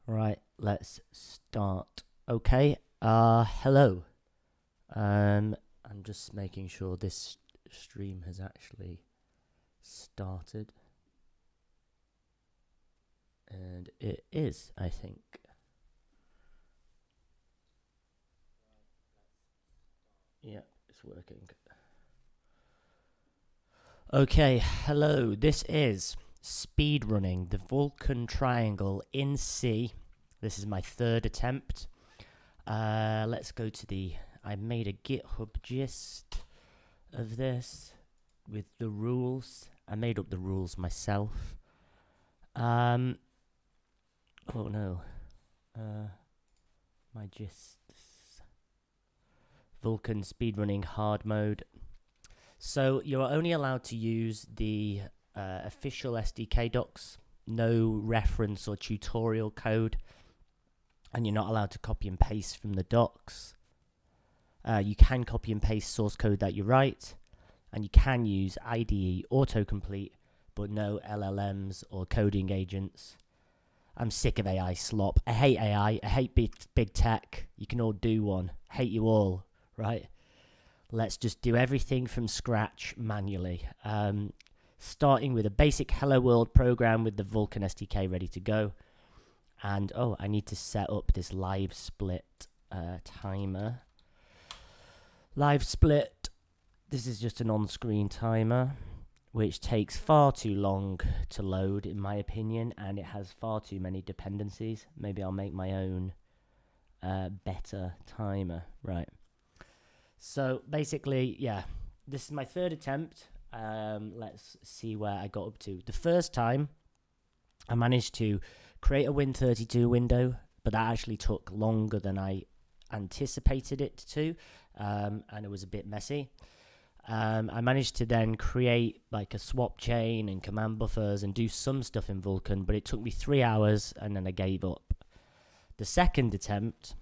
Right, let's start. Okay, hello. I'm just making sure this stream has actually started. And it is, I think. Yeah, it's working. Okay, hello. This is Speedrunning, the Vulkan Triangle in C. This is my third attempt. Let's go to the... I made a GitHub gist of this with the rules. I made up the rules myself. Oh no. My gists. Vulkan speedrunning hard mode. So you're only allowed to use the official SDK docs, no reference or tutorial code, and you're not allowed to copy and paste from the docs. You can copy and paste source code that you write, and you can use IDE autocomplete, but no LLMs or coding agents. I'm sick of AI slop. I hate AI. I hate big tech. You can all do one. Hate you all, right? Let's just do everything from scratch manually. Starting with a basic Hello World program with the Vulkan SDK ready to go. And, I need to set up this live split timer. Live split. This is just an on-screen timer, which takes far too long to load, in my opinion, and it has far too many dependencies. Maybe I'll make my own better timer. Right. So basically, yeah, this is my third attempt. Let's see where I got up to. The first time, I managed to create a Win32 window, but that actually took longer than I anticipated it to, and it was a bit messy. I managed to then create like a swap chain and command buffers and do some stuff in Vulkan, but it took me 3 hours and then I gave up. The second attempt,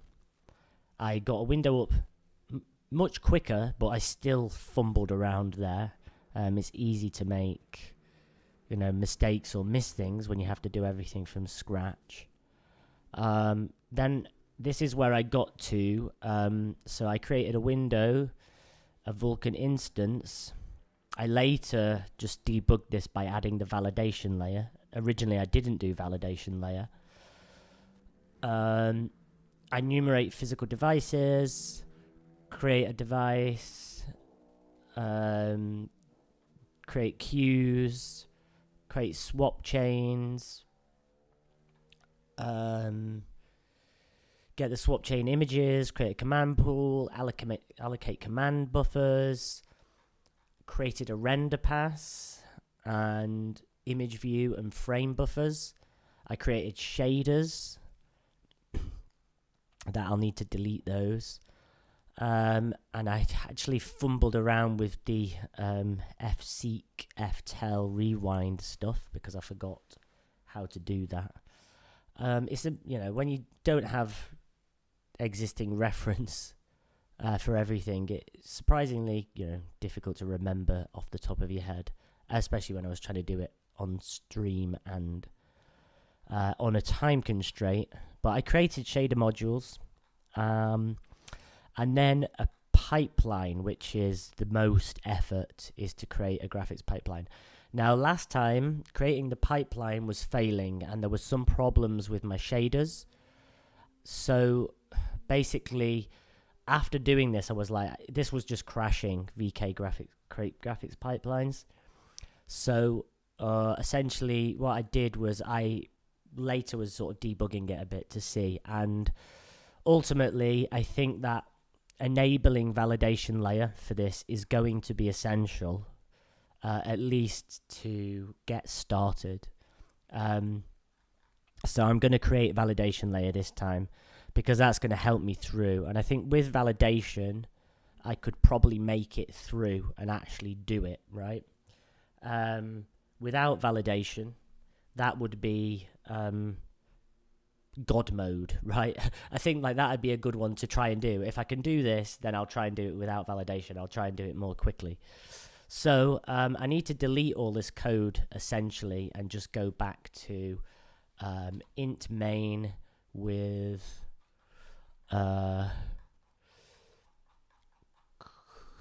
I got a window up much quicker, but I still fumbled around there. It's easy to make, mistakes or miss things when you have to do everything from scratch. Then this is where I got to. So I created a window, a Vulkan instance. I later just debugged this by adding the validation layer. Originally, I didn't do validation layer. I enumerate physical devices, create a device, create queues, create swap chains, get the swap chain images, create a command pool, allocate command buffers, created a render pass and image view and frame buffers. I created shaders that I'll need to delete those. And I actually fumbled around with the fseek, ftel, rewind stuff because I forgot how to do that. It's when you don't have existing reference for everything, it's surprisingly difficult to remember off the top of your head, especially when I was trying to do it on stream and on a time constraint. But I created shader modules, and then a pipeline, which is the most effort, is to create a graphics pipeline. Now, last time, creating the pipeline was failing, and there was some problems with my shaders. So, basically, after doing this, I was like, this was just crashing VK graphics pipelines. So, essentially, what I did was I later was sort of debugging it a bit to see, and ultimately, I think that enabling validation layer for this is going to be essential, at least to get started. So I'm going to create validation layer this time because that's going to help me through. And I think with validation, I could probably make it through and actually do it, right? Without validation, that would be God mode, right? I think like that would be a good one to try and do. If I can do this, then I'll try and do it without validation. I'll try and do it more quickly. So I need to delete all this code essentially and just go back to int main with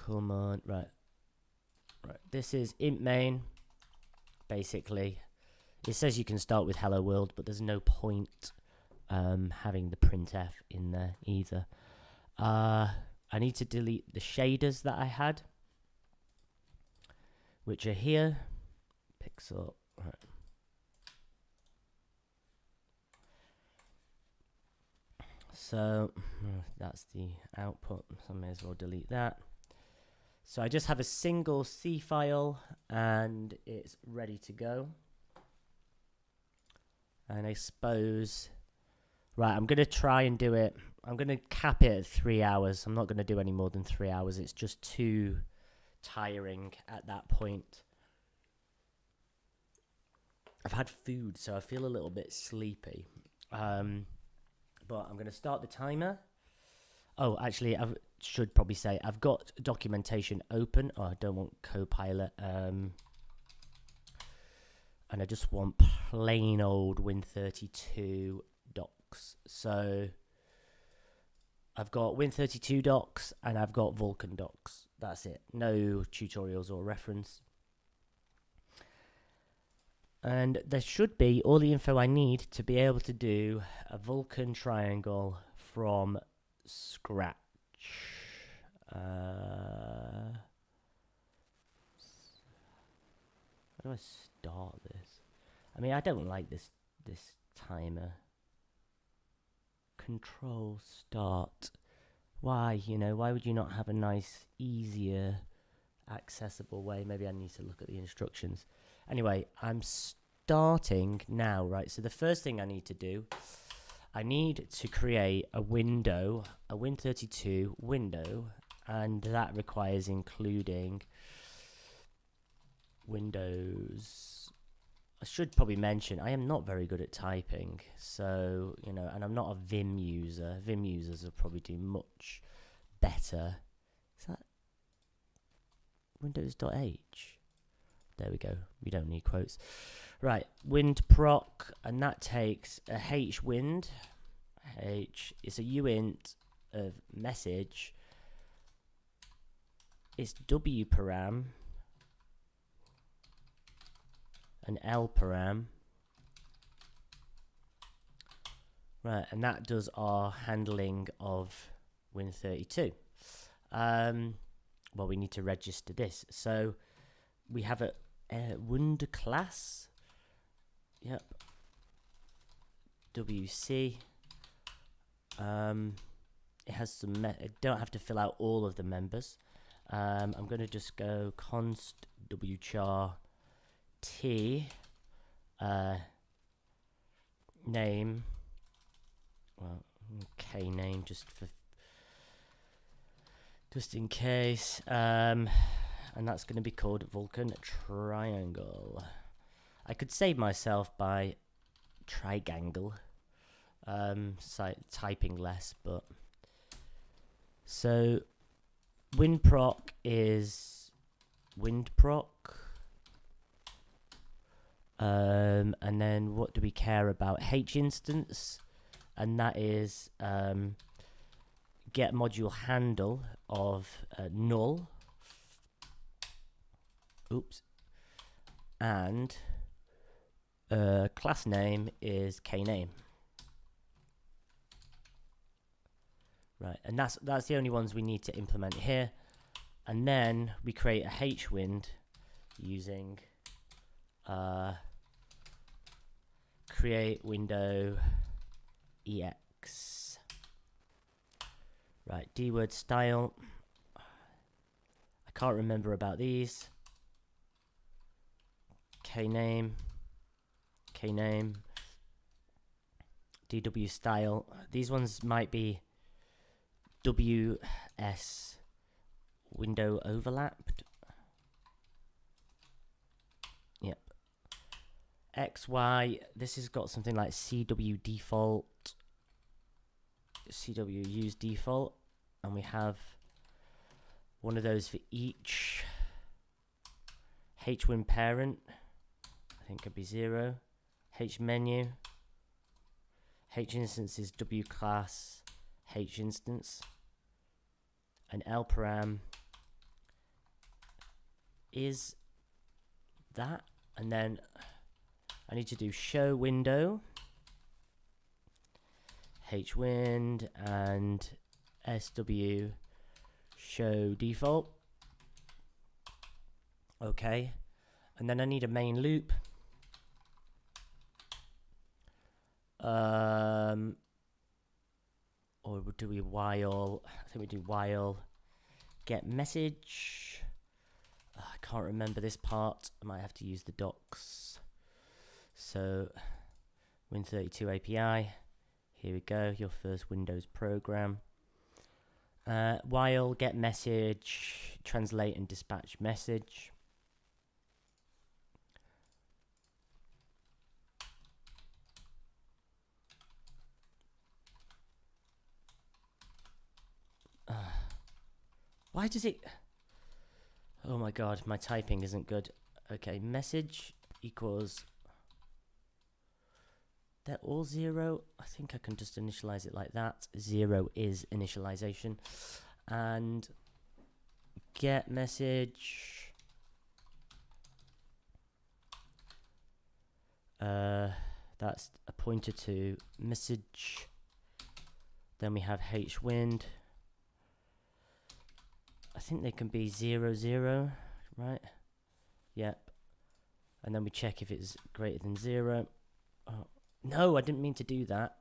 come on, right. This is int main. Basically, it says you can start with hello world, but there's no point having the printf in there either. I need to delete the shaders that I had, which are here. Pixel. Right. So that's the output, so I may as well delete that. So I just have a single C file and it's ready to go. And I suppose, right, I'm going to try and do it. I'm going to cap it at 3 hours. I'm not going to do any more than 3 hours. It's just too tiring at that point. I've had food, so I feel a little bit sleepy. But I'm going to start the timer. Oh, actually, I should probably say I've got documentation open. Oh, I don't want Copilot. And I just want plain old Win32 docs. So I've got Win32 docs and I've got Vulkan docs. That's it. No tutorials or reference. And there should be all the info I need to be able to do a Vulkan triangle from scratch. How do I start this? I mean, I don't like this timer. Control start. Why, why would you not have a nice, easier, accessible way? Maybe I need to look at the instructions. Anyway, I'm starting now, right? So the first thing I need to do, I need to create a window, a Win32 window, and that requires including Windows. I should probably mention I am not very good at typing, so and I'm not a Vim user. Vim users will probably do much better. Is that Windows.h? There we go. We don't need quotes. Right, wind proc, and that takes a hwind. H is a uint of message. It's w param, an L param. Right, and that does our handling of Win32. Well, we need to register this. So we have a Wind class. Yep. WC. It has some. I don't have to fill out all of the members. I'm going to just go const wchar t name. Well, k name just in case. And that's going to be called Vulkan triangle. I could save myself by trigangle, typing less, but so windproc is windproc, and then what do we care about? H instance, and that is get module handle of null. Oops. And class name is kname. Right, and that's the only ones we need to implement here. And then we create a hwind using create window ex. Right, dword style. I can't remember about these. Kname, DW style. These ones might be WS window overlapped. Yep. XY. This has got something like CW default, CW use default, and we have one of those for each. Hwin parent. I think could be 0. H menu. H instance is W class H instance, and L param is that, and then I need to do show window hwind and sw show default. Okay, and then I need a main loop. Or do we while? I think we do while get message. I can't remember this part. I might have to use the docs. So Win32 API. Here we go. Your first Windows program. While get message, translate and dispatch message. Why does it... Oh my god, my typing isn't good. Okay, message equals... They're all 0. I think I can just initialize it like that. 0 is initialization. And get message... that's a pointer to message. Then we have hwind. I think they can be 0, 0, right? Yep. And then we check if it's greater than 0. Oh, no, I didn't mean to do that.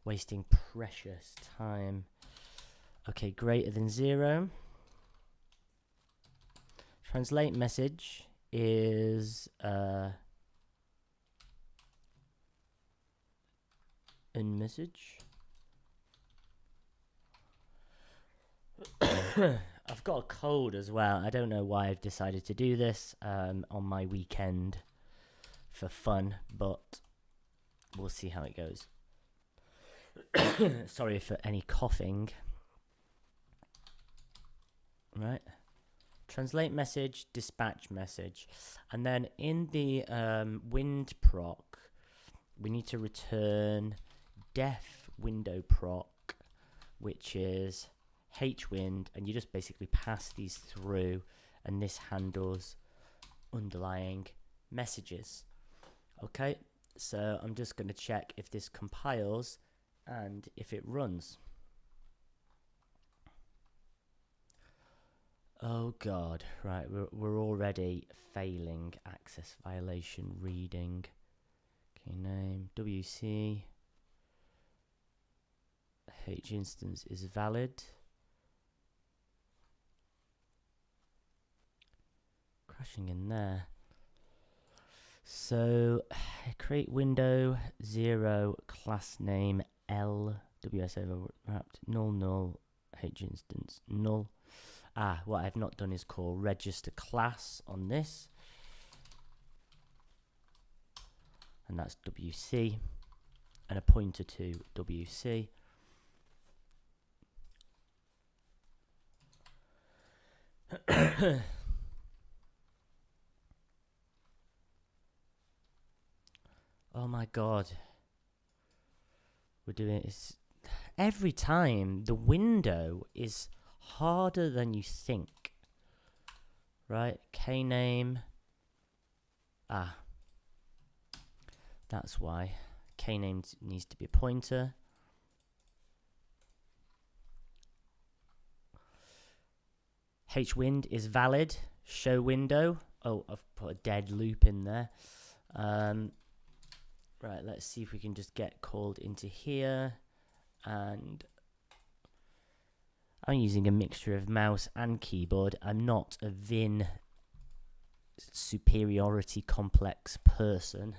Wasting precious time. Okay, greater than 0. Translate message is in message. I've got a cold as well. I don't know why I've decided to do this on my weekend for fun, but we'll see how it goes. Sorry for any coughing. Right. Translate message, dispatch message. And then in the wind proc, we need to return def window proc, which is hwind, and you just basically pass these through, and this handles underlying messages. Okay, so I'm just going to check if this compiles and if it runs. Oh god, right, we're already failing access violation reading. Okay, name WC H instance is valid. Crashing in there. So create window 0 class name L WS overwrapped null null H instance null. What I've not done is call register class on this, and that's WC, and a pointer to WC. Oh my god, we're doing this every time. The window is harder than you think, right? Kname, that's why kname needs to be a pointer. Hwind is valid. Show window. Oh, I've put a dead loop in there. Right, let's see if we can just get called into here, and I'm using a mixture of mouse and keyboard. I'm not a Vin superiority complex person,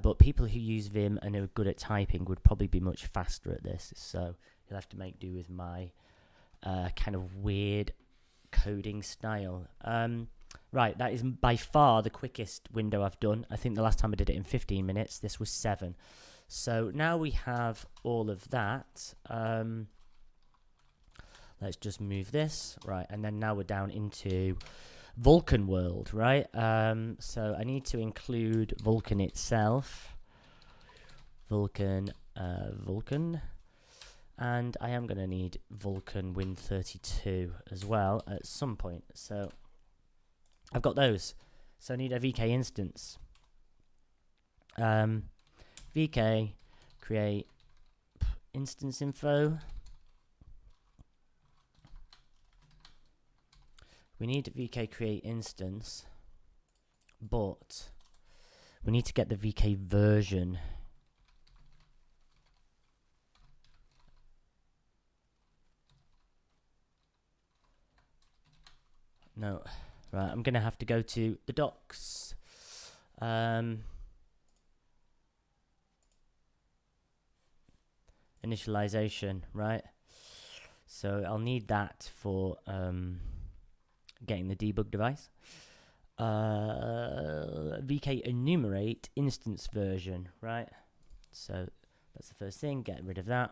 but people who use Vim and are good at typing would probably be much faster at this, so you'll have to make do with my kind of weird coding style. Right, that is by far the quickest window I've done. I think the last time I did it in 15 minutes, this was 7. So now we have all of that. Let's just move this. Right, and then now we're down into Vulkan world, right? So I need to include Vulkan itself. Vulkan, and I am going to need Vulkan Win32 as well at some point. So I've got those. So I need a VK instance. VK create instance info. We need VK create instance, but we need to get the VK version. No, right, I'm going to have to go to the docs. Initialization, right? So I'll need that for getting the debug device. VK enumerate instance version, right? So that's the first thing, get rid of that.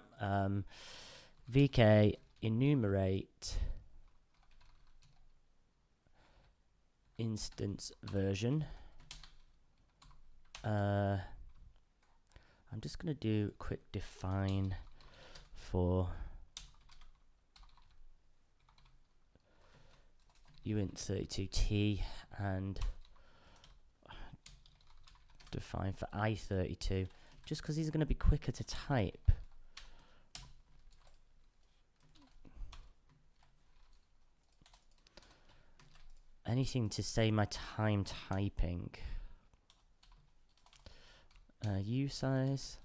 VK enumerate instance version. I'm just going to do quick define for uint32t and define for i32, just because these are going to be quicker to type. Anything to save my time typing. U size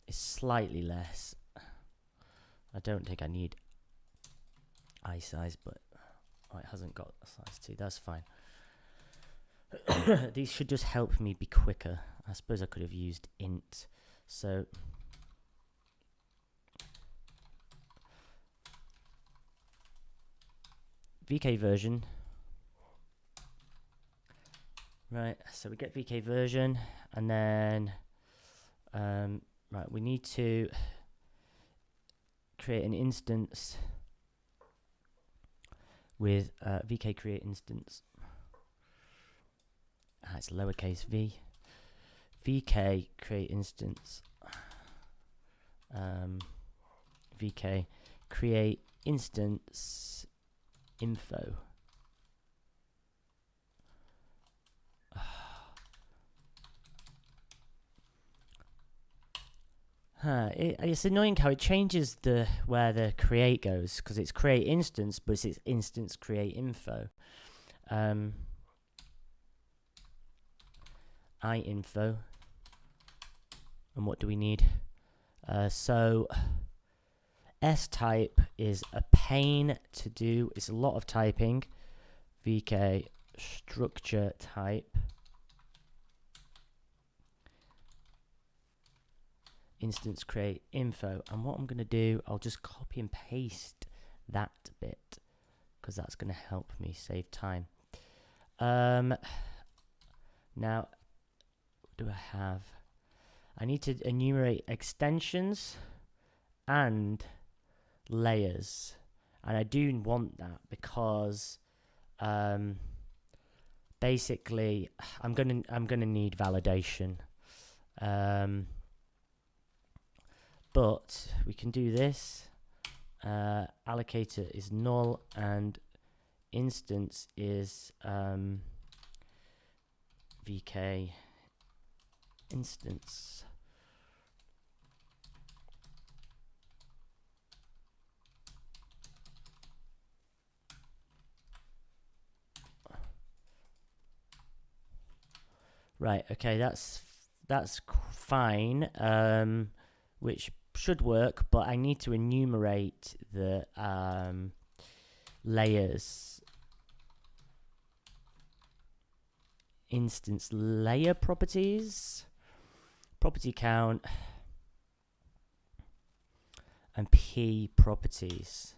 is slightly less. I don't think I need I size, but it hasn't got a size 2. That's fine. These should just help me be quicker. I suppose I could have used int. So VK version. Right, so we get VK version, and then right, we need to create an instance with VK create instance. It's lowercase v. VK create instance. VK create instance info. It's annoying how it changes where the create goes, because it's create instance, but it's instance create info. INfo. And what do we need? So S type is a pain to do. It's a lot of typing. VK structure type. Instance create info, and what I'm going to do, I'll just copy and paste that bit, because that's going to help me save time. Now, what do I have? I need to enumerate extensions and layers, and I do want that because basically I'm gonna need validation. But we can do this. Allocator is null and instance is VK instance. Right, okay, that's fine, which should work, but I need to enumerate the layers. Instance layer properties, property count, and P properties.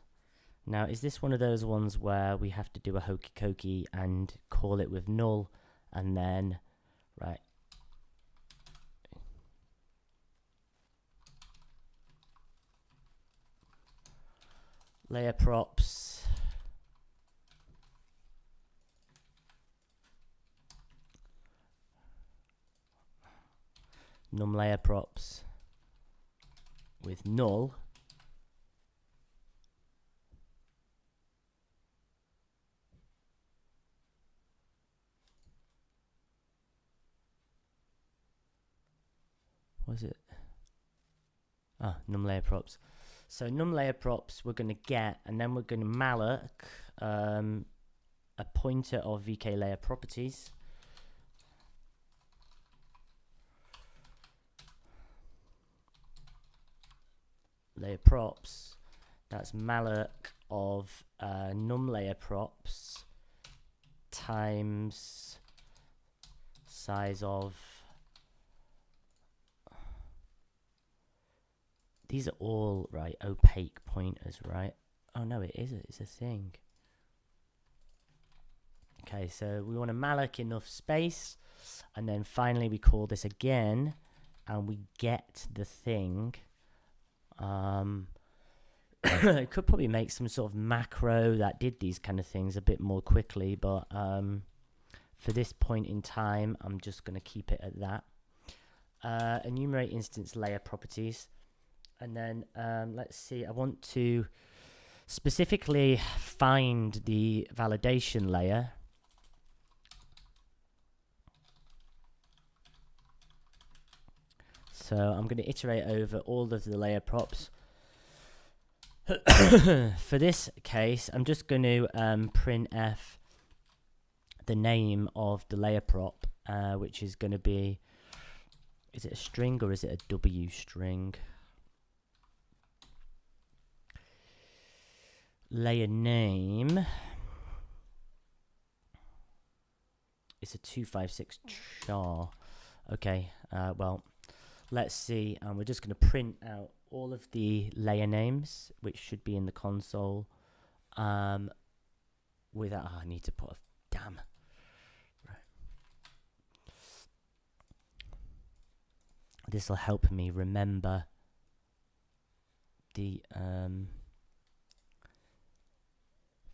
Now, is this one of those ones where we have to do a hokey cokey and call it with null, and then, right, layer props, num layer props with null. What is it? Ah, num layer props. So num layer props we're going to get, and then we're going to malloc a pointer of VK layer properties. Layer props, that's malloc of num layer props times size of, these are all right opaque pointers, right? Oh no, it's a thing. Okay, so we want to malloc enough space, and then finally we call this again, and we get the thing. It could probably make some sort of macro that did these kind of things a bit more quickly, but for this point in time, I'm just going to keep it at that. Enumerate instance layer properties, and then let's see, I want to specifically find the validation layer. So I'm going to iterate over all of the layer props. For this case, I'm just going to printf the name of the layer prop, which is going to be, is it a string or is it a W string? Layer name is a 256 char. Okay, well, let's see. We're just going to print out all of the layer names, which should be in the console. Without, I need to put a damn. Right. This will help me remember the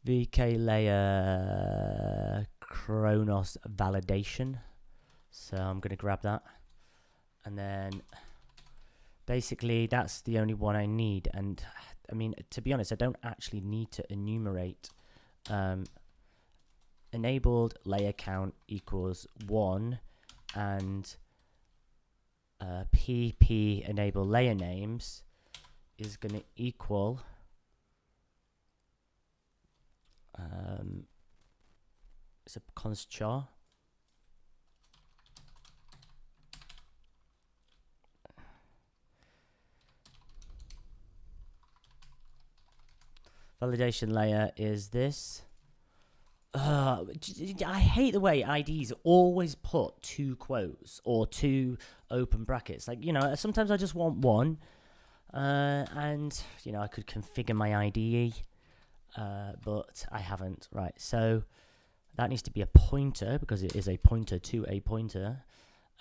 VK layer Chronos validation. So I'm going to grab that, and then basically that's the only one I need. And I mean, to be honest, I don't actually need to enumerate. Enabled layer count equals 1, and pp enable layer names is going to equal it's a const char. Validation layer is this. I hate the way IDs always put 2 quotes or 2 open brackets. Like, you know, sometimes I just want 1. And, you know, I could configure my IDE, but I haven't. Right, so that needs to be a pointer because it is a pointer to a pointer.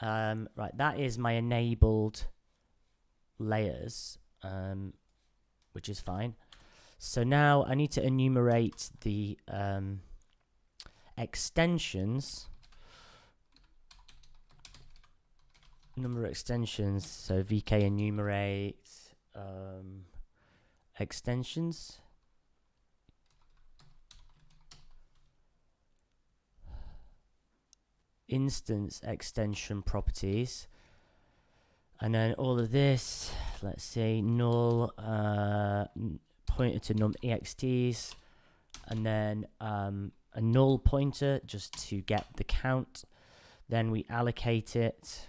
Right, that is my enabled layers, which is fine. So now I need to enumerate the extensions, number of extensions. So VK enumerate extensions. Instance extension properties. And then all of this, let's say null pointer to num exts, and then a null pointer just to get the count. Then we allocate it.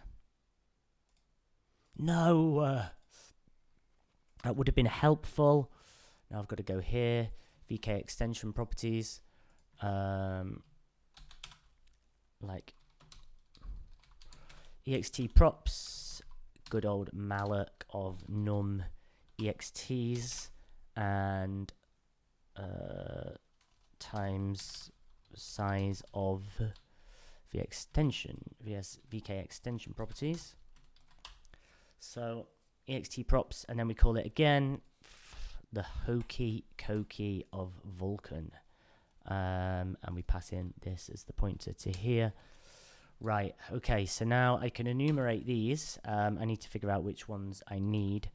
No, that would have been helpful. Now I've got to go here, VK extension properties, like ext props, good old malloc of num exts, and times size of the extension, VK extension properties. So ext props, and then we call it again the hokey cokey of Vulkan. And we pass in this as the pointer to here. Right, okay, so now I can enumerate these. I need to figure out which ones I need.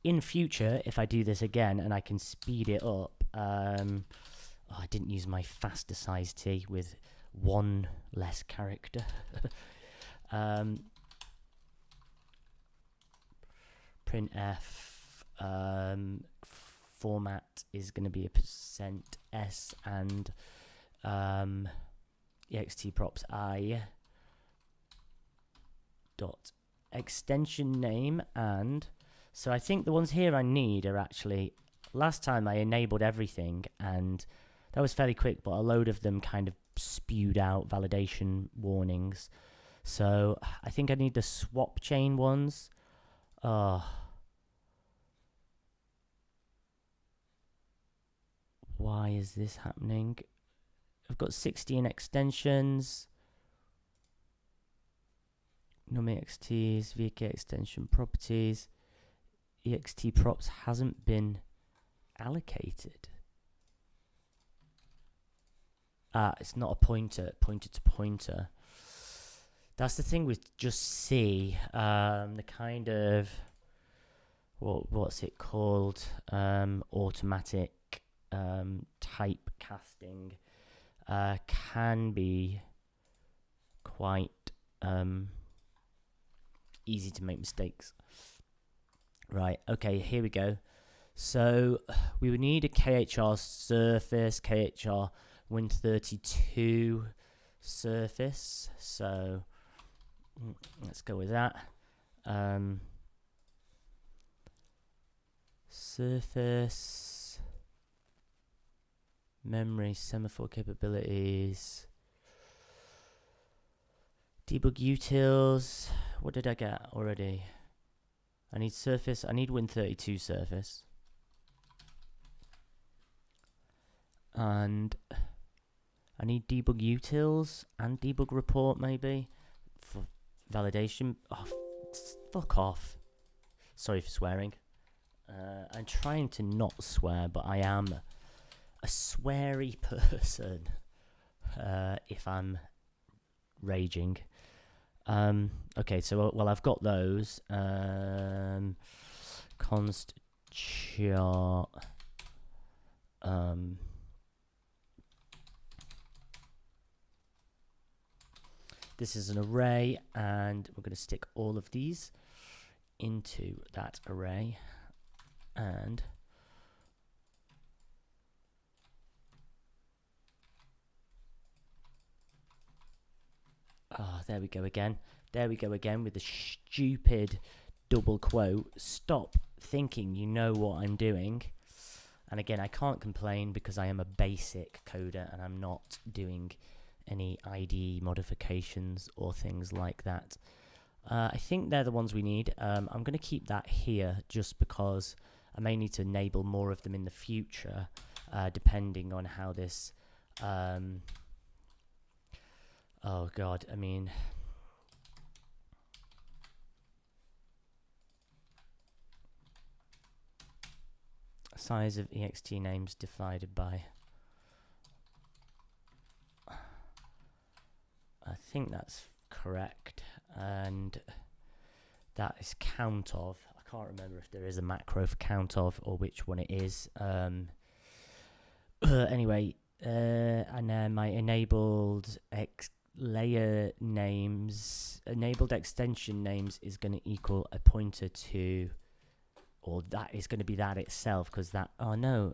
In future, if I do this again and I can speed it up, I didn't use my faster size T with one less character. Printf format is going to be a %s and ext props I dot extension name. And so I think the ones here I need are actually, last time I enabled everything and that was fairly quick, but a load of them kind of spewed out validation warnings. So I think I need the swap chain ones. Why is this happening? I've got 16 extensions. NumExTs, VK extension properties. ext props hasn't been allocated. It's not a pointer to pointer. That's the thing with just C. The kind of what's it called? Automatic type casting can be quite easy to make mistakes. Right, okay, here we go. So we would need a KHR surface, KHR Win32 surface. So let's go with that. Surface, memory, semaphore capabilities, debug utils. What did I get already? I need surface. I need Win32 surface. And I need debug utils and debug report maybe for validation. Oh, fuck off. Sorry for swearing. I'm trying to not swear, but I am a sweary person if I'm raging. Okay, so well, I've got those. Const chart. This is an array, and we're going to stick all of these into that array. And there we go again. There we go again with the stupid double quote. Stop thinking you know what I'm doing. And again, I can't complain because I am a basic coder and I'm not doing any IDE modifications or things like that. I think they're the ones we need. I'm going to keep that here just because I may need to enable more of them in the future, depending on how this... oh god, I mean... size of ext names divided by... I think that's correct, and that is count of. I can't remember if there is a macro for count of or which one it is. Anyway, and then my enabled layer names, enabled extension names is going to equal a pointer to, or that is going to be that itself, because that, oh no,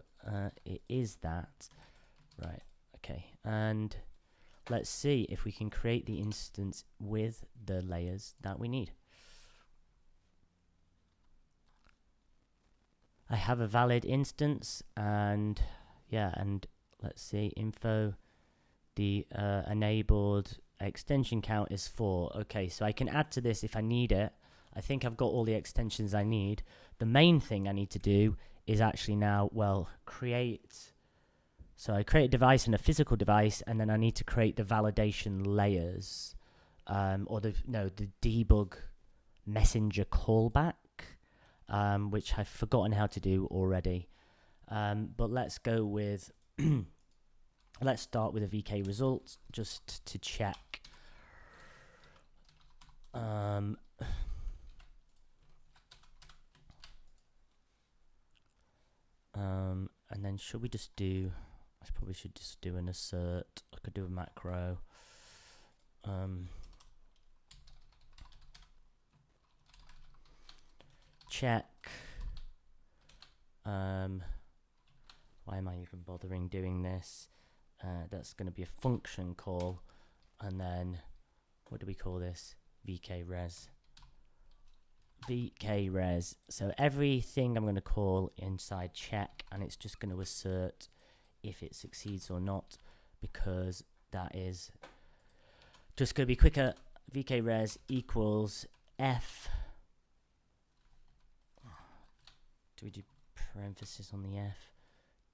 it is that. Right, okay, and let's see if we can create the instance with the layers that we need. I have a valid instance, and yeah, and let's see, info, the enabled extension count is 4. Okay, so I can add to this if I need it. I think I've got all the extensions I need. The main thing I need to do is actually now, well, create... So I create a device and a physical device, and then I need to create the validation layers, or the debug messenger callback. which I've forgotten how to do already. But let's go with, let's start with a VK result just to check. And then should we just do, I probably should just do an assert. I could do a macro. Check. Why am I even bothering doing this? That's going to be a function call, and then what do we call this? VK res. VK res. So everything I'm going to call inside check, and it's just going to assert if it succeeds or not, because that is just going to be quicker. VK res equals F. Do we do parenthesis on the F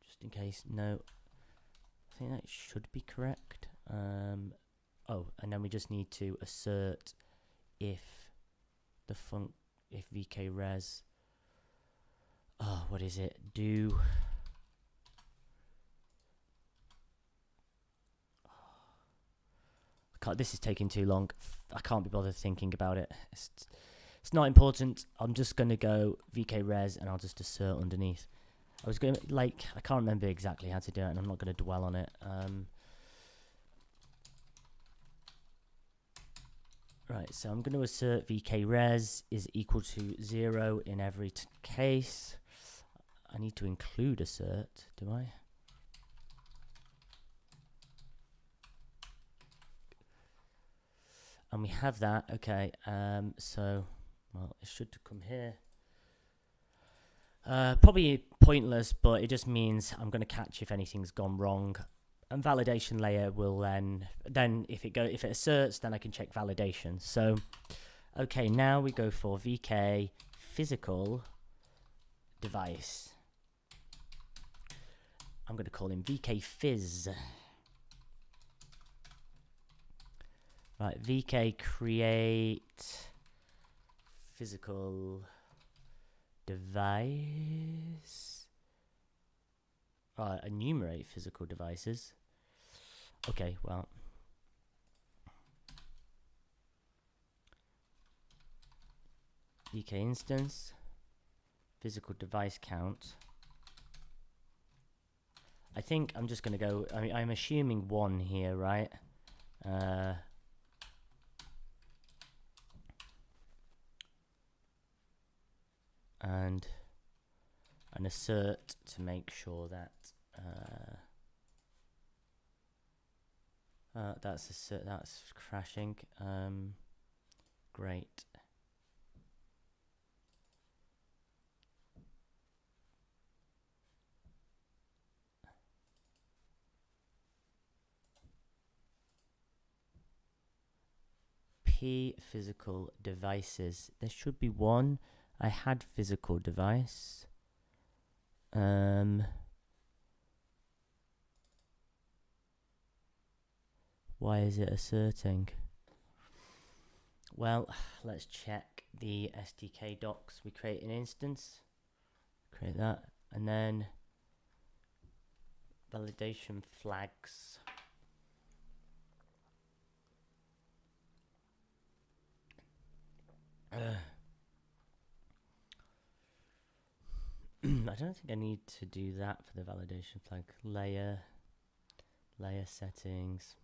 just in case? No, I think that should be correct. Oh, and then we just need to assert if the if VK res, oh, what is it? Do this is taking too long. I can't be bothered thinking about it. It's not important. I'm just going to go VK res and I'll just assert underneath. I was going to, like, I can't remember exactly how to do it, and I'm not going to dwell on it. Right, so I'm going to assert VK res is equal to 0 in every case. I need to include assert, do I? And we have that. Okay, so, well, it should come here. Probably pointless, but it just means I'm going to catch if anything's gone wrong. And validation layer will then if it asserts, then I can check validation. So, okay, now we go for VK physical device. I'm going to call him VK phys. Right, VK create physical device. Right, enumerate physical devices. Okay, well. VK instance, physical device count. I think I'm just going to go, I mean, I'm assuming 1 here, right? And an assert to make sure that that's crashing. Great. P physical devices. There should be 1. I had physical device. Why is it asserting? Well, let's check the SDK docs. We create an instance, create that, and then validation flags. I don't think I need to do that for the validation flag. Layer settings.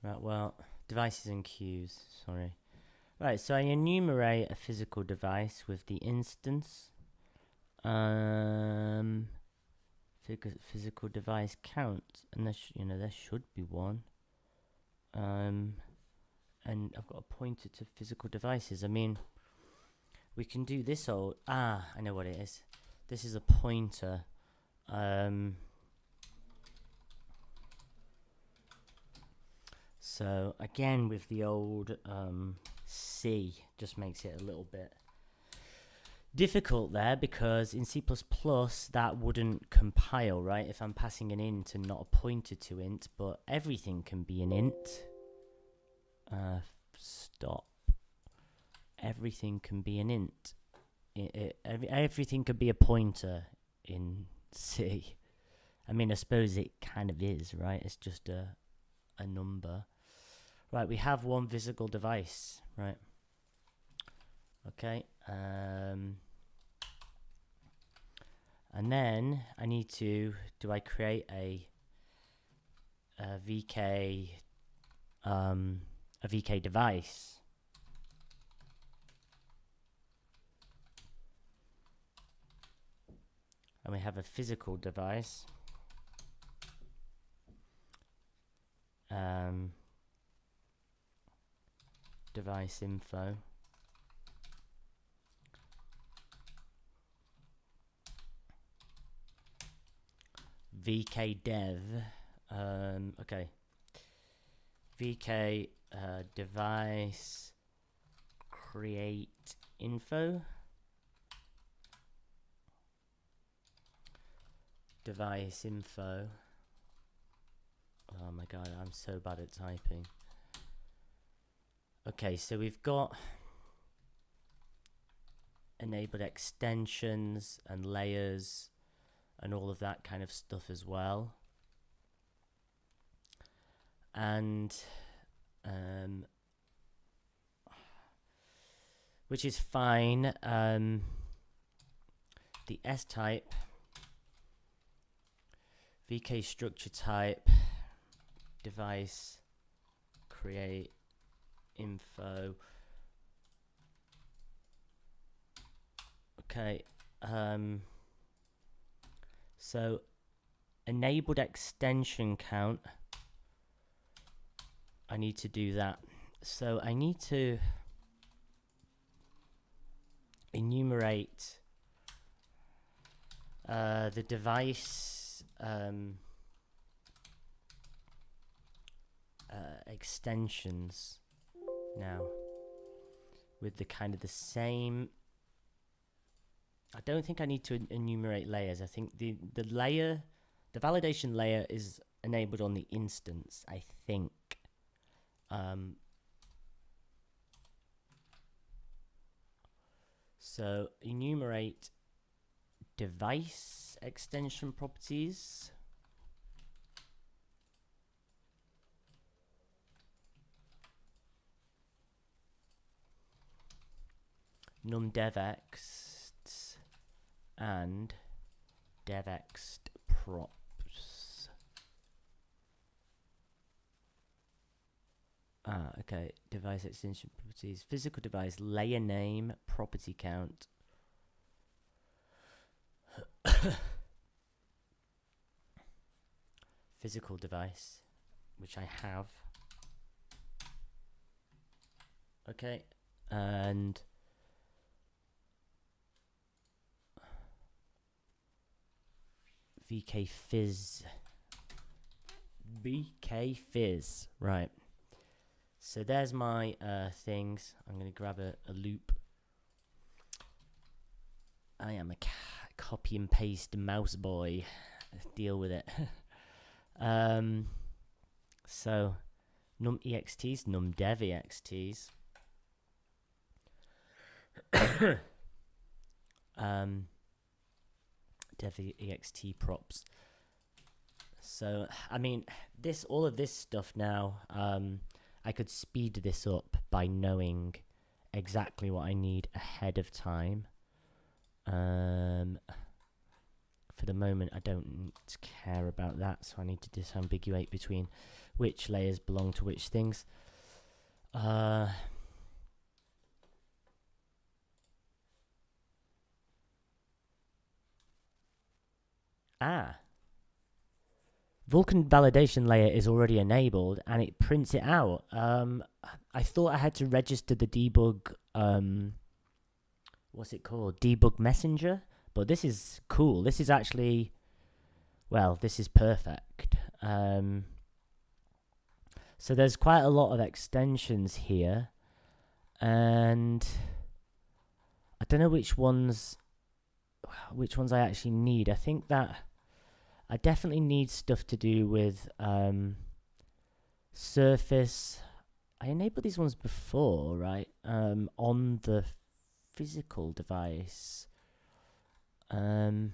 Right, well, devices and queues, sorry. Right, so I enumerate a physical device with the instance. Physical device count, and there should be 1. And I've got a pointer to physical devices. I mean, we can do this I know what it is. This is a pointer So again, with the old C, just makes it a little bit difficult there, because in C++ that wouldn't compile, right? If I'm passing an int and not a pointer to int, but everything can be an int. Stop. Everything can be an int. Everything could be a pointer in C. I mean, I suppose it kind of is, right? It's just a number. Right, we have one physical device, right? Okay. And then I need to, do I create a VK device? And we have a physical device. Device info. VK dev. Okay. VK device create info. Device info. Oh my god, I'm so bad at typing. Okay, so we've got enabled extensions and layers and all of that kind of stuff as well. And which is fine. The S type, VK structure type, device create info. Okay. So enabled extension count, I need to do that. So I need to enumerate the device extensions now with the kind of the same. I don't think I need to enumerate layers. I think the validation layer is enabled on the instance, I think. So enumerate device extension properties. NumDevExt and devExt props. Okay. Device extension properties, physical device, layer name, property count. Physical device, which I have. Okay. And VK fizz, right. So there's my things. I'm going to grab a loop. I am a copy and paste mouse boy. Let's deal with it. So num exts, num dev exts. Dev ext props. So I mean, all of this stuff now, I could speed this up by knowing exactly what I need ahead of time. For the moment, I don't care about that, so I need to disambiguate between which layers belong to which things. Vulkan validation layer is already enabled and it prints it out. I thought I had to register the debug, what's it called? Debug messenger. But this is cool. This is actually Well, this is perfect. So there's quite a lot of extensions here, and I don't know which ones I actually need. I think that I definitely need stuff to do with surface. I enabled these ones before, right? On the physical device. I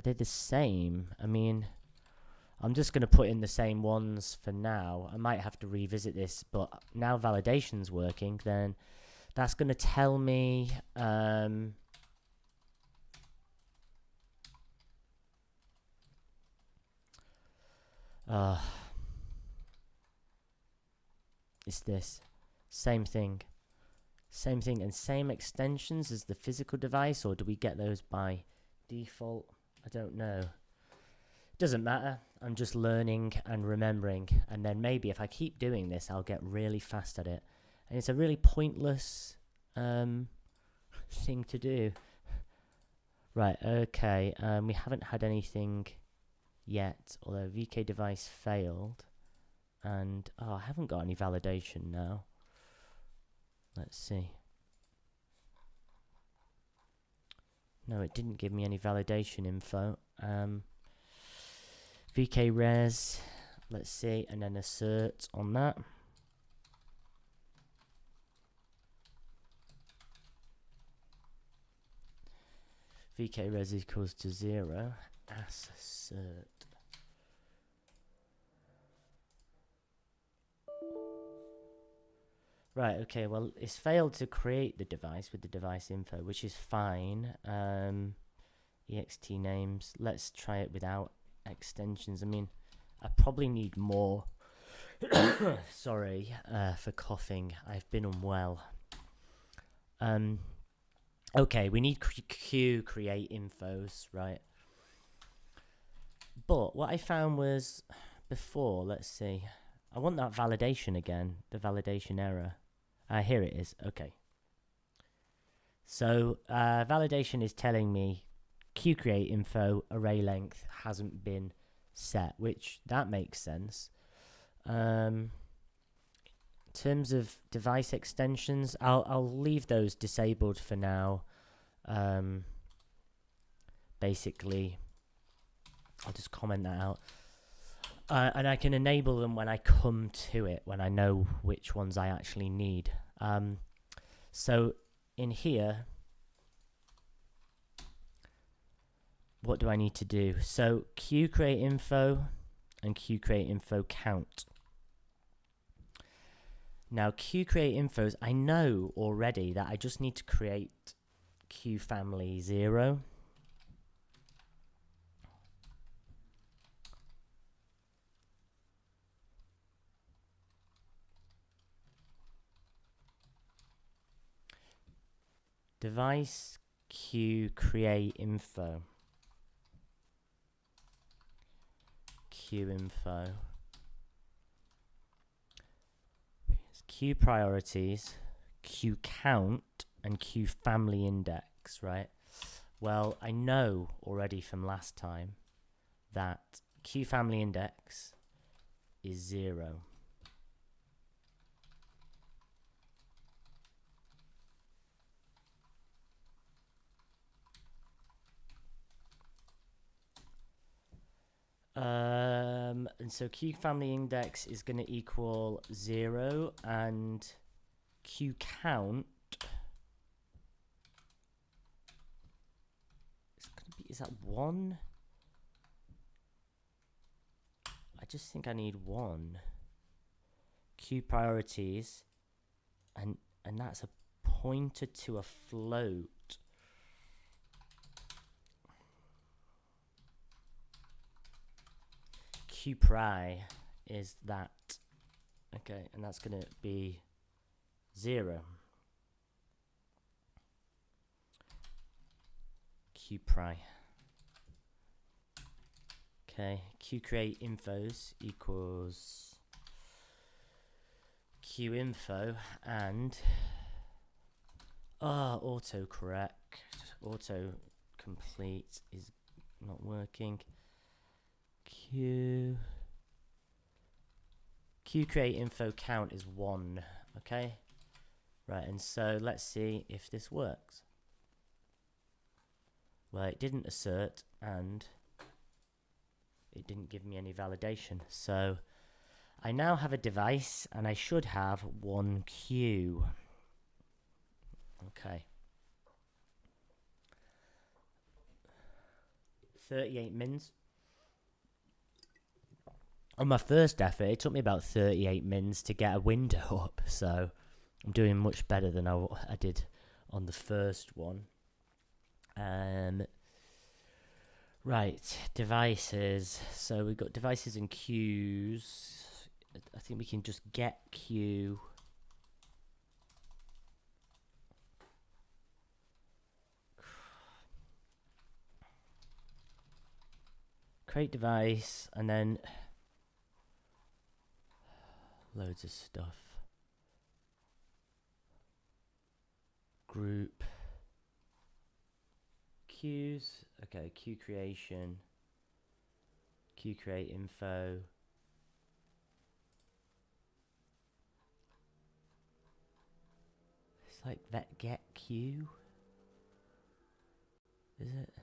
did the same. I mean, I'm just going to put in the same ones for now. I might have to revisit this, but now validation's working, then that's going to tell me it's this. Same thing. Same thing and same extensions as the physical device, or do we get those by default? I don't know. Doesn't matter. I'm just learning and remembering, and then maybe if I keep doing this, I'll get really fast at it. And it's a really pointless thing to do. Right, okay. We haven't had anything yet, although VK device failed. And, I haven't got any validation now. Let's see. No, it didn't give me any validation info. VK res, let's see, and then assert on that. VK res equals to 0. Assert. Right, okay, well, it's failed to create the device with the device info, which is fine. EXT names, let's try it without extensions. I mean, I probably need more. Sorry for coughing, I've been unwell. Okay, we need Q create infos, right? But what I found was before, let's see, I want that validation again, the validation error. Here it is. Okay. So validation is telling me Q create info array length hasn't been set, which that makes sense. In terms of device extensions, I'll leave those disabled for now. Basically, I'll just comment that out. And I can enable them when I come to it, when I know which ones I actually need. So in here, what do I need to do? So Q create info and Q create info count. Now Q create infos, I know already that I just need to create Q family 0. Device Q create info. Q info. Q priorities, Q count, and Q family index, right? Well, I know already from last time that Q family index is 0. And so Q family index is going to equal 0, and Q count is going to be, is that 1? I just think I need 1. Q priorities, and that's a pointer to a float. Q pri is that. Okay, and that's going to be 0. Q pri. Okay, Q create infos equals Q info, and auto correct, auto complete is not working. Q create info count is 1. Okay. Right, and so let's see if this works. Well, it didn't assert and it didn't give me any validation. So I now have a device and I should have 1 queue. Okay. 38 mins. On my first effort, it took me about 38 mins to get a window up, so I'm doing much better than I did on the first one. Right, devices. So we've got devices and queues. I think we can just get queue. Create device, and then loads of stuff. Group. Queues. Okay, queue creation. Queue create info. It's like that get queue. Is it?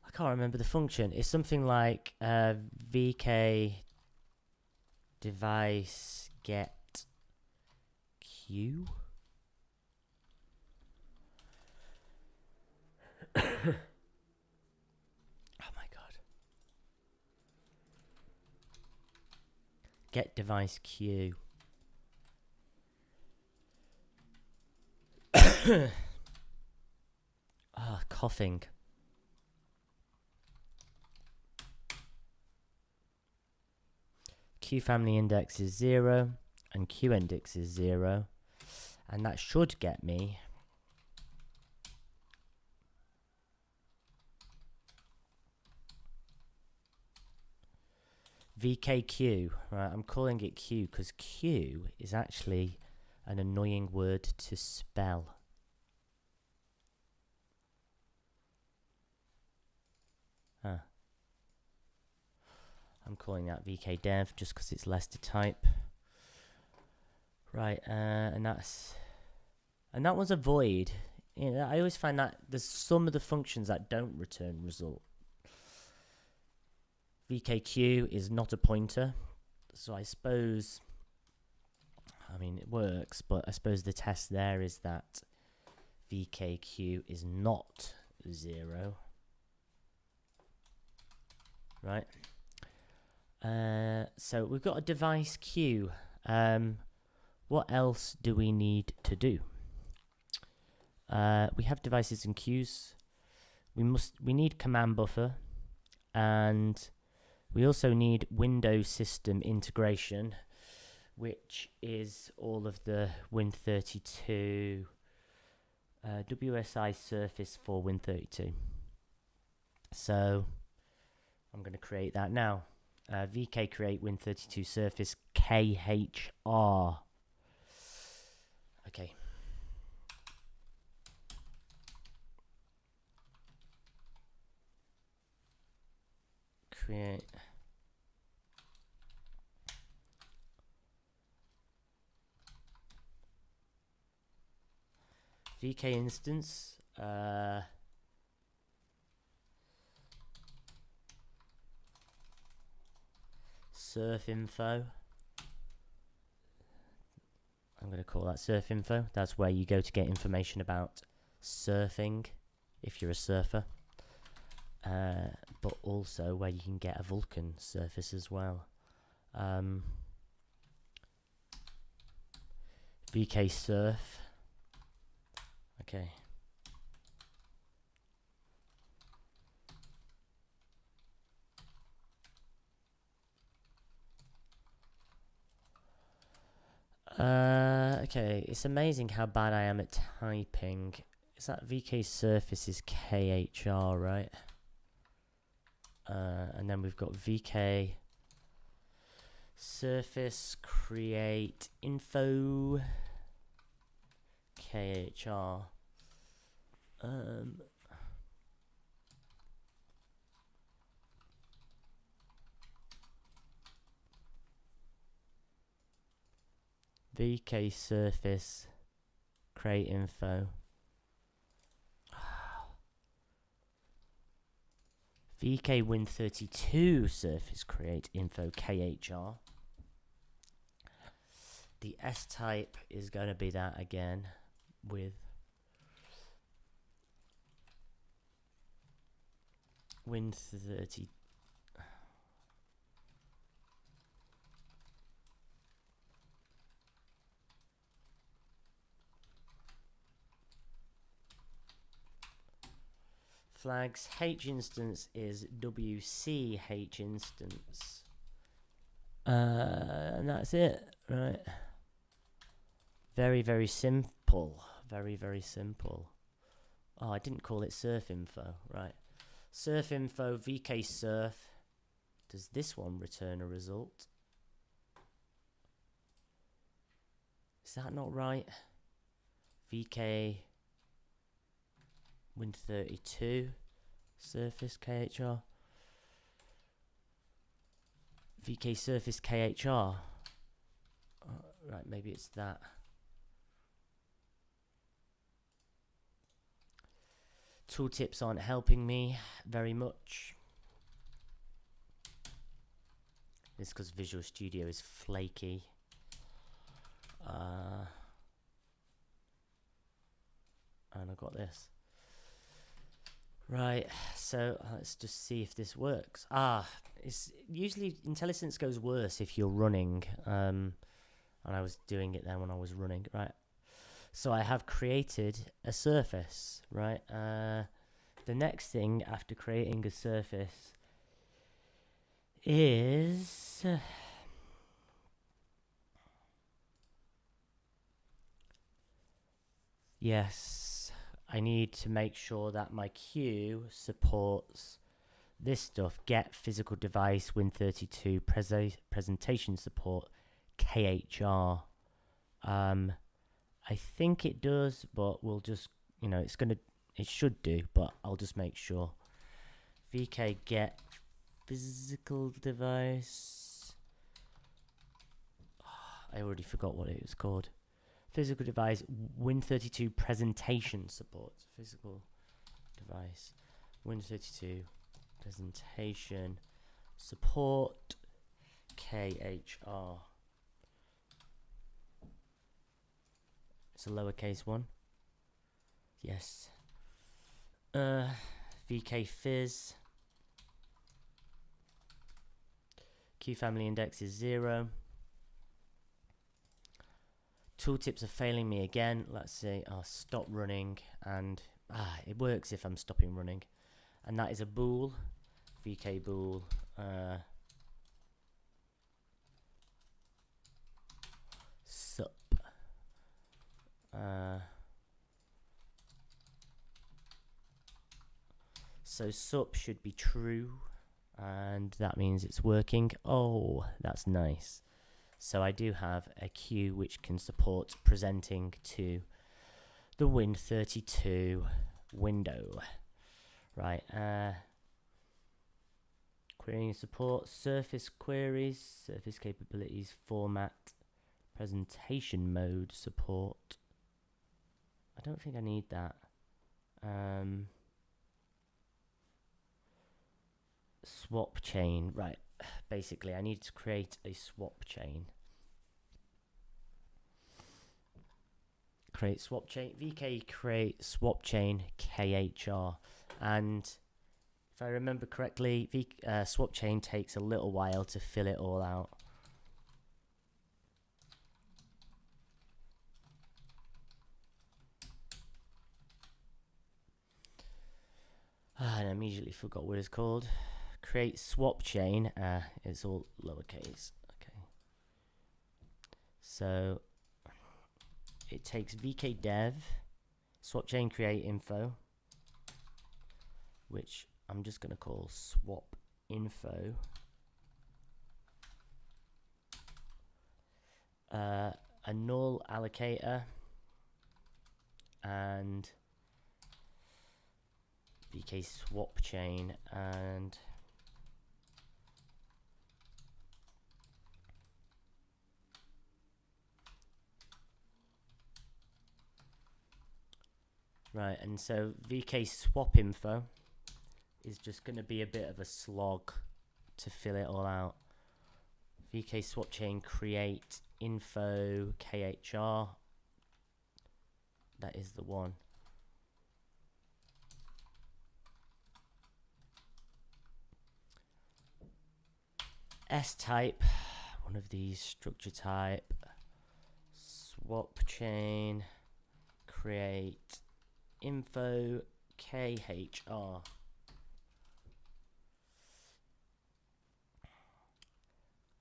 I can't remember the function. It's something like VK device get queue. Oh my god. Get device queue. Coughing. Q family index is 0 and Q index is 0, and that should get me VKQ. Right, I'm calling it Q because Q is actually an annoying word to spell. I'm calling that VKDev just because it's less to type. Right, and that was a void. You know, I always find that there's some of the functions that don't return result. VKQ is not a pointer, so I suppose, I mean, it works, but I suppose the test there is that VKQ is not 0. Right. So we've got a device queue. What else do we need to do? We have devices and queues. We need command buffer, and we also need Windows system integration, which is all of the Win32 WSI surface for Win32. So I'm going to create that now. VK create Win32 surface KHR. Okay. Create. VK instance. Surf info. I'm going to call that surf info. That's where you go to get information about surfing if you're a surfer. But also where you can get a Vulkan surface as well. VK surf. Okay. Okay, it's amazing how bad I am at typing. Is that VK surface is KHR, right? And then we've got VK surface create info KHR. VK surface create info. VK Win32 surface create info KHR. The S type is going to be that again with Win30. Flags H instance is WCH instance. And that's it, right? Very, very simple. Very, very simple. Oh, I didn't call it surf info, right? Surf info, VK surf. Does this one return a result? Is that not right? VK Win32 surface KHR. VK surface KHR. Right, maybe it's that. Tooltips aren't helping me very much. It's because Visual Studio is flaky. And I got this. Right, so let's just see if this works. It's usually IntelliSense goes worse if you're running. And I was doing it then when I was running, right? So I have created a surface, right? The next thing after creating a surface is yes, I need to make sure that my queue supports this stuff. Get physical device Win32 presentation support KHR. I think it does, but we'll just, you know, it should do, but I'll just make sure. VK get physical device. I already forgot what it was called. Physical device Win32 presentation support. Physical device Win32 presentation support KHR. It's a lowercase one. Yes. VK Fizz. Q family index is 0. Tooltips are failing me again. Let's see. I'll stop running, and it works if I'm stopping running. And that is a bool. VK bool. Sup. So sup should be true, and that means it's working. Oh, that's nice. So I do have a queue which can support presenting to the Win32 window. Right, querying support, surface queries, surface capabilities, format, presentation mode support. I don't think I need that. Swap chain, right. Basically, I need to create a swap chain. Create swap chain, VK create swap chain KHR. And if I remember correctly, swap chain takes a little while to fill it all out. I immediately forgot what it's called. Create swap chain. It's all lowercase. Okay. So it takes VK dev, swap chain create info, which I'm just going to call swap info. A null allocator and VK swap chain and Right, and so VK swap info is just going to be a bit of a slog to fill it all out. VK swap chain create info KHR. That is the one. S type, one of these, structure type, swap chain, create info KHR.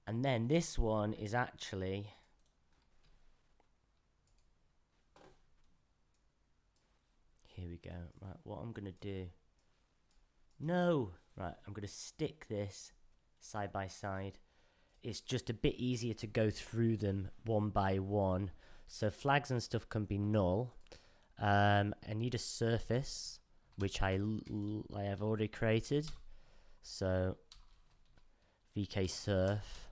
And then this one is actually here we go. Right, what I'm gonna do. No! Right, I'm gonna stick this side by side. It's just a bit easier to go through them one by one. So flags and stuff can be null. I need a surface, which I have already created. So VK surf.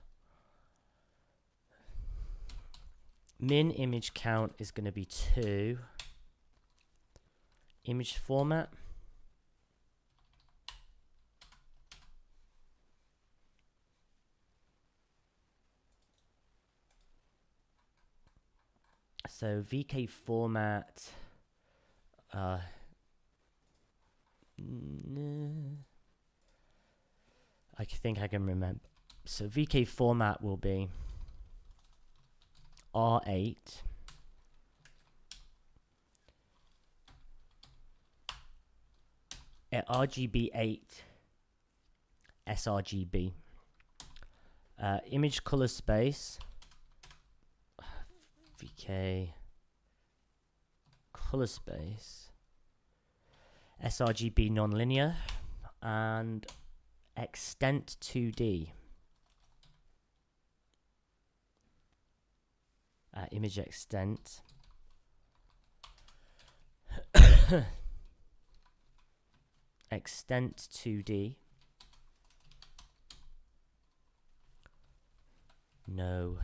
Min image count is going to be 2. Image format. So VK format. I think I can remember. So VK format will be R8 at RGB8 sRGB. Image color space VK color space sRGB nonlinear and extent 2D. Image extent extent 2D. No.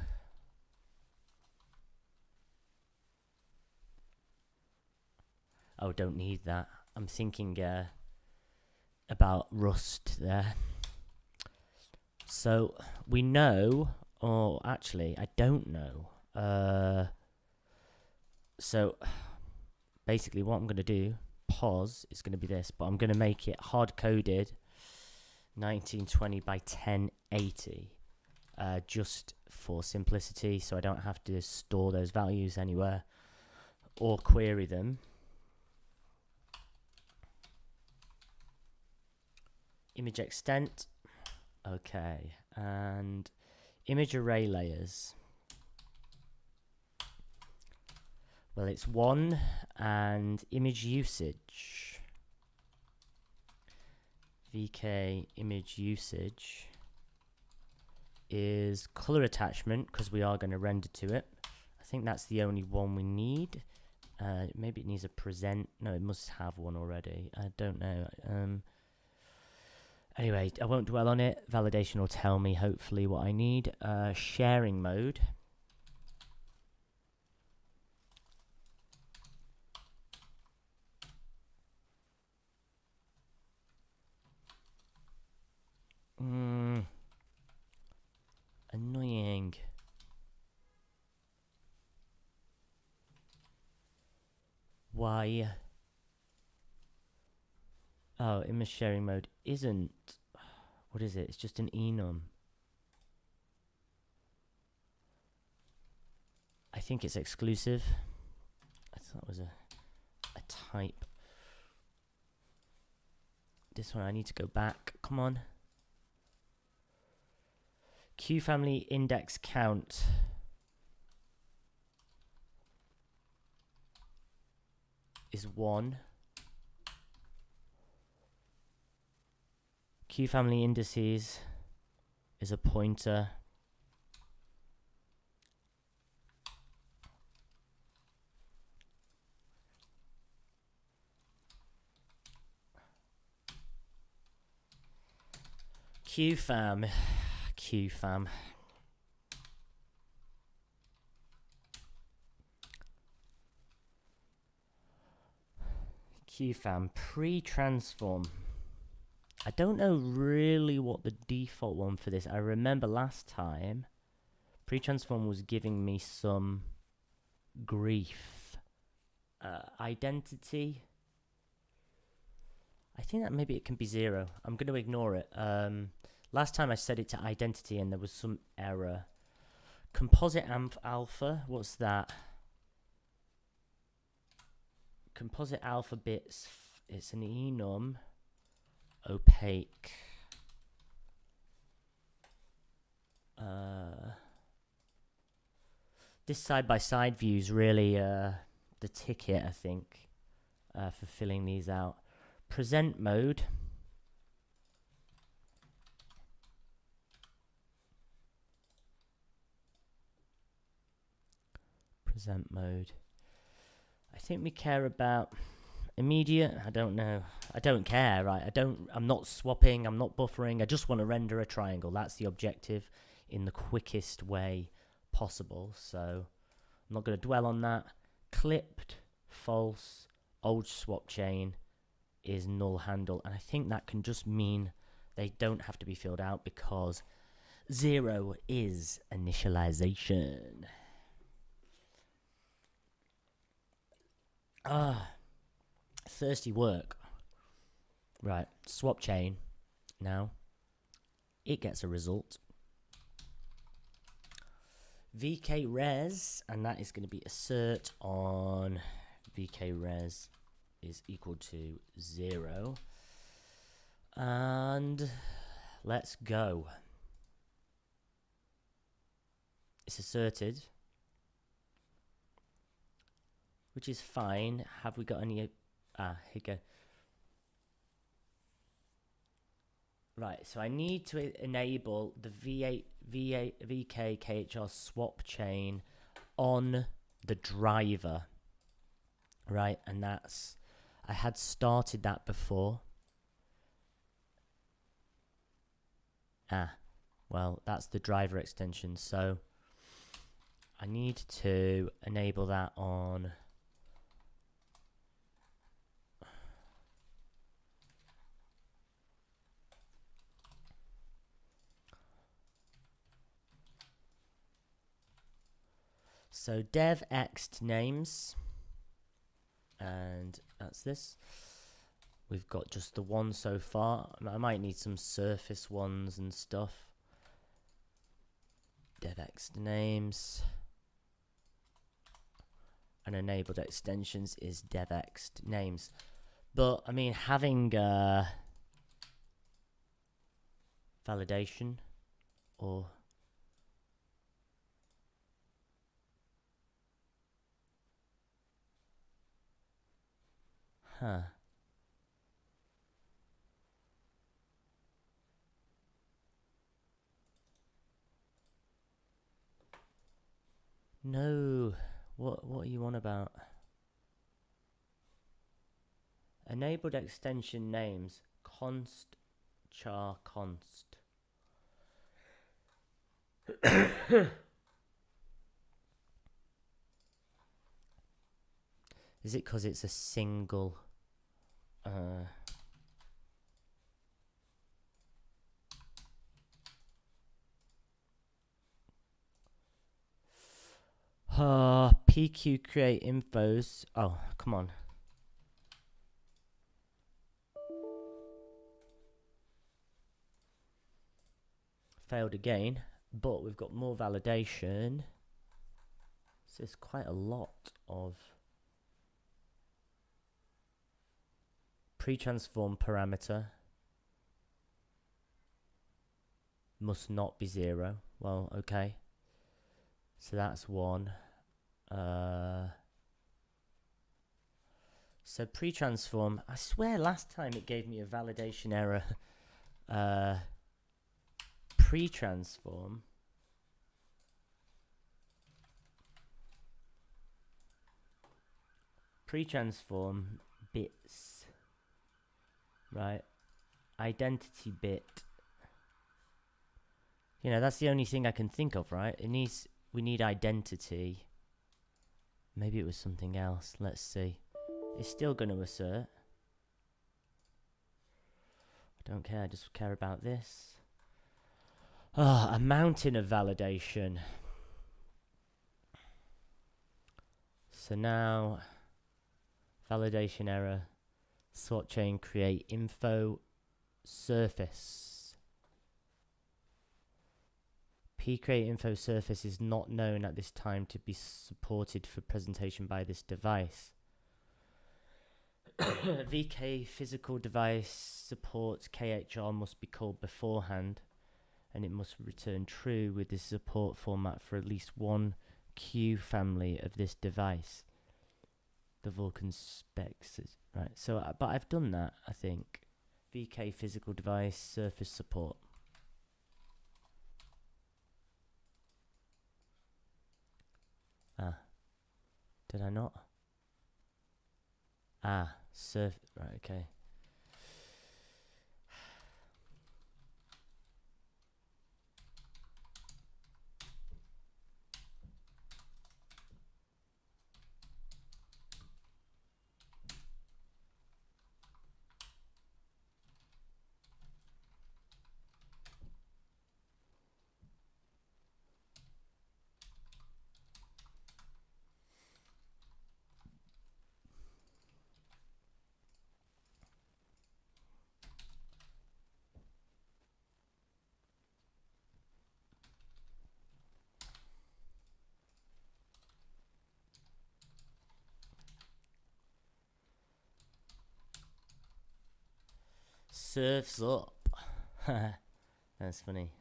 Oh, don't need that. I'm thinking about Rust there. So we know, or actually I don't know. So basically what I'm going to do, pos, is going to be this, but I'm going to make it hard-coded 1920 by 1080 just for simplicity, so I don't have to store those values anywhere or query them. Image extent, okay, and image array layers. Well, it's 1, and image usage. VK image usage is color attachment, because we are going to render to it. I think that's the only one we need. Maybe it needs a present. No, it must have one already. I don't know. Anyway, I won't dwell on it. Validation will tell me, hopefully, what I need. Sharing mode. Annoying. Why? Oh, image sharing mode isn't. What is it? It's just an enum. I think it's exclusive. I thought it was a type. This one I need to go back. Come on. Q family index count. Is 1. Q family indices is a pointer. QFam. QFam. QFAM pre-transform. I don't know really what the default one for this. I remember last time pre-transform was giving me some grief. Identity. I think that maybe it can be 0. I'm going to ignore it. Last time I set it to identity and there was some error. Composite alpha, what's that? Composite alpha bits, it's an enum. Opaque. This side-by-side view is really the ticket, I think, for filling these out. Present mode. Present mode. I think we care about immediate. I don't know. I don't care, right? I'm not swapping. I'm not buffering. I just want to render a triangle. That's the objective in the quickest way possible. So I'm not going to dwell on that. Clipped, false, old swap chain is null handle. And I think that can just mean they don't have to be filled out because 0 is initialization. Thirsty work. Right, swap chain. Now, it gets a result. VK res, and that is going to be assert on VK res is equal to 0. And let's go. It's asserted, which is fine. Have we got any? Here we go. Right, so I need to enable the VK KHR swap chain on the driver. Right, and that's, I had started that before. Well, that's the driver extension, so I need to enable that on so dev ext names, and that's this. We've got just the one so far. I might need some surface ones and stuff. Dev ext names. And enabled extensions is dev ext names. But, I mean, having validation or No, what are you on about? Enabled extension names const char const. Is it because it's a single PQ create infos. Oh, come on. Failed again, but we've got more validation. So there's quite a lot of pre-transform parameter must not be 0. Well, okay. So that's 1. So pre-transform, I swear last time it gave me a validation error. Pre-transform. Pre-transform bits. Right. Identity bit. You know, that's the only thing I can think of, right? We need identity. Maybe it was something else. Let's see. It's still going to assert. I don't care, I just care about this. Ah, a mountain of validation. So now, validation error, sort chain create info surface. P create info surface is not known at this time to be supported for presentation by this device. VK physical device supports KHR must be called beforehand, and it must return true with the support format for at least one Q family of this device. The Vulkan specs is right. So, but I've done that, I think. VK physical device surface support. Ah, did I not? Ah, right, okay. Surfs up. That's funny.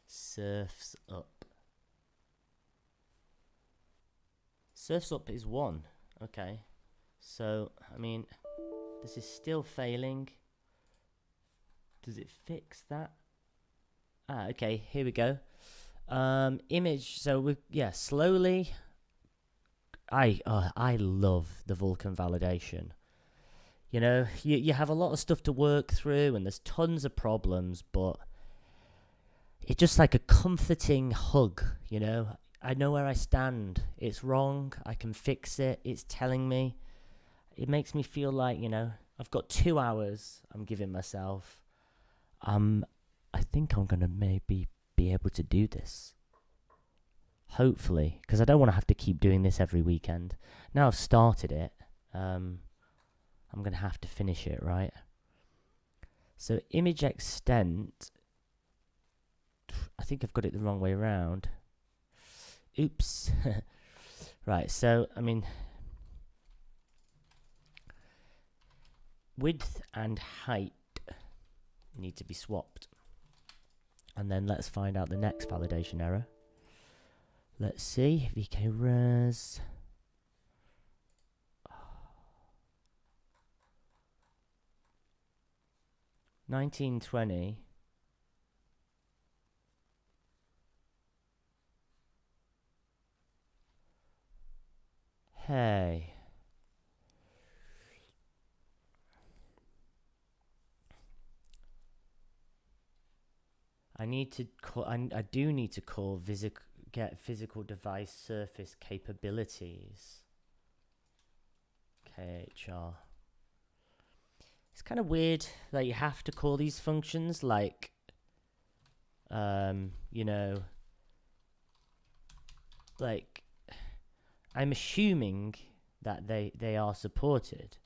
Surfs up. Surfs up is 1. Okay. So, I mean, this is still failing. Does it fix that? Ah, okay. Here we go. Image. So, slowly. I love the Vulkan validation. You know, you have a lot of stuff to work through, and there's tons of problems, but it's just like a comforting hug, you know? I know where I stand. It's wrong. I can fix it. It's telling me. It makes me feel like, you know, I've got 2 hours I'm giving myself. I think I'm going to maybe be able to do this. Hopefully, because I don't want to have to keep doing this every weekend. Now I've started it, I'm going to have to finish it, right? So image extent, I think I've got it the wrong way around. Oops. Right, so, I mean, width and height need to be swapped. And then let's find out the next validation error. Let's see, VK res. 1920. Hey. I need to call. I do need to call get physical device surface capabilities. KHR. It's kind of weird that you have to call these functions like, you know, like, I'm assuming that they are supported.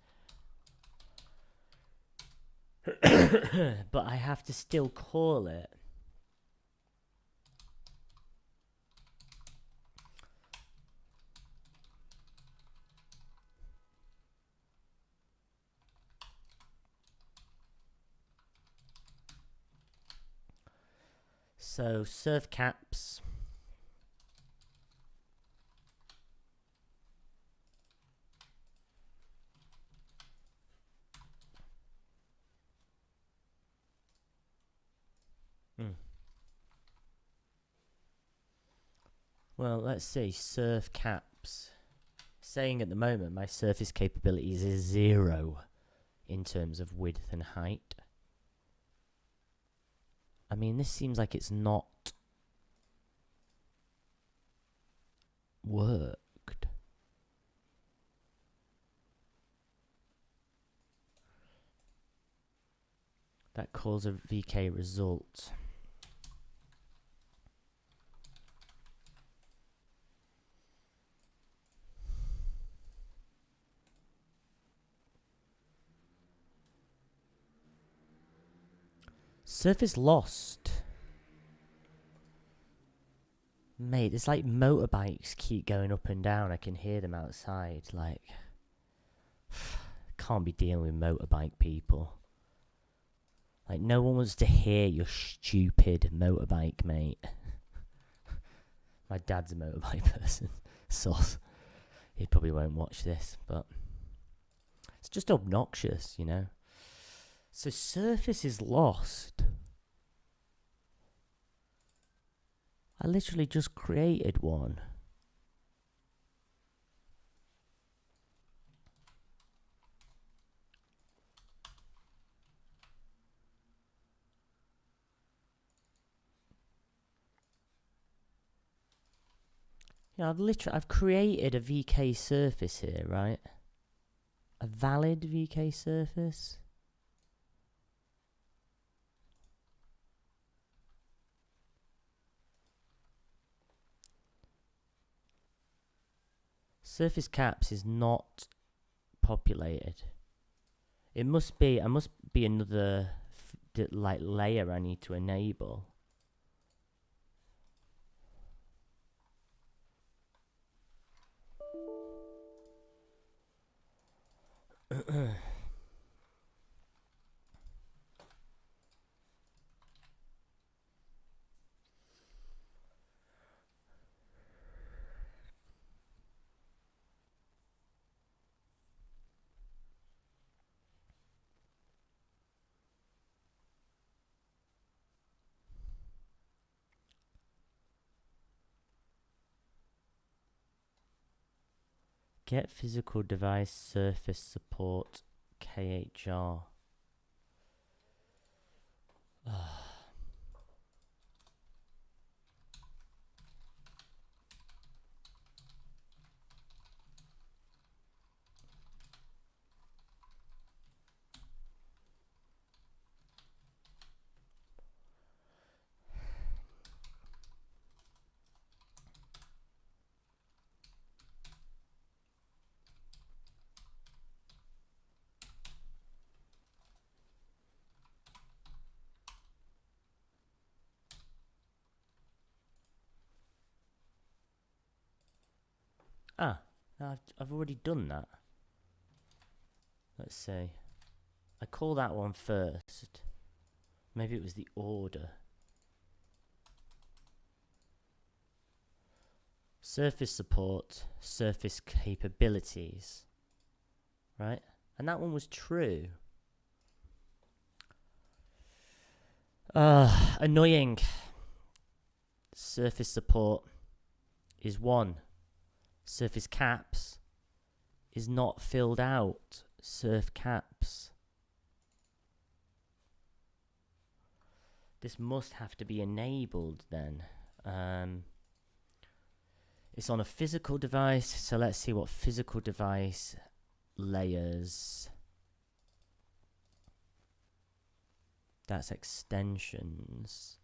But I have to still call it. So surf caps. Well, let's see. Surf caps. Saying at the moment my surface capabilities is 0 in terms of width and height. I mean, this seems like it's not worked. that calls a VK result. Surface lost. Mate, it's like motorbikes keep going up and down. I can hear them outside. Like, can't be dealing with motorbike people. Like, no one wants to hear your stupid motorbike, mate. My dad's a motorbike person. Sauce. He probably won't watch this, but it's just obnoxious, you know. So surface is lost. I literally just created one. Yeah, I've created a VK surface here, right? A valid VK surface. Surface caps is not populated. I must be another like layer I need to enable. Get physical device surface support KHR. I've already done that. Let's see. I call that one first. Maybe it was the order. Surface support, surface capabilities. Right? And that one was true. Annoying. Surface support is 1. Surface caps is not filled out. Surf caps. This must have to be enabled then. It's on a physical device, so let's see what physical device layers. That's extensions.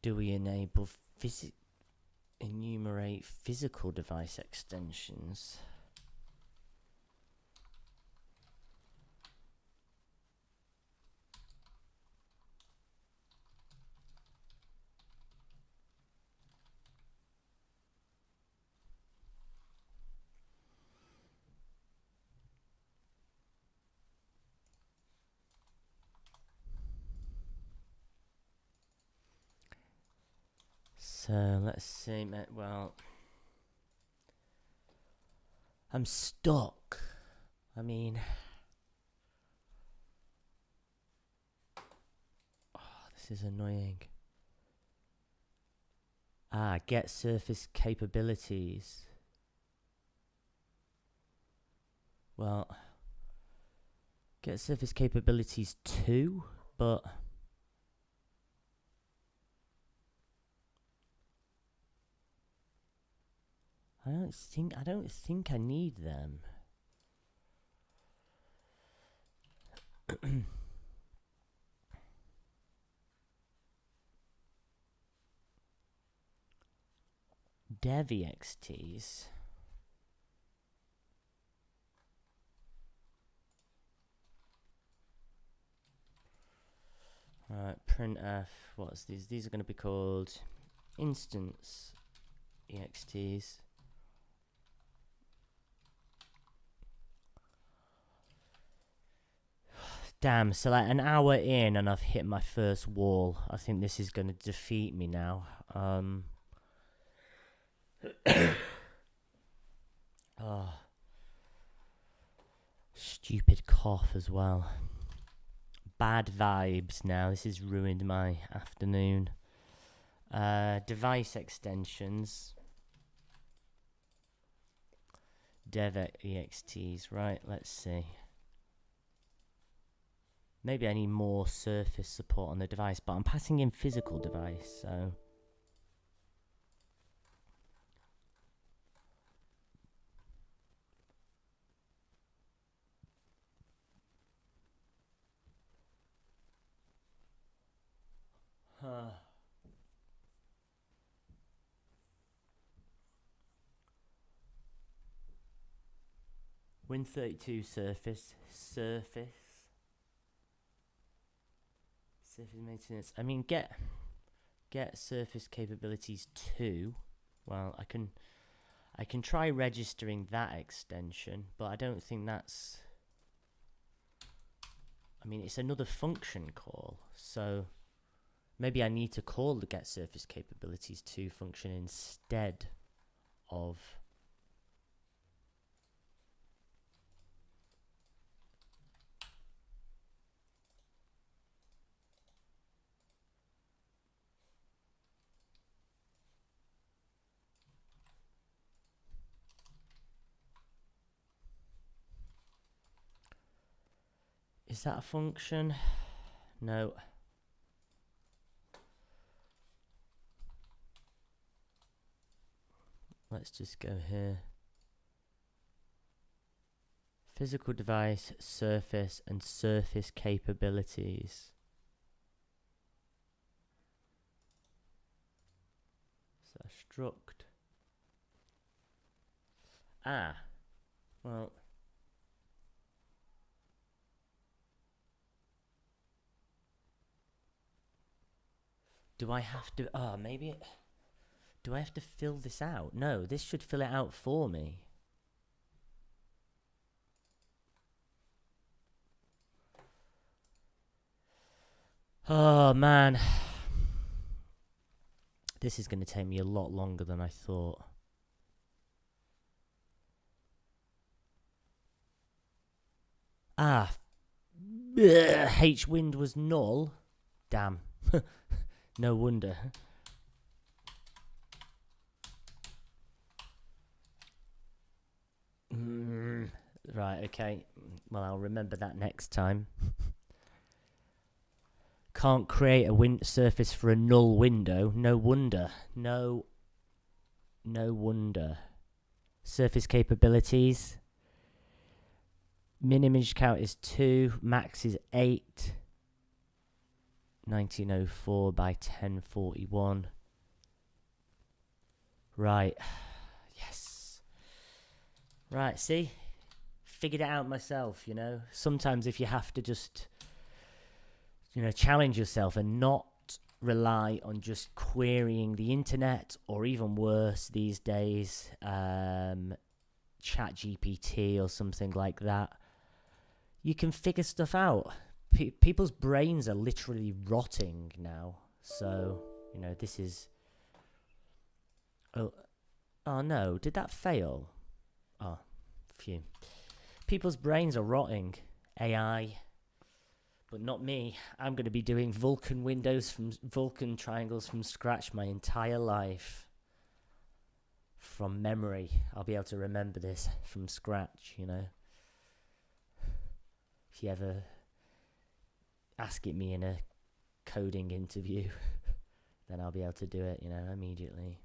Do we enable enumerate physical device extensions? So let's see, well, I'm stuck. I mean, this is annoying. Get surface capabilities. Well, get surface capabilities 2, but I don't think I need them. Dev EXTs. Alright, printf. What's these? These are going to be called instance EXTs. Damn, so like an hour in and I've hit my first wall. I think this is going to defeat me now. Oh. Stupid cough as well. Bad vibes now. This has ruined my afternoon. Device extensions. Dev EXTs. Right, let's see. Maybe I need more surface support on the device, but I'm passing in physical device, so... Win32 surface maintenance. I mean, get surface capabilities 2. Well, I can try registering that extension, but I don't think that's... I mean, it's another function call, so maybe I need to call the get surface capabilities 2 function instead of... Is that a function? No. Let's just go here. Physical device, surface, and surface capabilities. So struct. Ah. Well. Do I have to... Oh, maybe... Do I have to fill this out? No, this should fill it out for me. Oh, man. This is going to take me a lot longer than I thought. Ah. H-wind was null. Damn. No wonder. Right, okay. Well, I'll remember that next time. Can't create a surface for a null window. No wonder. No wonder. Surface capabilities. Min image count is 2. Max is 8. 1904 by 1041. Right. Yes. Right, see? Figured it out myself, you know? Sometimes if you have to just, you know, challenge yourself and not rely on just querying the internet, or even worse these days, ChatGPT or something like that, you can figure stuff out. People's brains are literally rotting now. So, you know, this is... Oh no, did that fail? Oh, phew. People's brains are rotting. AI. But not me. I'm going to be doing Vulkan triangles from scratch my entire life. From memory. I'll be able to remember this from scratch, you know. If you ever... ask it me in a coding interview, then I'll be able to do it, you know, immediately.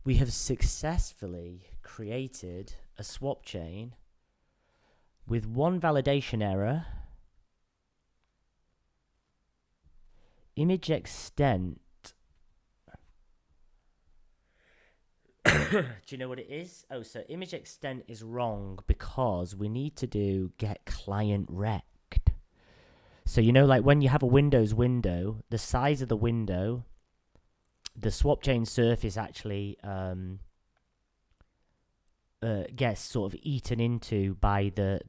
we have successfully created a swap chain with one validation error, image extent. Do you know what it is? Oh, so image extent is wrong because we need to do get client rect. So, you know, like when you have a Windows window, the size of the window, the swap chain surface actually gets sort of eaten into by the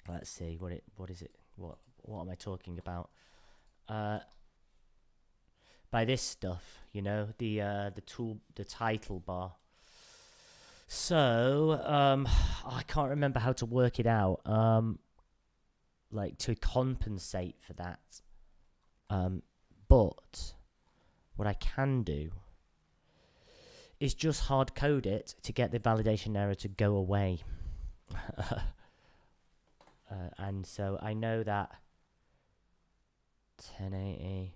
let's see, what is it? What am I talking about? By this stuff, you know, the title bar. So I can't remember how to work it out. Like to compensate for that. But what I can do is just hard code it to get the validation error to go away. And so I know that 1080,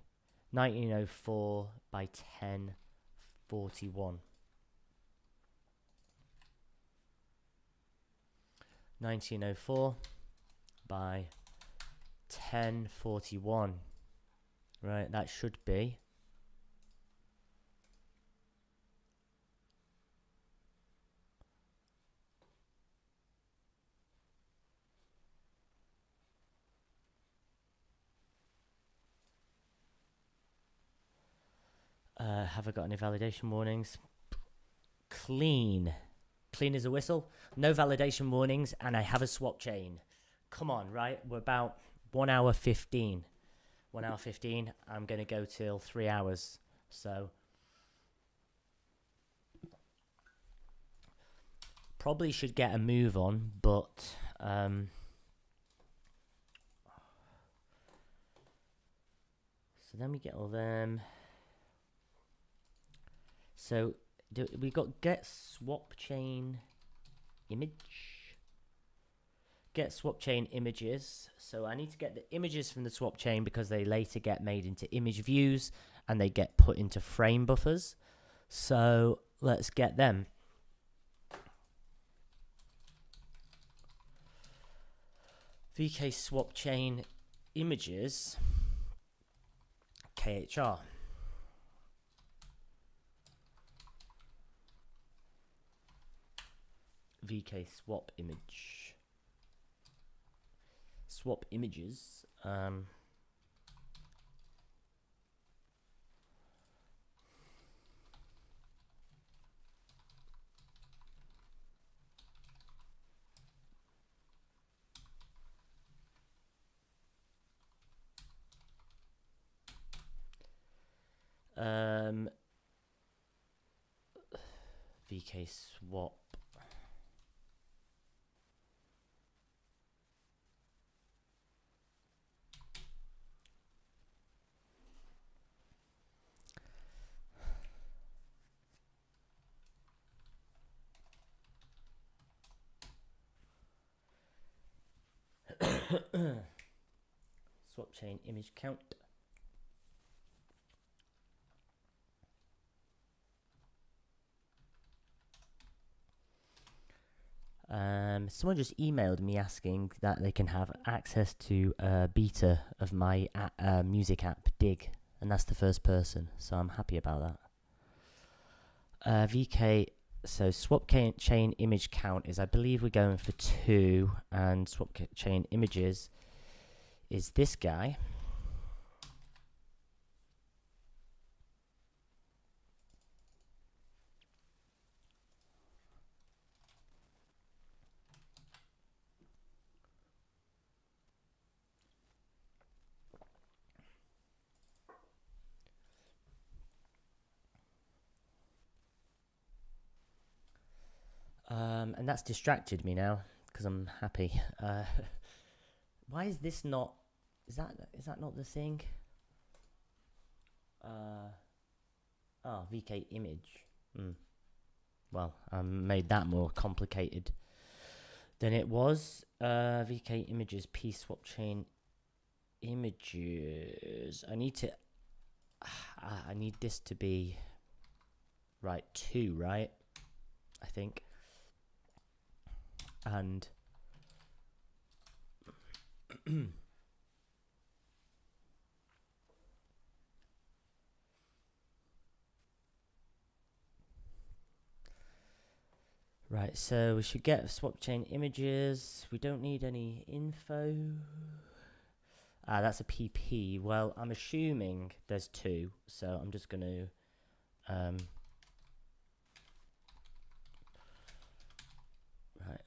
1904 by 1041. 1904 by 1041. Right, that should be. Have I got any validation warnings? Clean as a whistle. No validation warnings, and I have a swap chain. Come on, right? We're about 1 hour 15. 1 hour 15. I'm going to go till 3 hours. So probably should get a move on, but so then we get all them. So we got get swap chain image. Get swap chain images. So I need to get the images from the swap chain because they later get made into image views and they get put into frame buffers. So let's get them. VK swap chain images KHR. VK swap image. Swap images. VK swap. Swap chain image count. Someone just emailed me asking that they can have access to a beta of my music app Dig, and that's the first person, so I'm happy about that. VK, so swap chain image count is, I believe we're going for 2, and swap chain images is this guy. And that's distracted me now because I'm happy. Why is this not? Is that not the thing? VK image. Well, I made that more complicated than it was. VK images, P swap chain images. I need this to be right, 2, right? I think. And right, so we should get swap chain images. We don't need any info. Ah, that's a PP. Well, I'm assuming there's 2, so I'm just going to right.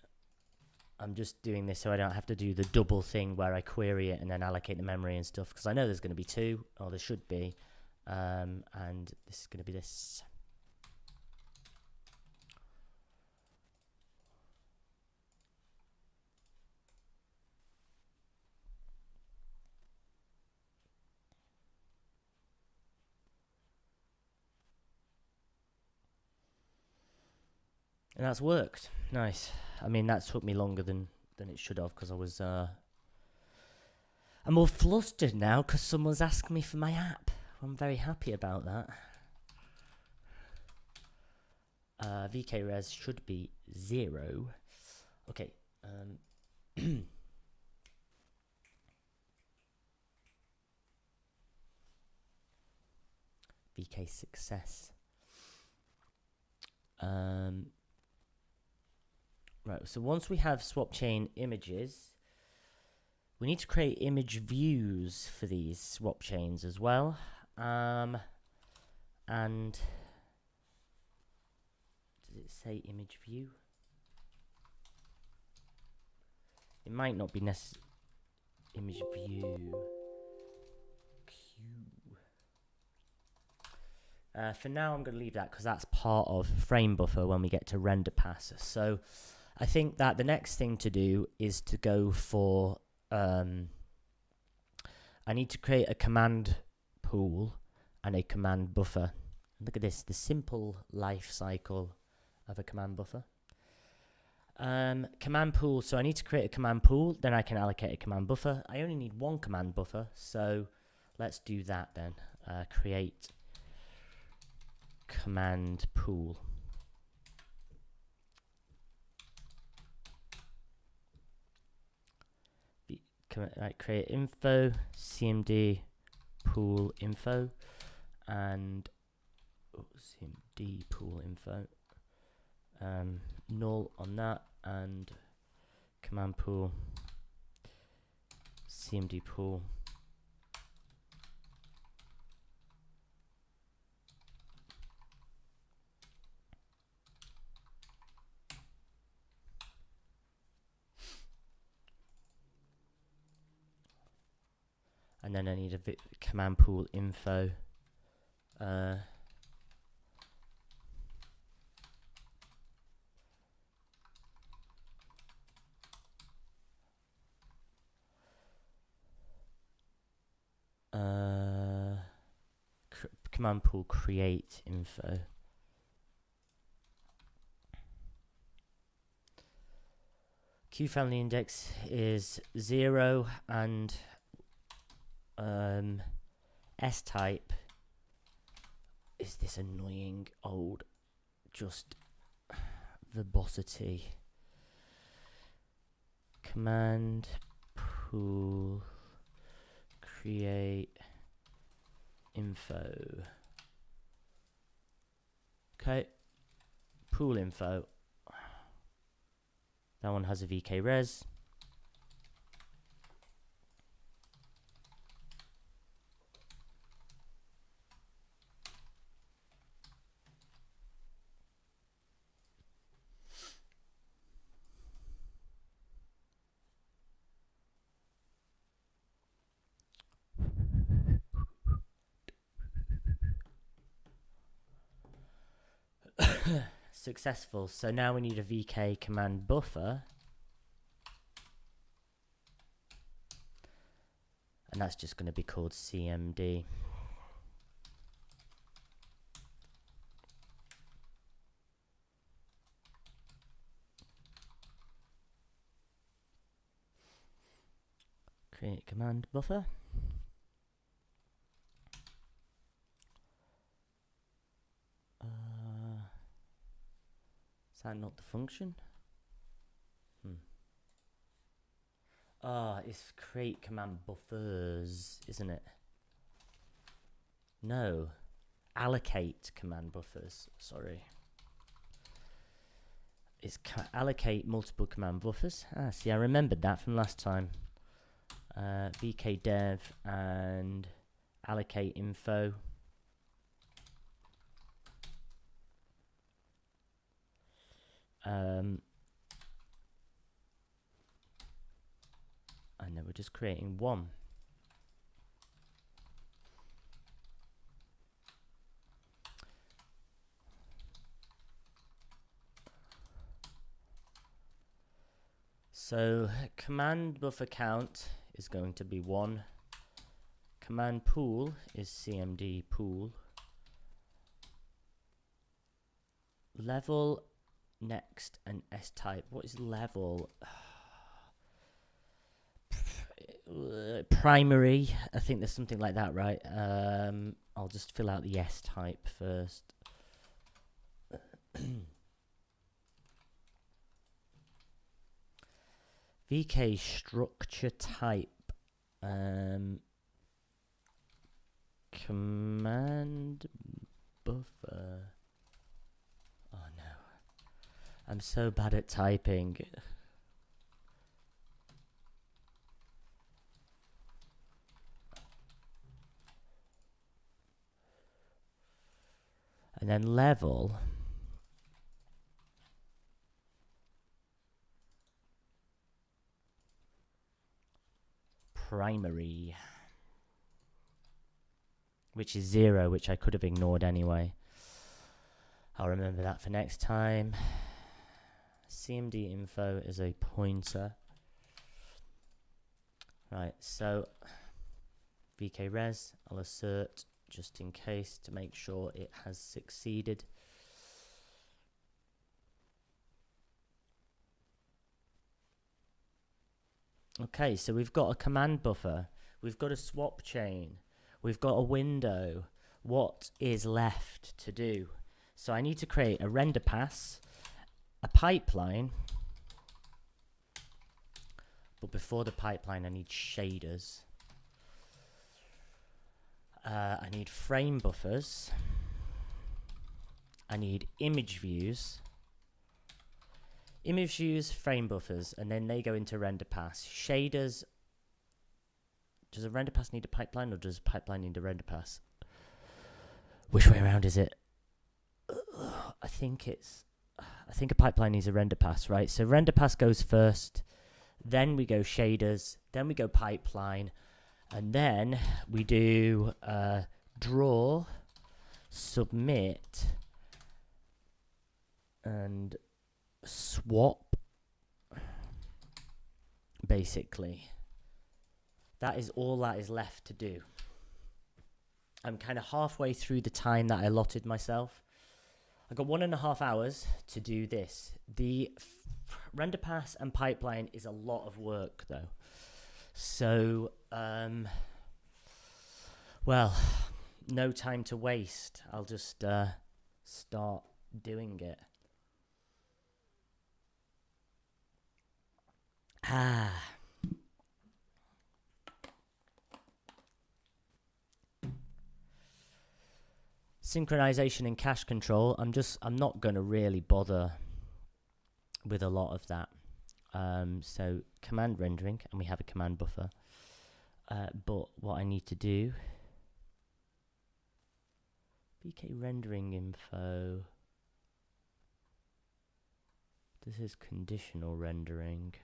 I'm just doing this so I don't have to do the double thing where I query it and then allocate the memory and stuff, because I know there's going to be 2, or there should be, and this is going to be this. And that's worked. Nice. I mean, that took me longer than it should have, because I was I'm more flustered now because someone's asked me for my app. I'm very happy about that. VK res should be 0. Okay. VK success. Right, so once we have swap chain images, we need to create image views for these swap chains as well. And does it say image view? It might not be necessary. Image view. For now, I'm going to leave that because that's part of frame buffer when we get to render pass. So I think that the next thing to do is to go for, I need to create a command pool and a command buffer. Look at this, the simple life cycle of a command buffer. Command pool, so I need to create a command pool, then I can allocate a command buffer. I only need 1 command buffer, so let's do that then. Create command pool. Right, create info, cmd pool info, and cmd pool info, null on that, and command pool cmd pool. And then I need a command pool info. Command pool create info. Q family index is 0 and S type is this annoying old just verbosity. Command pool create info. Okay, pool info. That one has a VK res. Successful. So now we need a VK command buffer. And that's just going to be called CMD. Create command buffer. Is that not the function? It's create command buffers, isn't it? No. Allocate command buffers, sorry. It's allocate multiple command buffers. See, I remembered that from last time. vk dev and allocate info. And then we're just creating one. So command buffer count is going to be 1. Command pool is cmd pool. Level, next, and s type. What is level? Primary. I think there's something like that, right? I'll just fill out the s type first. VK structure type. Command buffer. Oh no. I'm so bad at typing. And then level. Primary. Which is 0, which I could have ignored anyway. I'll remember that for next time. CMD info is a pointer. Right, so VK res, I'll assert just in case to make sure it has succeeded. Okay, so we've got a command buffer. We've got a swap chain. We've got a window. What is left to do? So I need to create a render pass, a pipeline. But before the pipeline, I need shaders. I need frame buffers. I need image views. Image views, frame buffers, and then they go into render pass. Shaders. Does a render pass need a pipeline, or does a pipeline need a render pass? Which way around is it? I think a pipeline needs a render pass, right? So render pass goes first, then we go shaders, then we go pipeline, and then we do draw, submit, and swap, basically. That is all that is left to do. I'm kind of halfway through the time that I allotted myself. I got 1.5 hours to do this. The render pass and pipeline is a lot of work, though. So, well, no time to waste. I'll just start doing it. Synchronization and cache control. I'm not going to really bother with a lot of that. So command rendering, and we have a command buffer. But what I need to do, VK rendering info. This is conditional rendering.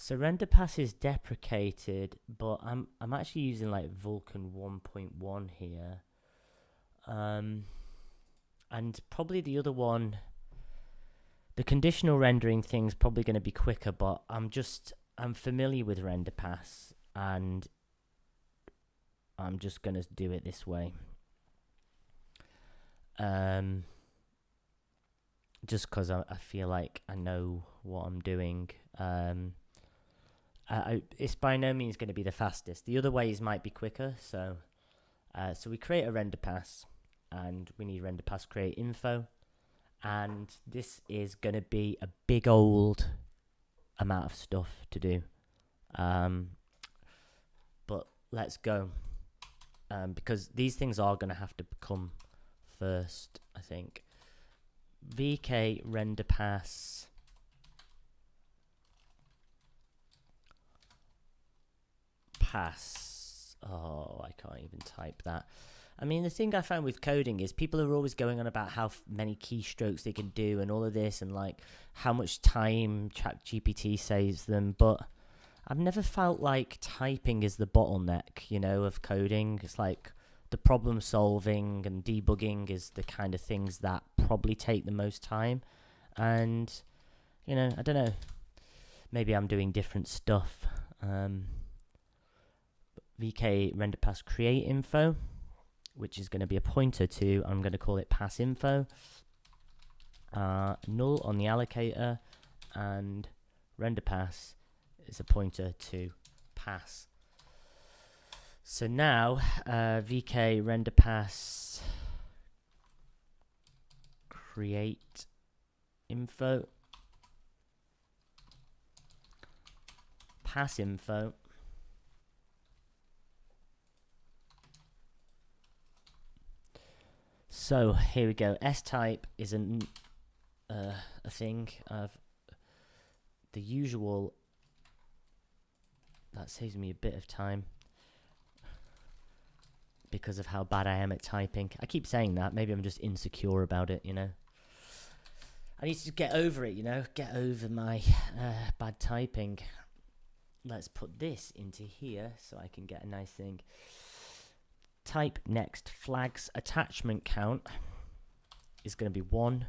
So render pass is deprecated, but I'm actually using like Vulkan 1.1 here. And probably the other one, the conditional rendering thing's probably going to be quicker, but I'm familiar with render pass, and I'm just going to do it this way. Just because I feel like I know what I'm doing. It's by no means going to be the fastest. The other ways might be quicker. So we create a render pass, and we need render pass create info, and this is going to be a big old amount of stuff to do. But let's go, because these things are going to have to come first, I think. VK render pass pass. Oh, I can't even type that. I mean, the thing I found with coding is people are always going on about how many keystrokes they can do and all of this, and like how much time ChatGPT saves them, but I've never felt like typing is the bottleneck, you know, of coding. It's like the problem solving and debugging is the kind of things that probably take the most time. And, you know, I don't know. Maybe I'm doing different stuff. VK render pass create info, which is going to be a pointer to, I'm going to call it pass info. Null on the allocator, and render pass is a pointer to pass. So now VK render pass create info pass info So here we go. S type is a thing of the usual. That saves me a bit of time because of how bad I am at typing. I keep saying that. Maybe I'm just insecure about it, you know. I need to get over it, you know. Get over my bad typing. Let's put this into here so I can get a nice thing. Type next flags attachment count is going to be 1.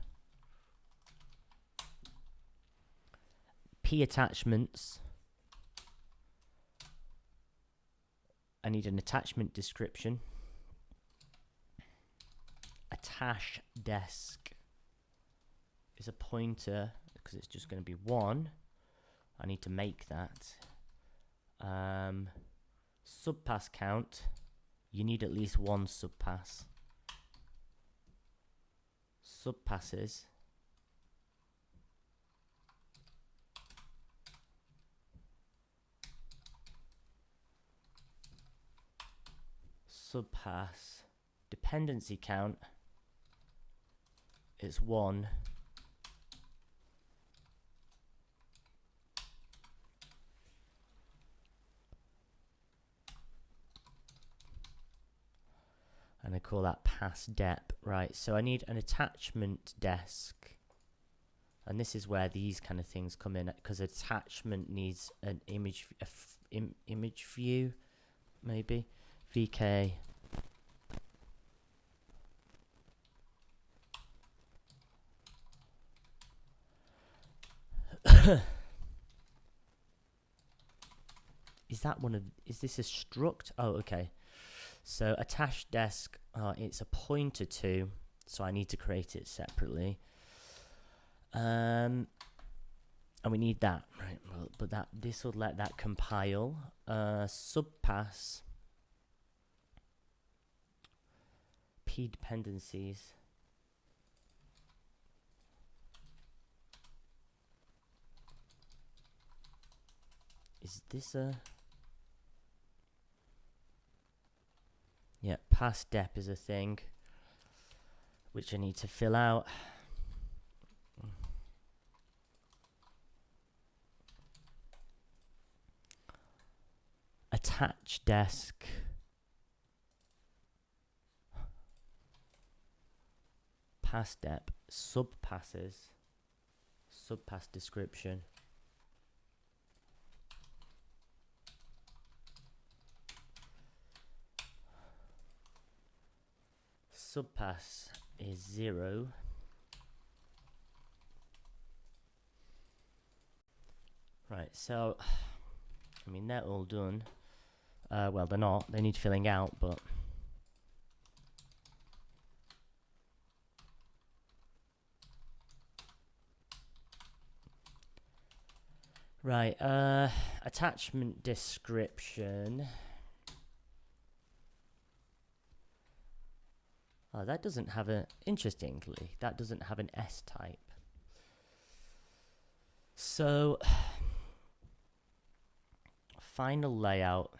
P attachments. I need an attachment description. Attach desk is a pointer because it's just going to be 1. I need to make that. Subpass count. You need at least 1 subpass. Subpasses. Subpass. Dependency count is 1. And I call that pass dep. Right, so I need an attachment desk. And this is where these kind of things come in, because attachment needs an image, image view, maybe. VK. Is that one of, is this a struct? Oh, okay. So attached desk, it's a pointer to, so I need to create it separately. And we need that, right? Well, but that this will let that compile. Subpass. P dependencies. Is this a... Yeah, pass dep is a thing which I need to fill out. Attach desk. Pass dep. Subpasses. Subpass description. Subpass is 0. Right, so I mean they're all done. Well, they're not. They need filling out, but Right, attachment description. Oh, that doesn't have a, interestingly, that doesn't have an S type. So, final layout.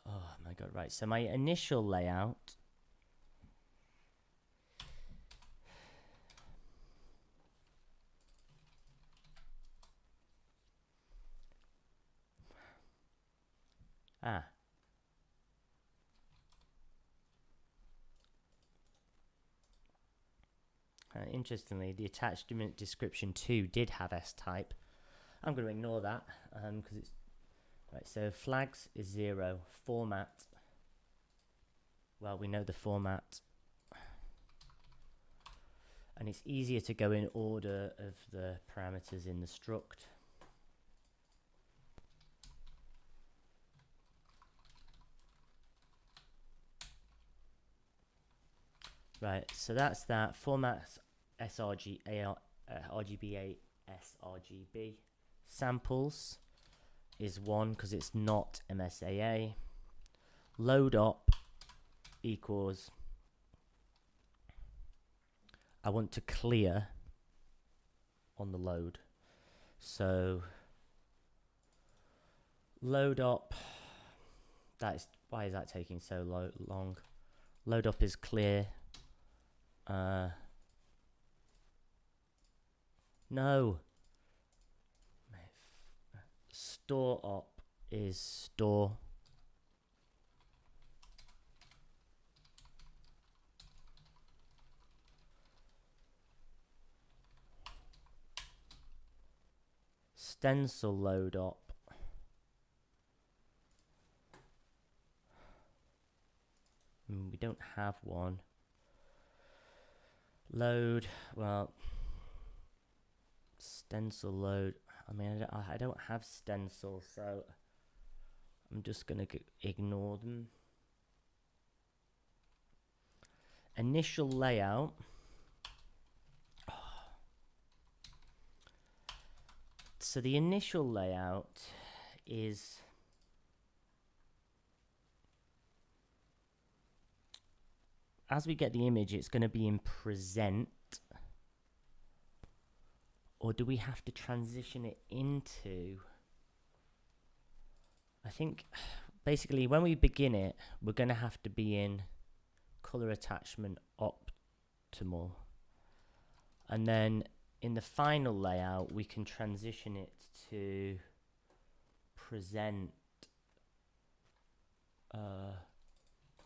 Oh my god, right. So my initial layout. Interestingly, the attachment description 2 did have S type. I'm going to ignore that because it's right. So flags is 0. Format. Well, we know the format, and it's easier to go in order of the parameters in the struct. Right, so that's that. Formats sRG, RGBA, sRGB. Samples is 1 because it's not MSAA. Load op equals, I want to clear on the load. So load op, that's, why is that taking so long? Load op is clear. No. Store op is store. Stencil load op. We don't have one. Load, well, stencil load. I mean, I don't have stencil, so I'm just going to ignore them. Initial layout. So the initial layout is as we get the image, it's going to be in present. Or do we have to transition it into? I think basically when we begin it, we're going to have to be in color attachment optimal. And then in the final layout, we can transition it to present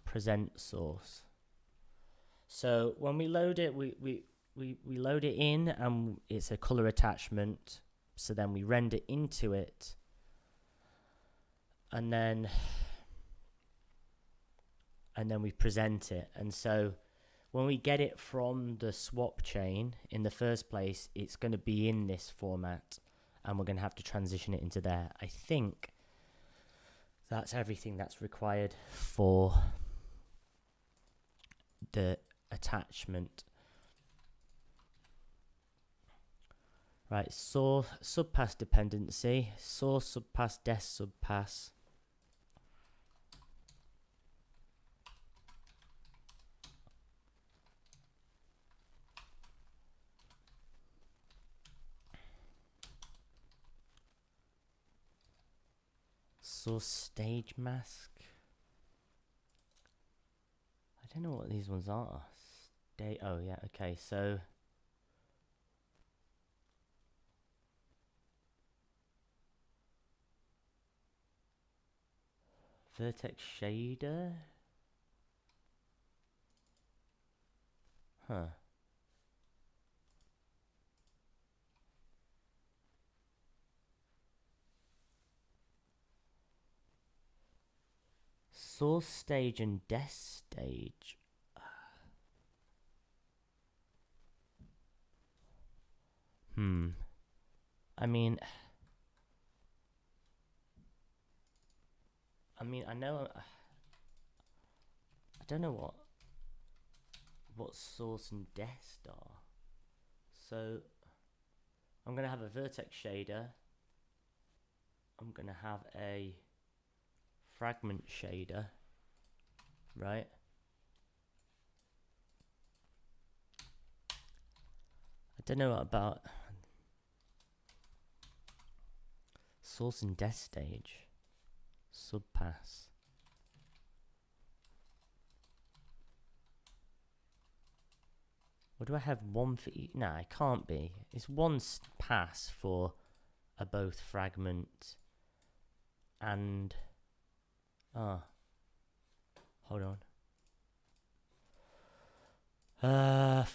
present source. So when we load it, we load it in and it's a color attachment. So then we render into it. And then we present it. And so when we get it from the swap chain in the first place, it's going to be in this format and we're going to have to transition it into there. I think that's everything that's required for the attachment. Right, source subpass dependency, source subpass, des subpass. Source stage mask. I don't know what these ones are. Oh yeah, okay, so vertex shader. Huh. Source stage and des stage. I mean, I know. I don't know what source and dest are. So I'm going to have a vertex shader. I'm going to have a fragment shader, right? I don't know about source and death stage, subpass. Or do I have one for each? Nah, it can't be. It's one pass for a both fragment and... hold on. That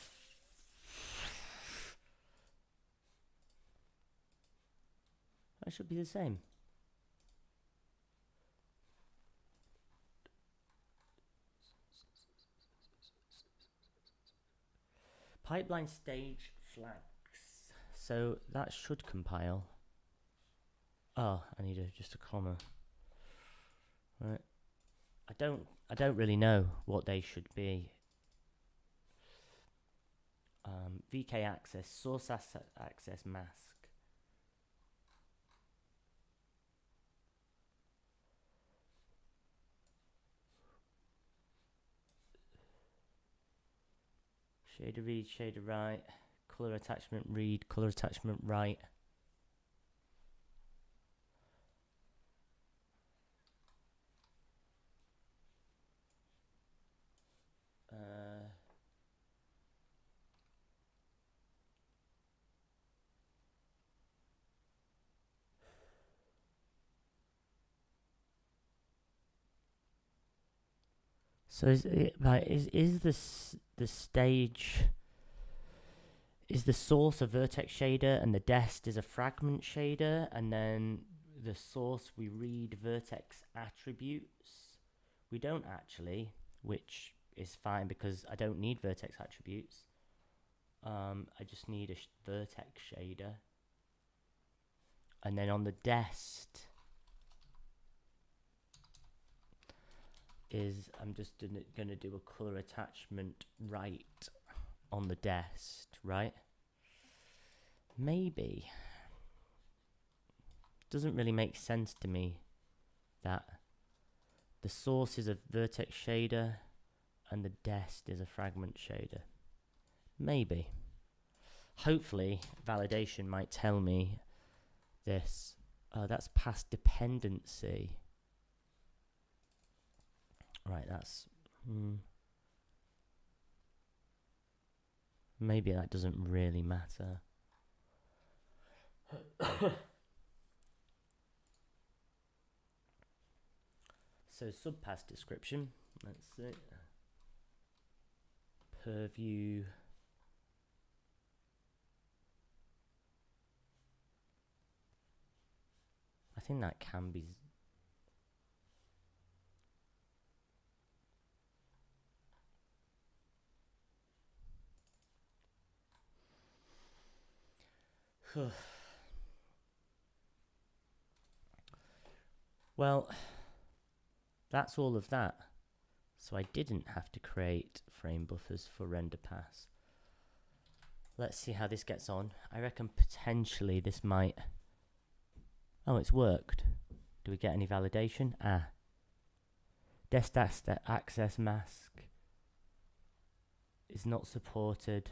should be the same. Pipeline stage flags. So that should compile. Oh, I need just a comma. Right. I don't really know what they should be. VK access, source access mask. Shader read, shader write, color attachment read, color attachment write. So is it right? Is this the stage? Is the source a vertex shader and the dest is a fragment shader, and then the source we read vertex attributes? We don't actually, which is fine because I don't need vertex attributes. I just need a vertex shader, and then on the dest is I'm just gonna do a color attachment right on the dest, right? Maybe. Doesn't really make sense to me that the source is a vertex shader and the dest is a fragment shader. Maybe. Hopefully, validation might tell me this. Oh, that's path dependency. Right, that's... maybe that doesn't really matter. So subpass description, let's see. Purview. I think that can be... Well, that's all of that. So I didn't have to create frame buffers for render pass. Let's see how this gets on. I reckon potentially this might... oh, it's worked. Do we get any validation? Dest access mask is not supported.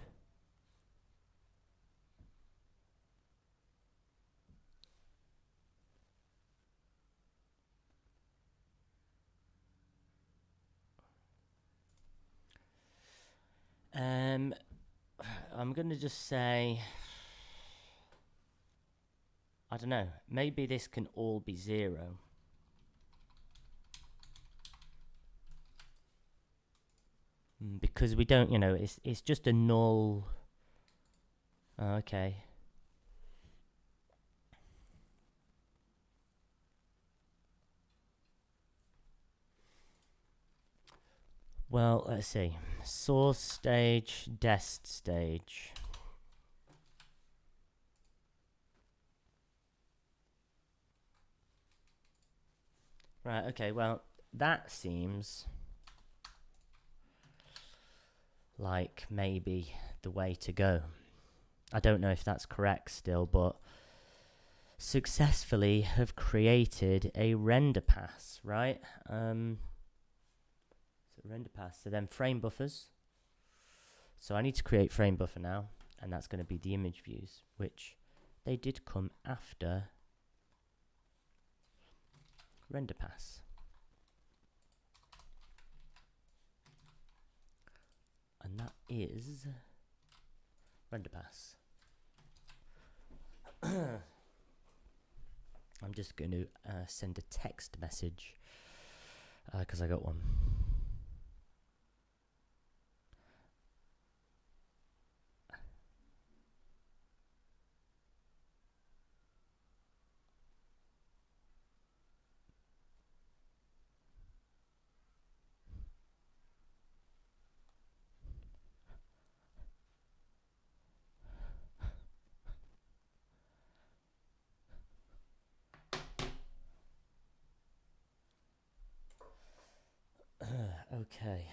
I'm gonna just say, I don't know, maybe this can all be 0. Because we don't, you know, it's just a null. Oh, okay. Well, let's see. Source stage, dest stage. Right, okay, well, that seems like maybe the way to go. I don't know if that's correct still, but successfully have created a render pass, right? So render pass, so then frame buffers. So I need to create frame buffer now, and that's going to be the image views, which they did come after render pass. And that is render pass. I'm just going to send a text message because I got one. Okay.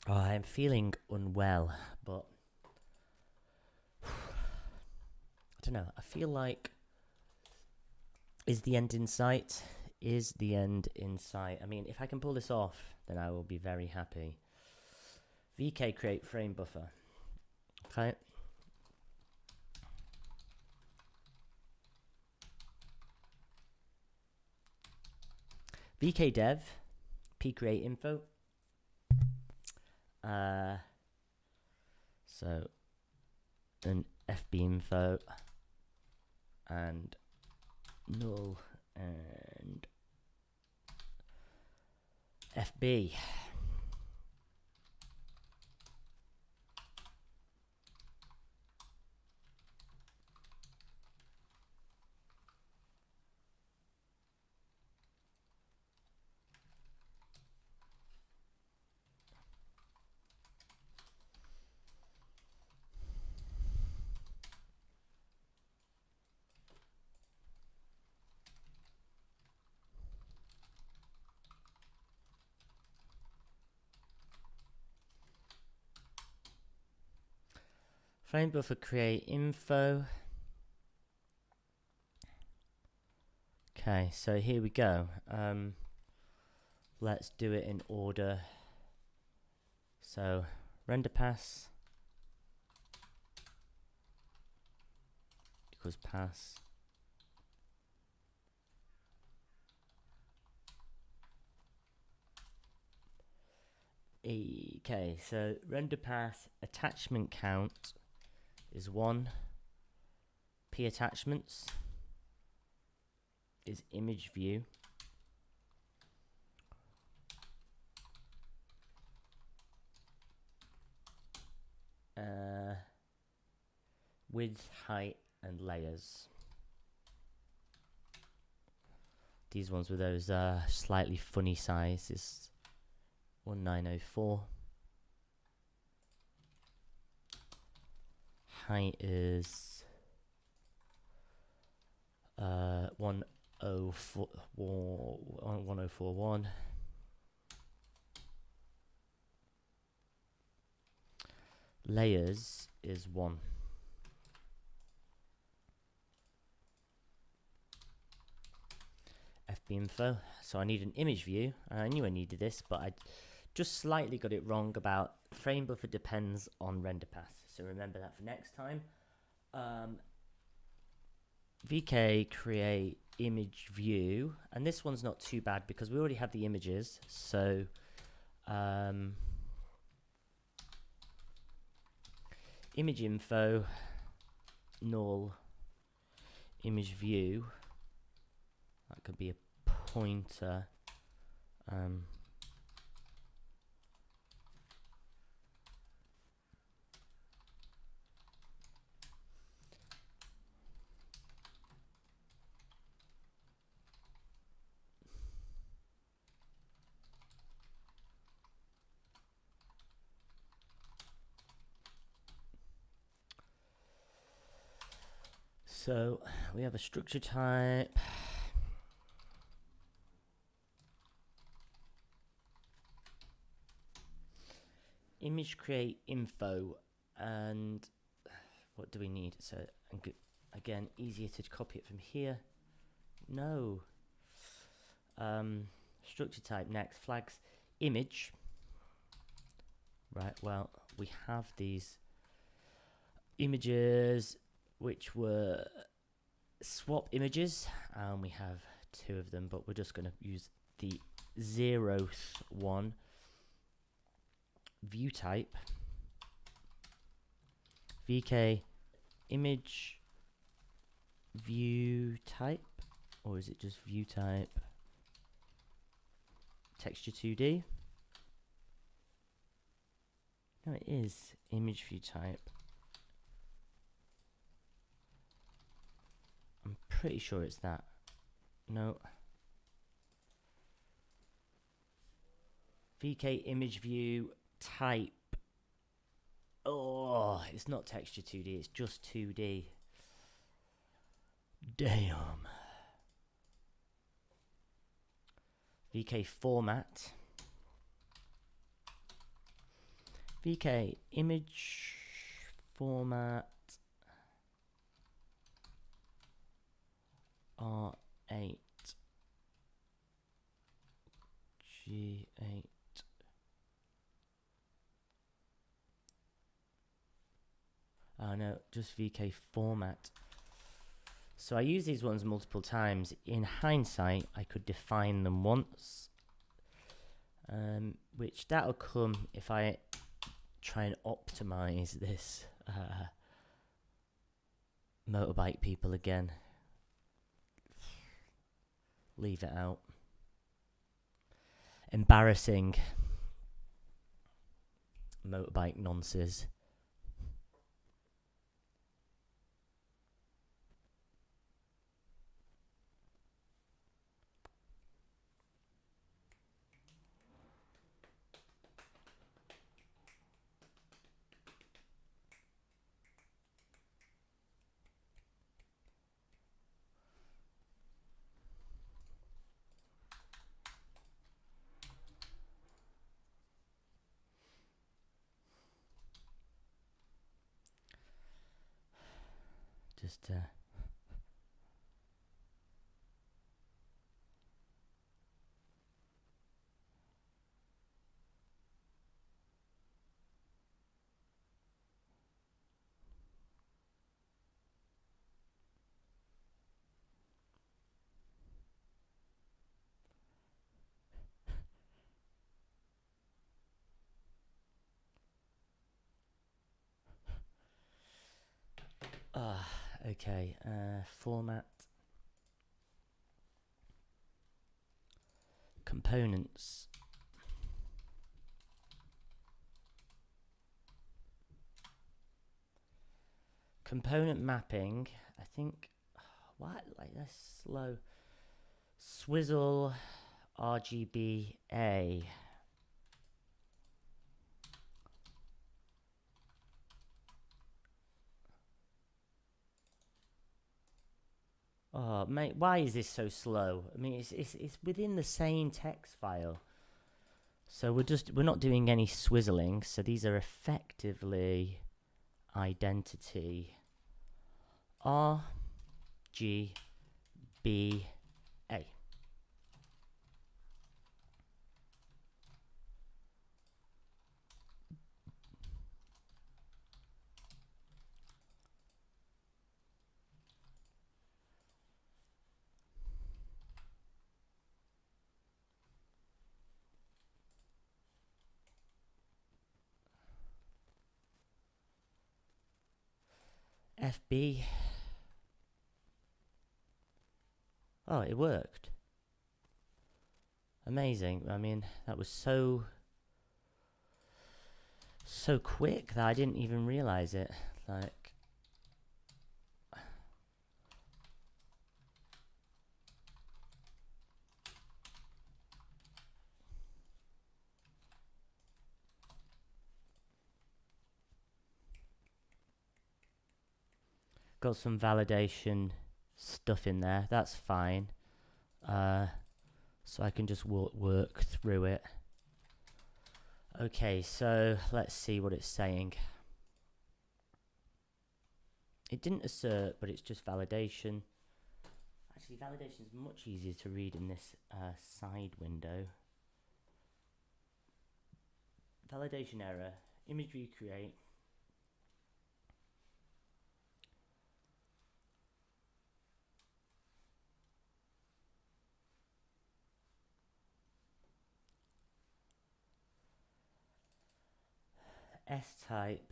I'm feeling unwell, but I don't know. I feel like, is the end in sight? Is the end in sight? I mean, if I can pull this off, then I will be very happy. VK create frame buffer. Okay. VK dev, p create info. So an FB info and null and FB. Frame buffer create info. Okay, so here we go. Let's do it in order. So render pass equals pass. Okay, so render path attachment count is 1. P attachments is image view. Width, height, and layers. These ones with those slightly funny sizes. 1904. Height is 1041. Layers is 1. FB info. So I need an image view. I knew I needed this, but I just slightly got it wrong about frame buffer depends on render path. So remember that for next time. VK create image view, and this one's not too bad because we already have the images. So image info null image view. That could be a pointer. So we have a structure type. Image create info, and what do we need? So again, easier to copy it from here. No. Structure type next, flags image. Right, well, we have these images which were swap images, and we have 2 of them, but we're just going to use the 0th one. View type VK image view type, or is it just view type texture 2D? No, it is image view type. I'm pretty sure it's that. No. VK image view type. Oh, it's not texture 2D, it's just 2D. Damn. VK format. VK image format R8 G8. Oh no, just VK format. So I use these ones multiple times. In hindsight, I could define them once, which that'll come if I try and optimize this motorbike people again. Leave it out. Embarrassing motorbike nonsense. Just okay, format, components, component mapping. I think what, like that's slow. Swizzle RGBA. Oh mate, why is this so slow? I mean, it's within the same text file, so we're not doing any swizzling. So these are effectively identity R G B A. FB. Oh, it worked. Amazing. I mean, that was so quick that I didn't even realize it. Like, got some validation stuff in there. That's fine. So I can just work through it. Okay, so let's see what it's saying. It didn't assert, but it's just validation. Actually, validation is much easier to read in this side window. Validation error. Image view create. S-type.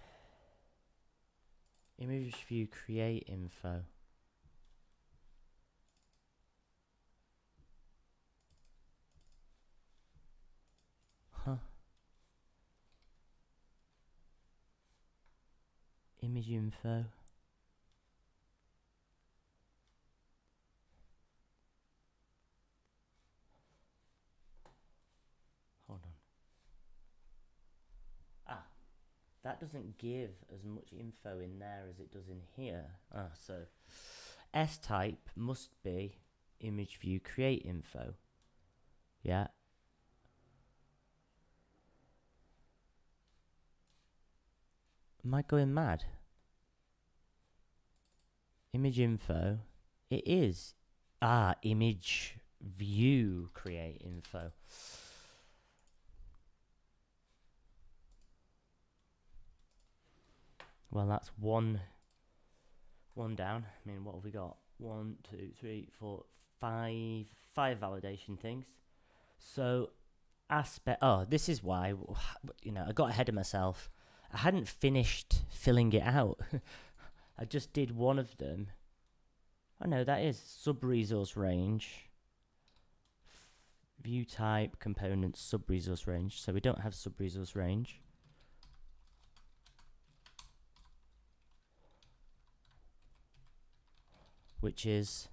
Image view create info. Huh. Image info. Hold on. Ah, that doesn't give as much info in there as it does in here. Ah, so S-type must be image view create info. Yeah. Am I going mad? Image info. It is. Ah, image view create info. Well, that's one down. I mean, what have we got? 1, 2, 3, 4, 5 validation things. So aspect. Oh, this is why. You know, I got ahead of myself. I hadn't finished filling it out. I just did one of them. Oh no, that is sub-resource range. View type, components, sub-resource range. So we don't have sub-resource range. Which is...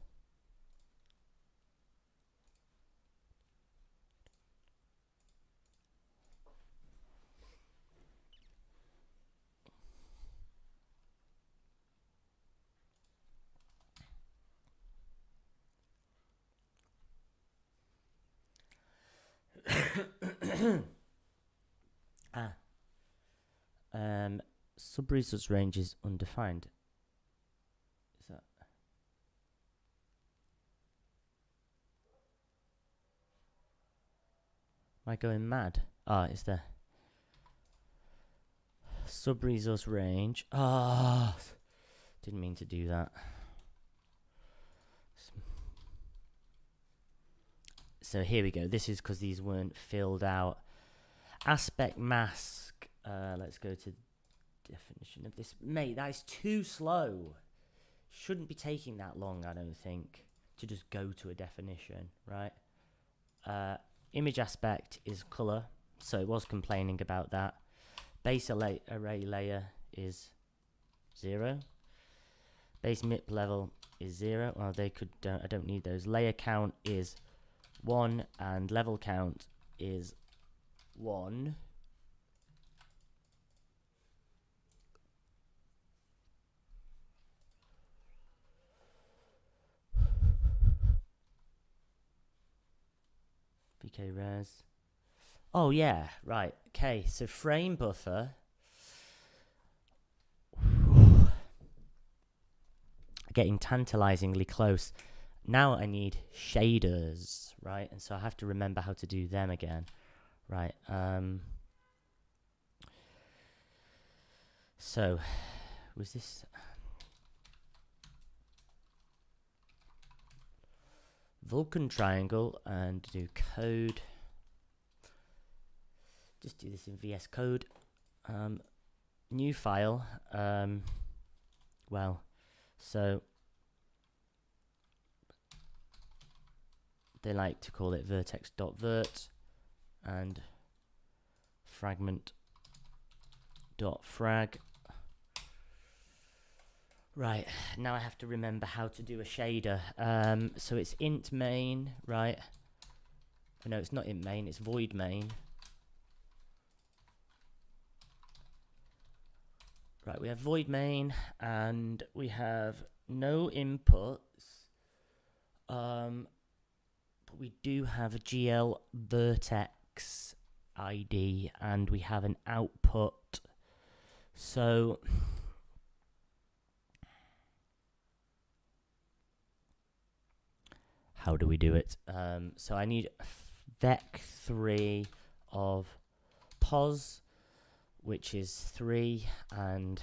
sub-resource range is undefined. Is that... Am I going mad? Ah, it's there. Sub-resource range. Ah, didn't mean to do that. So here we go. This is because these weren't filled out. Aspect mask. Let's go to definition of this. Mate, that is too slow. Shouldn't be taking that long, I don't think, to just go to a definition, right? Image aspect is color, so it was complaining about that. Base array layer is 0. Base MIP level is 0. Well, they could. I don't need those. Layer count is 1, and level count is 1. BK res. Oh yeah, right. Okay, so frame buffer. Getting tantalizingly close. Now I need shaders, right? And so I have to remember how to do them again, right? So was this Vulkan triangle and do code? Just do this in VS Code. New file. Well, so they like to call it vertex.vert and fragment.frag. Right, now I have to remember how to do a shader. So it's int main, right? Oh, no, it's not int main, it's void main. Right, we have void main and we have no inputs. But we do have a GL vertex ID and we have an output. So how do we do it? So I need vec3 of pos, which is 3, and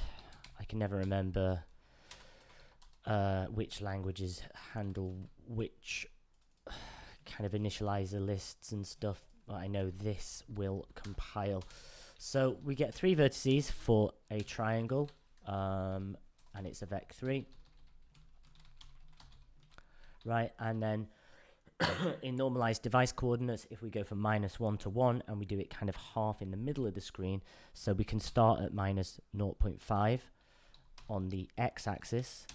I can never remember which languages handle which kind of initializer lists and stuff. But I know this will compile. So we get 3 vertices for a triangle, and it's a vec3. Right, and then in normalized device coordinates, if we go from -1 to 1 and we do it kind of half in the middle of the screen, so we can start at minus 0.5 on the x-axis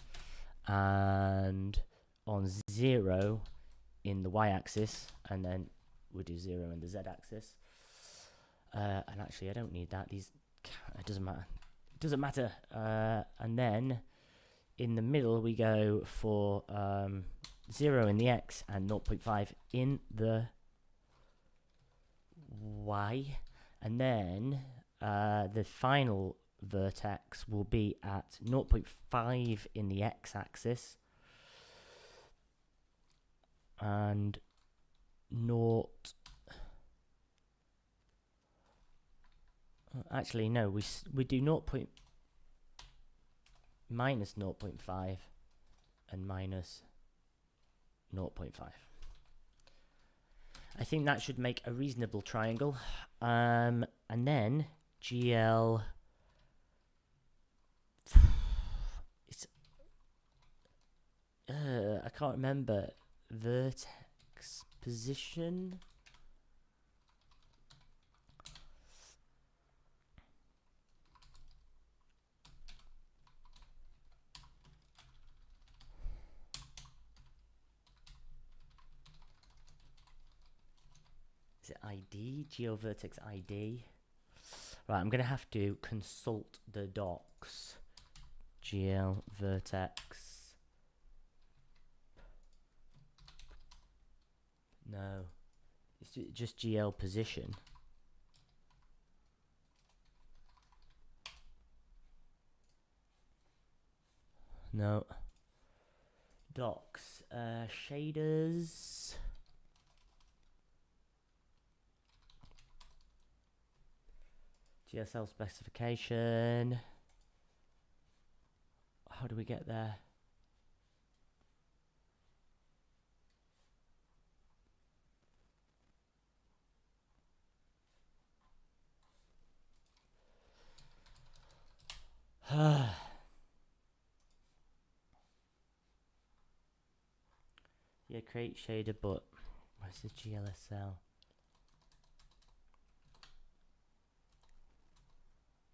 and on 0 in the y-axis, and then we'll do 0 in the z-axis. And actually, I don't need that. It doesn't matter. It doesn't matter. And then in the middle, we go for 0 in the x and 0.5 in the y, and then the final vertex will be at 0.5 in the x-axis and 0. Actually, no, we do minus 0.5 and minus 0.5. I think that should make a reasonable triangle. And then GL. It's I can't remember vertex position. Is it ID? GeoVertex ID? Right, I'm going to have to consult the docs. GeoVertex. No. It's just GL position. No. Docs. Shaders. GSL specification. How do we get there? Yeah, create shader, but where's the GLSL?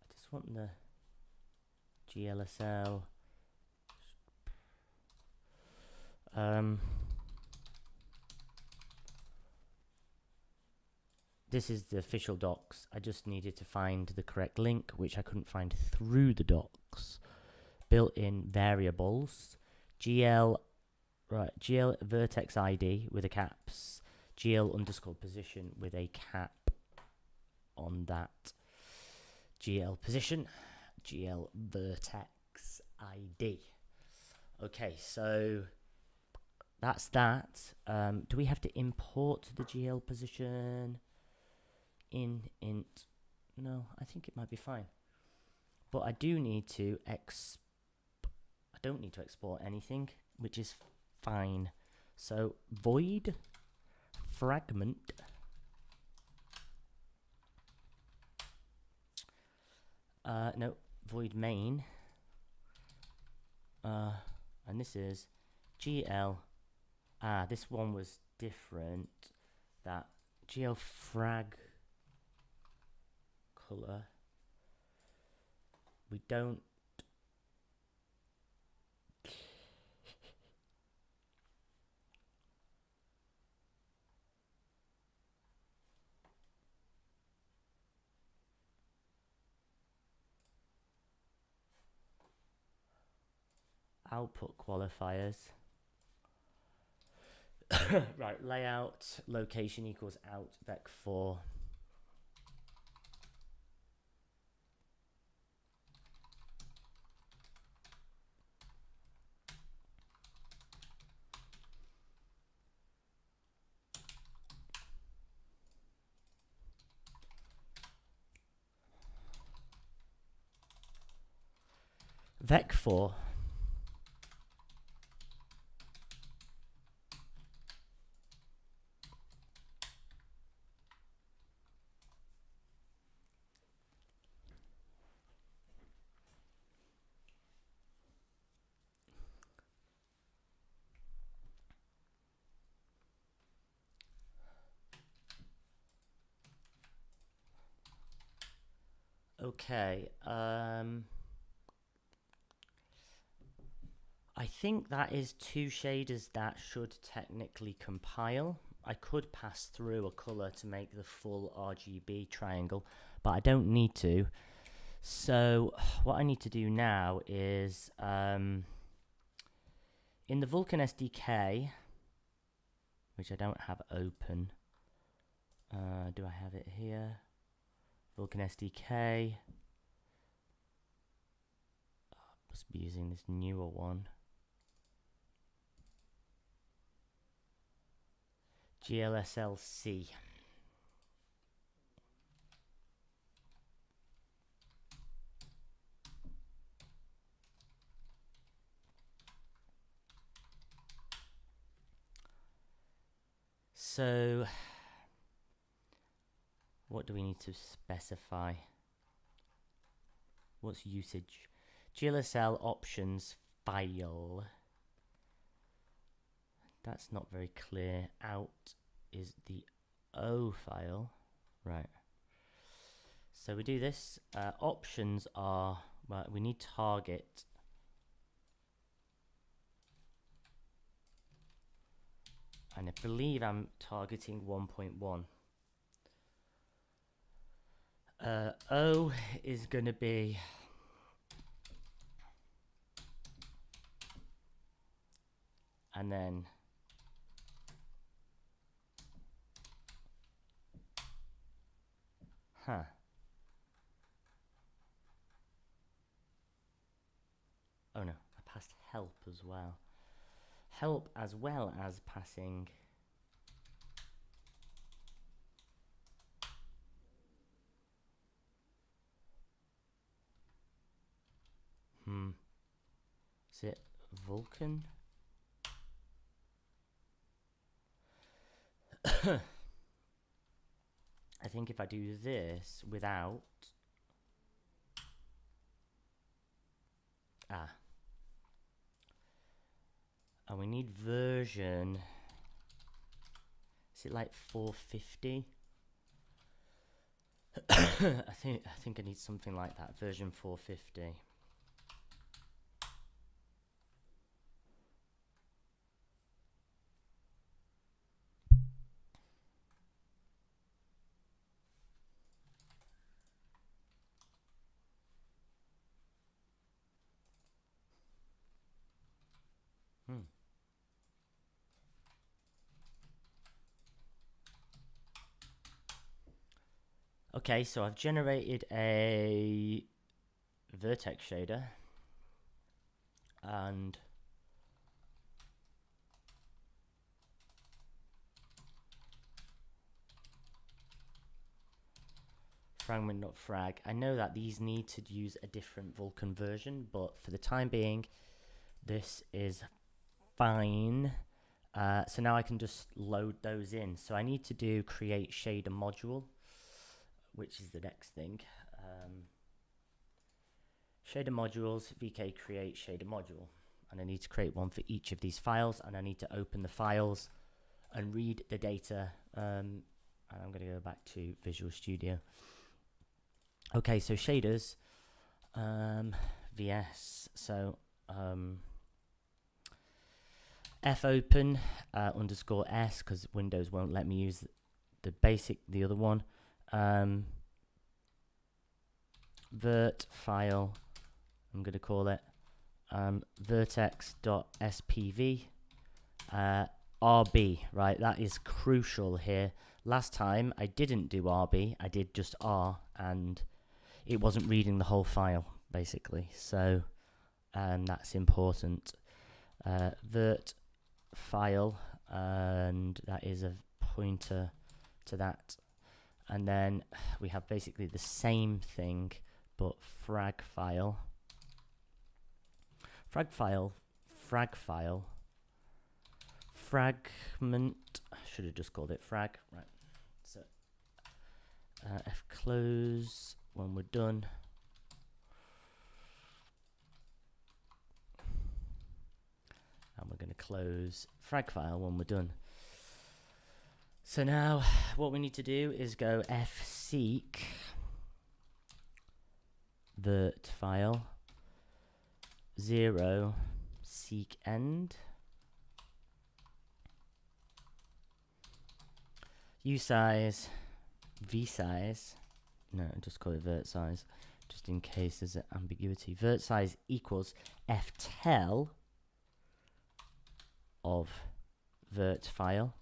I just want the GLSL. This is the official docs. I just needed to find the correct link, which I couldn't find through the docs. Built-in variables. GL vertex ID with a caps. GL underscore position with a cap on that. GL position. GL vertex ID. Okay, so that's that. Do we have to import the GL position? Int. No, I think it might be fine. But I do need to I don't need to export anything, which is fine. So void fragment no, void main, and this is GL. This one was different. That GL frag color. We don't. output qualifiers. Right, layout location equals out vec4. Vec4. Okay, I think that is two shaders that should technically compile. I could pass through a color to make the full RGB triangle, but I don't need to. So what I need to do now is in the Vulkan SDK, which I don't have open. Do I have it here? Vulkan SDK. Must be using this newer one. GLSLC. So what do we need to specify? What's usage? GLSL options file. That's not very clear. Out is the O file. Right. So we do this. Options are, well, we need target. And I believe I'm targeting 1.1. O is going to be and then oh no, I passed help as well. Help as well as passing is it Vulkan? I think if I do this without and we need version, is it like 450? I think I need something like that, version 450. Okay, so I've generated a vertex shader and fragment.frag. I know that these need to use a different Vulkan version, but for the time being, this is fine. So now I can just load those in. So I need to do create shader module, which is the next thing. Shader modules, vk create shader module. And I need to create one for each of these files, and I need to open the files and read the data. And I'm going to go back to Visual Studio. Okay, so shaders, VS, so fopen underscore s, because Windows won't let me use the other one. Vert file, I'm going to call it, vertex.spv, RB, right? That is crucial here. Last time I didn't do RB, I did just R, and it wasn't reading the whole file, basically. So that's important. Vert file, and that is a pointer to that. And then we have basically the same thing, but frag file. Frag file, fragment, I should have just called it frag, right. So F close when we're done. And we're going to close frag file when we're done. So now what we need to do is go fseek vert file 0 seek end usize vsize, no, just call it vert size just in case there's an ambiguity. Vert size equals ftell of vert file,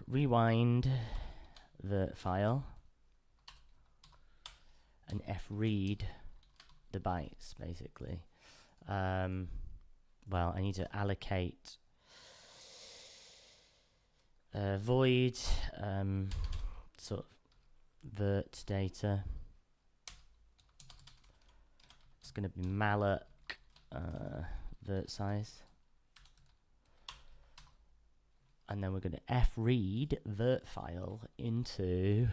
rewind vert file, and fread the bytes, basically. Well, I need to allocate void sort of vert data. It's going to be malloc vert size, and then we're going to fread vert file into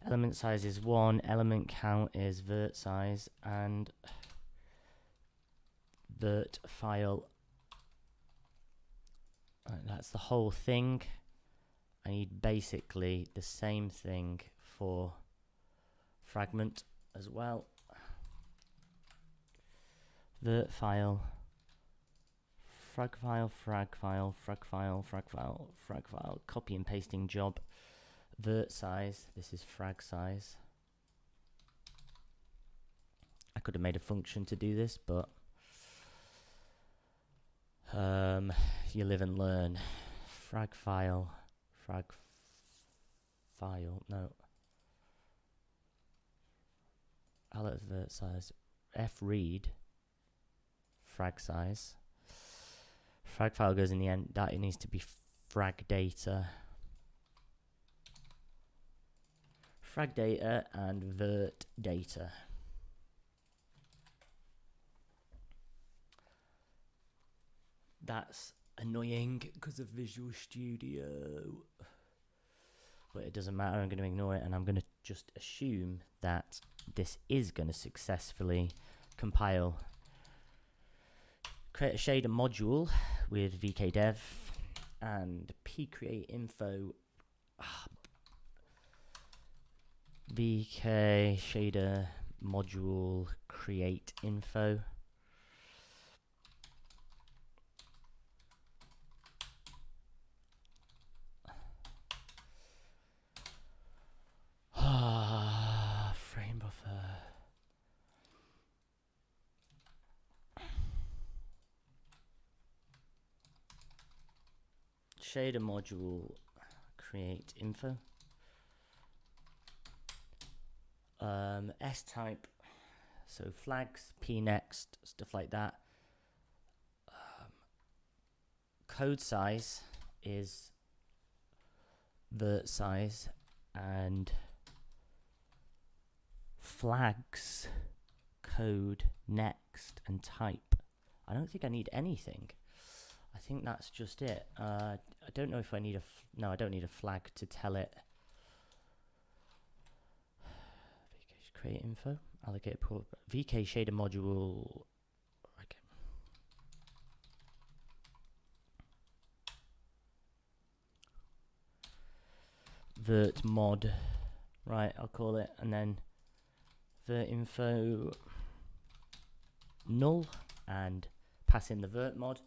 element size is 1, element count is vert size, and vert file, that's the whole thing. I need basically the same thing for fragment as well. Vert file, frag file, frag file, frag file, frag file, frag file, copy and pasting job. Vert size, this is frag size. I could have made a function to do this, but you live and learn. Frag file, no. Alert vert size, fread, frag size. Frag file goes in the end, that it needs to be frag data. Frag data and vert data. That's annoying because of Visual Studio, but it doesn't matter. I'm going to ignore it, and I'm going to just assume that this is going to successfully compile. Create a shader module with vkdev and pcreateinfo. VK shader module create info. Frame buffer. Shader module create info. S type, so flags, p next, stuff like that. Code size is vert size, and flags code next and type. I don't think I need anything. I think that's just it. I don't know if I need a no, I don't need a flag to tell it. Create info, allocate port, VK shader module. Okay. Vert mod, right? I'll call it, and then vert info null, and pass in the vert mod.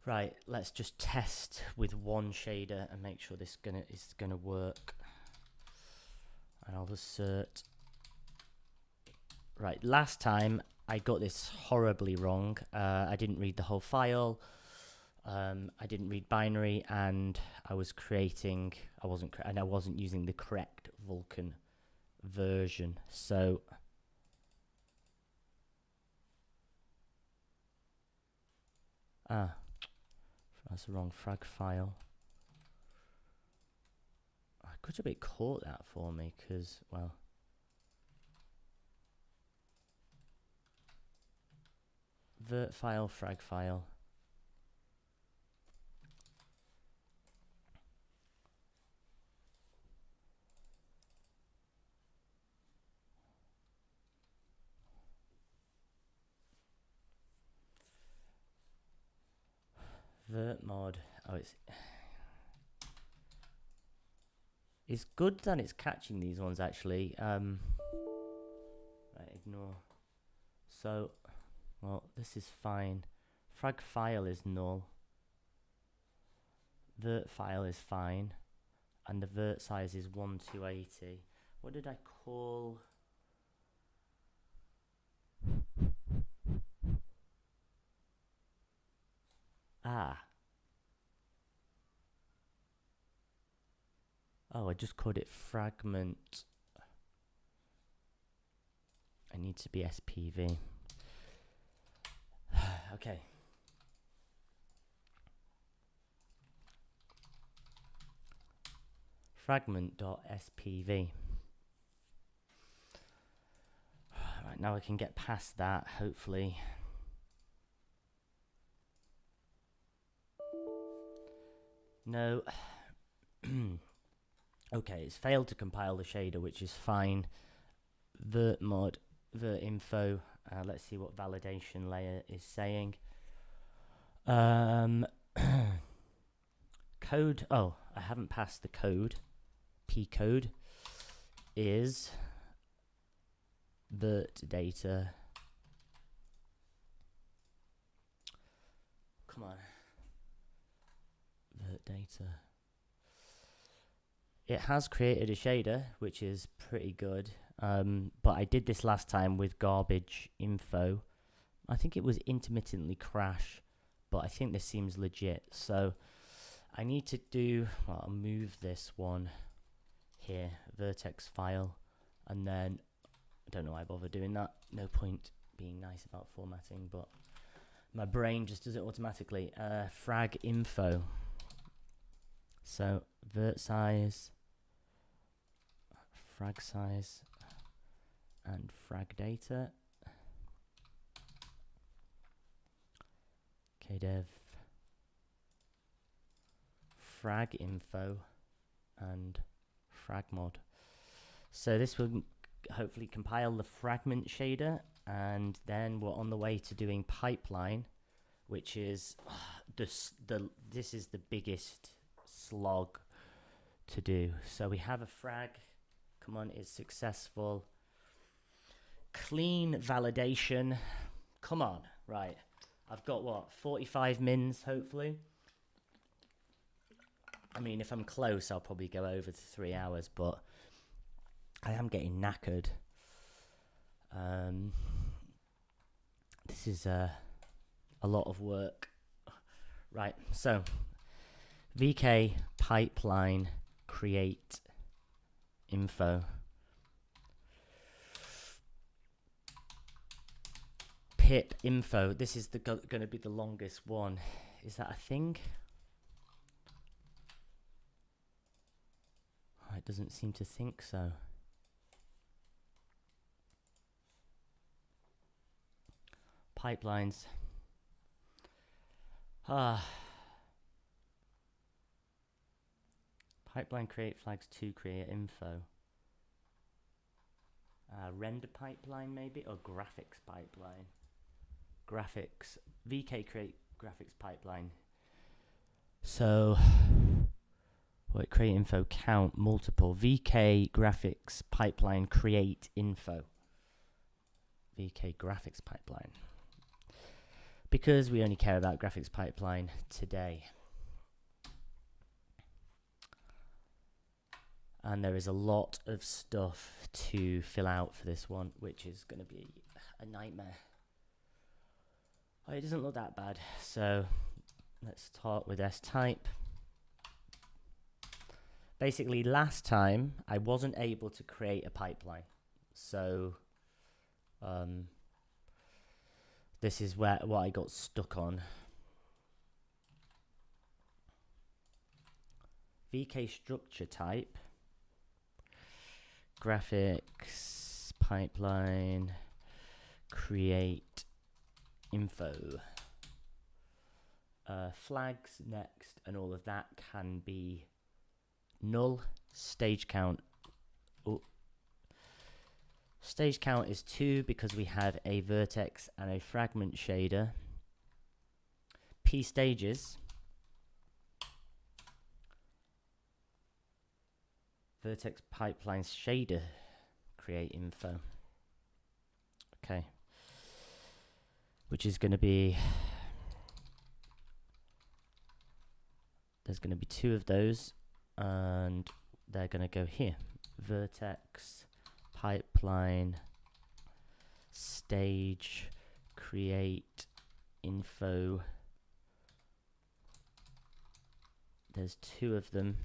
Right, let's just test with one shader and make sure this is gonna work. And I'll assert. Right, last time I got this horribly wrong. I didn't read the whole file. I didn't read binary, and I was creating. I wasn't using the correct Vulkan version. So that's the wrong frag file. I could have caught that for me, because, well, vert file, frag file. Vert mod. Oh, it's good that it's catching these ones, actually. Right, ignore. So, well, this is fine. Frag file is null. Vert file is fine. And the vert size is 1280. What did I call? Oh, I just called it fragment. I need to be SPV. Okay. Fragment.spv. Right, now I can get past that, hopefully. No. Okay, it's failed to compile the shader, which is fine. Vert mod, vert info. Let's see what validation layer is saying. Code. Oh, I haven't passed the code. P code is vert data. Come on. Vert data. It has created a shader, which is pretty good. But I did this last time with garbage info. I think it was intermittently crash, but I think this seems legit. So I need to do, well, I'll move this one here, vertex file, and then, I don't know why I bother doing that. No point being nice about formatting, but my brain just does it automatically. Frag info. So vert size, frag size, and frag data. Kdev frag info and frag mod. So this will hopefully compile the fragment shader, and then we're on the way to doing pipeline, which is this is the biggest slog to do. So we have a frag. Come on, it's successful. Clean validation. Come on, right. I've got what, 45 mins, hopefully. I mean, if I'm close, I'll probably go over to 3 hours, but I am getting knackered. This is a lot of work. Right, so VK pipeline create info. Pip info. This is going to be the longest one. Is that a thing? Oh, it doesn't seem to think so. Pipelines. Pipeline create flags to create info. Render pipeline maybe, or graphics pipeline. Graphics. VK create graphics pipeline. So, what, create info count multiple. VK graphics pipeline create info. VK graphics pipeline. Because we only care about graphics pipeline today. And there is a lot of stuff to fill out for this one, which is going to be a nightmare. Oh, it doesn't look that bad. So let's start with S-type. Basically, last time I wasn't able to create a pipeline. So this is what I got stuck on. VK structure type. Graphics, pipeline, create info. Flags next, and all of that can be null. Stage count. Oh. Stage count is 2 because we have a vertex and a fragment shader. P stages. Vertex pipeline shader, create info. Okay. Which is going to be, there's going to be 2 of those, and they're going to go here. Vertex pipeline stage create info. There's 2 of them.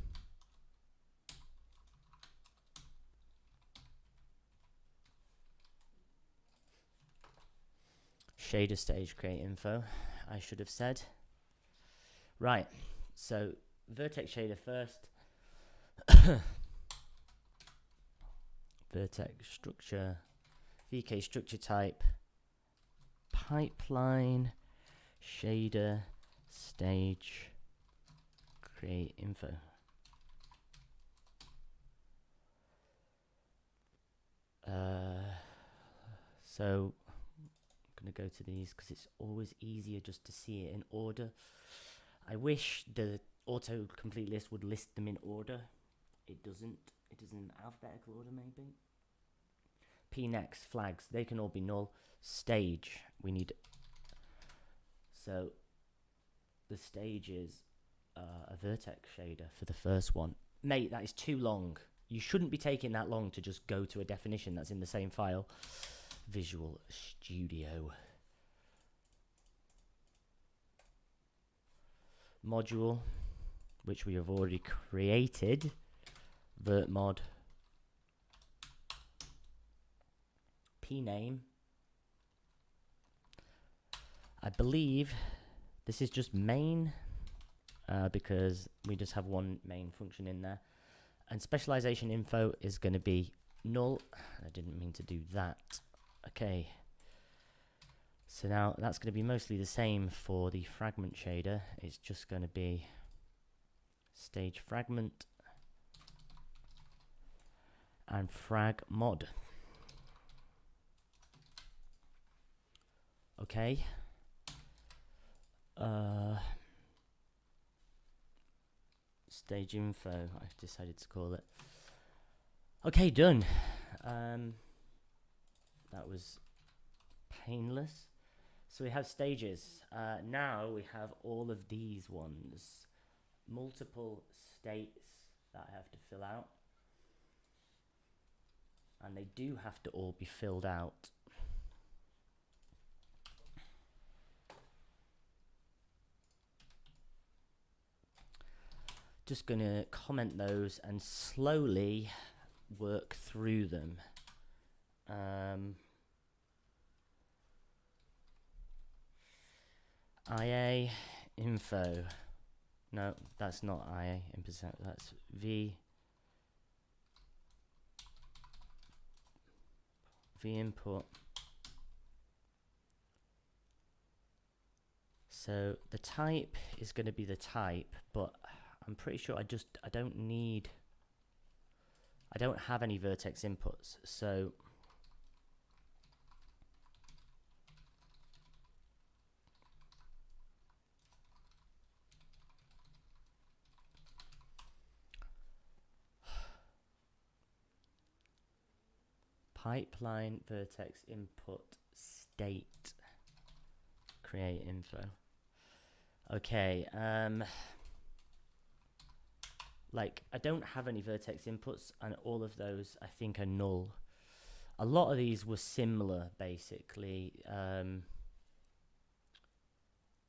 Shader stage create info, I should have said. Right, so vertex shader first. Vertex structure, VK structure type, pipeline, shader, stage, create info. So I'm going to go to these because it's always easier just to see it in order. I wish the autocomplete list would list them in order. It doesn't. It is in alphabetical order, maybe. P next, flags, they can all be null. Stage, we need. So the stage is a vertex shader for the first one. Mate, that is too long. You shouldn't be taking that long to just go to a definition that's in the same file. Visual Studio. Module, which we have already created. Vertmod. P-name. I believe this is just main, because we just have one main function in there. And specialization info is going to be null. I didn't mean to do that. Okay. So now that's going to be mostly the same for the fragment shader. It's just going to be stage fragment and frag mod. Okay. Stage info, I've decided to call it. Okay, done. That was painless. So we have stages. Now we have all of these ones. Multiple states that I have to fill out. And they do have to all be filled out. Just going to comment those and slowly work through them. IA info. No, that's not IA in percent. That's V input. So the type is going to be the type, but I'm pretty sure I don't have any vertex inputs, so pipeline vertex input state create info. Okay, like, I don't have any vertex inputs, and all of those I think are null. A lot of these were similar, basically.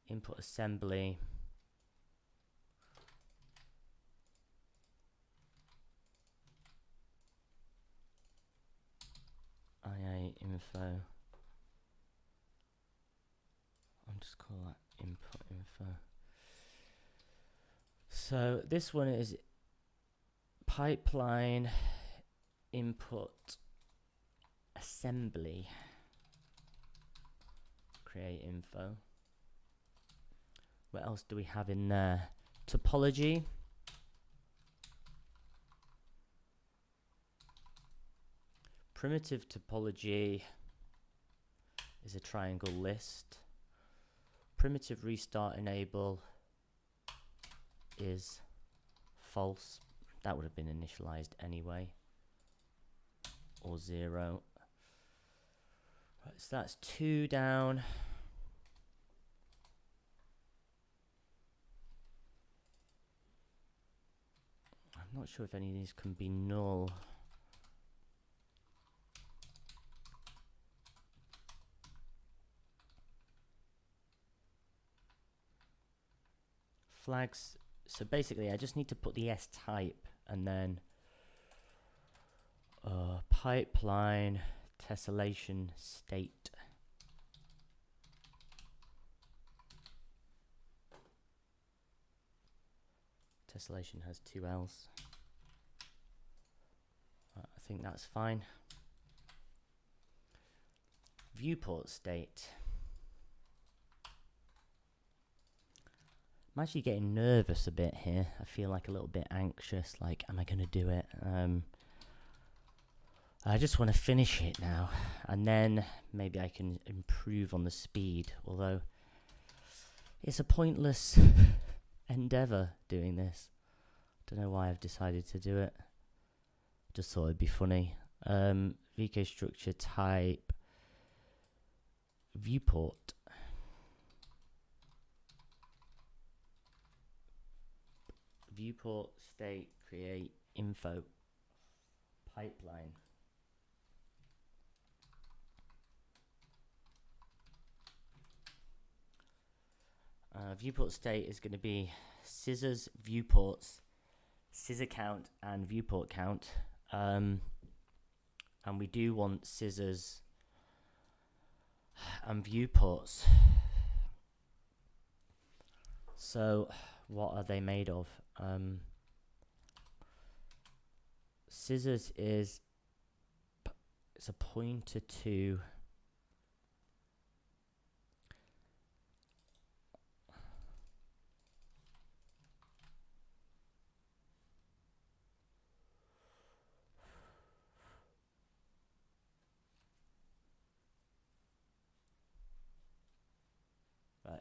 Input assembly. IA info. I'll just call that input info. So this one is pipeline input assembly. Create info. What else do we have in there? Topology. Primitive topology is a triangle list. Primitive restart enable is false. That would have been initialized anyway. Or 0. Right, so that's 2 down. I'm not sure if any of these can be null. Flags. So basically I just need to put the S type and then pipeline tessellation state. Tessellation has 2 L's. I think that's fine. Viewport state. I'm actually getting nervous a bit here. I feel like a little bit anxious, like, am I going to do it? I just want to finish it now, and then maybe I can improve on the speed, although it's a pointless endeavor doing this. Don't know why I've decided to do it. Just thought it'd be funny. VK structure type viewport. Viewport state create info pipeline. Viewport state is going to be scissors, viewports, scissor count, and viewport count. And we do want scissors and viewports. So what are they made of? Scissors is, it's a pointer to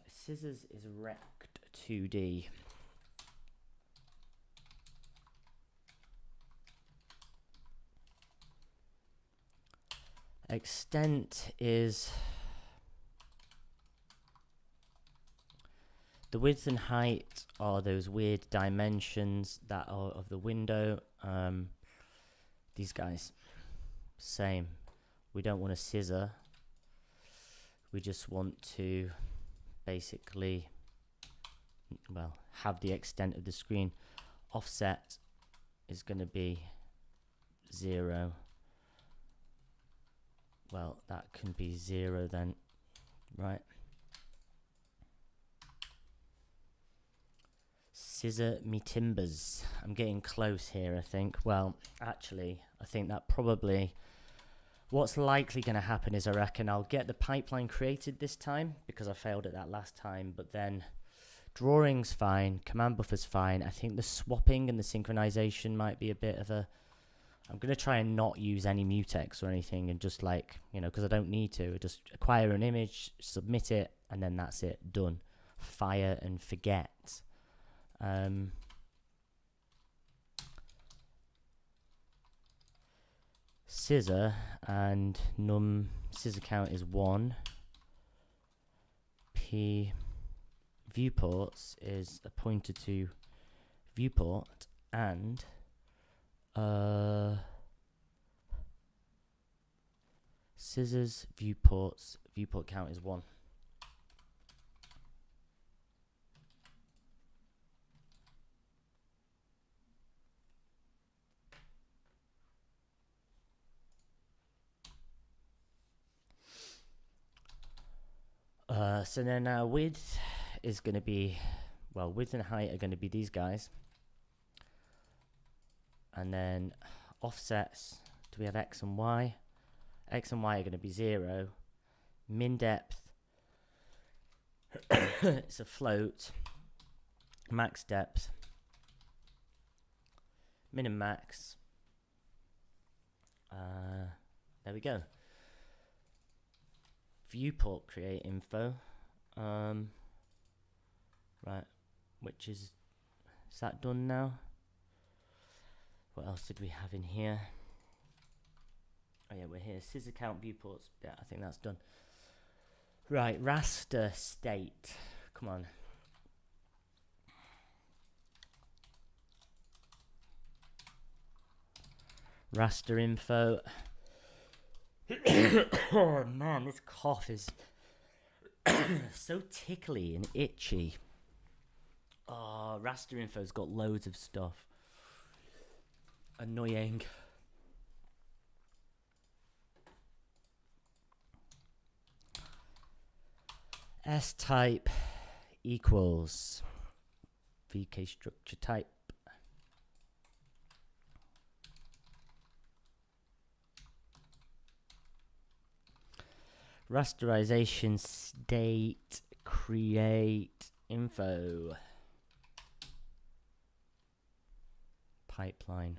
scissors is rect 2D. Extent is the width and height are those weird dimensions that are of the window. These guys, same. We don't want a scissor. We just want to basically, well, have the extent of the screen. Offset is going to be 0. Well, that can be 0 then, right? Scissor me timbers. I'm getting close here, I think. Well, actually, I think that probably what's likely going to happen is I reckon I'll get the pipeline created this time because I failed at that last time, but then drawing's fine, command buffer's fine. I think the swapping and the synchronization might be a bit of a... I'm going to try and not use any mutex or anything and just like, you know, because I don't need to. Just acquire an image, submit it, and then that's it. Done. Fire and forget. Scissor and num scissor count is 1. P viewports is a pointer to viewport, and scissors, viewports, viewport count is 1. So then our width is going to be, well, width and height are going to be these guys. And then offsets, do we have X and Y? X and Y are going to be 0. Min depth, it's a float. Max depth, min and max. There we go. Viewport create info. Right, which is that done now? What else did we have in here? Oh yeah, we're here. Scissor count viewports. Yeah, I think that's done. Right, raster state. Come on. Raster info. Oh man, this cough is so tickly and itchy. Oh, raster info's got loads of stuff. Annoying. S type equals VK structure type. Rasterization state create info. Pipeline.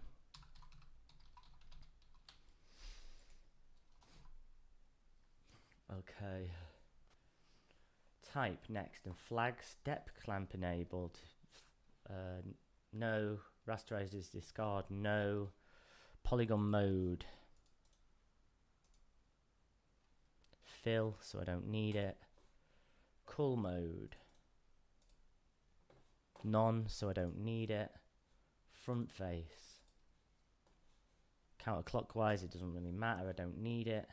Okay. Type next, and flag step clamp enabled. No. Rasterizers discard. No. Polygon mode. Fill, so I don't need it. Cull mode. None, so I don't need it. Front face. Counterclockwise, it doesn't really matter, I don't need it.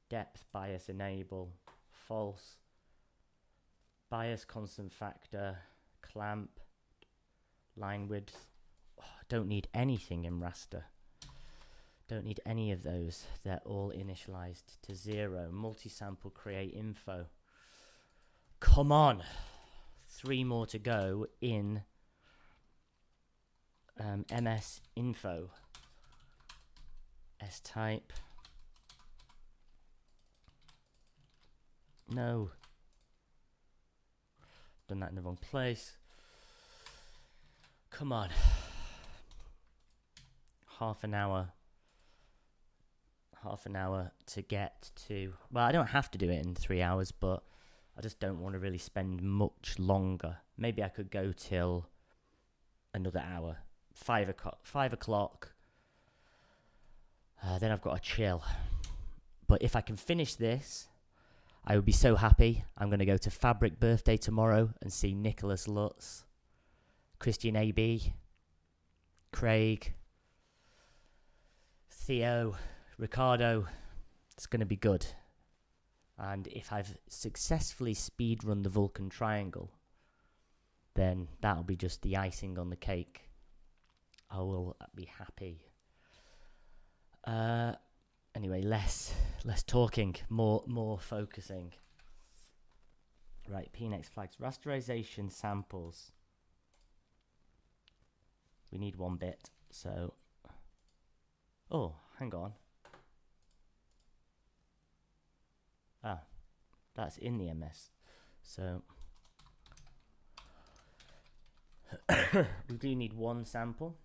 Depth bias enable. False. Bias constant factor. Clamp. Line width. Oh, I don't need anything in raster. Don't need any of those. They're all initialized to 0. Multi-sample create info. Come on. 3 more to go in MS info. S type. No. Done that in the wrong place. Come on. Half an hour to get to, well, I don't have to do it in 3 hours, but I just don't want to really spend much longer. Maybe I could go till another hour. 5 o'clock. Then I've got to chill. But if I can finish this, I would be so happy. I'm going to go to Fabric birthday tomorrow and see Nicholas Lutz, Christian AB, Craig, Theo, Ricardo. It's going to be good. And if I've successfully speedrun the Vulkan triangle, then that'll be just the icing on the cake. I will be happy. Anyway, less talking, more focusing. Right, PNX flags, rasterization samples. We need 1 bit, so. Oh, hang on. Ah, that's in the MS. So we do need 1 sample.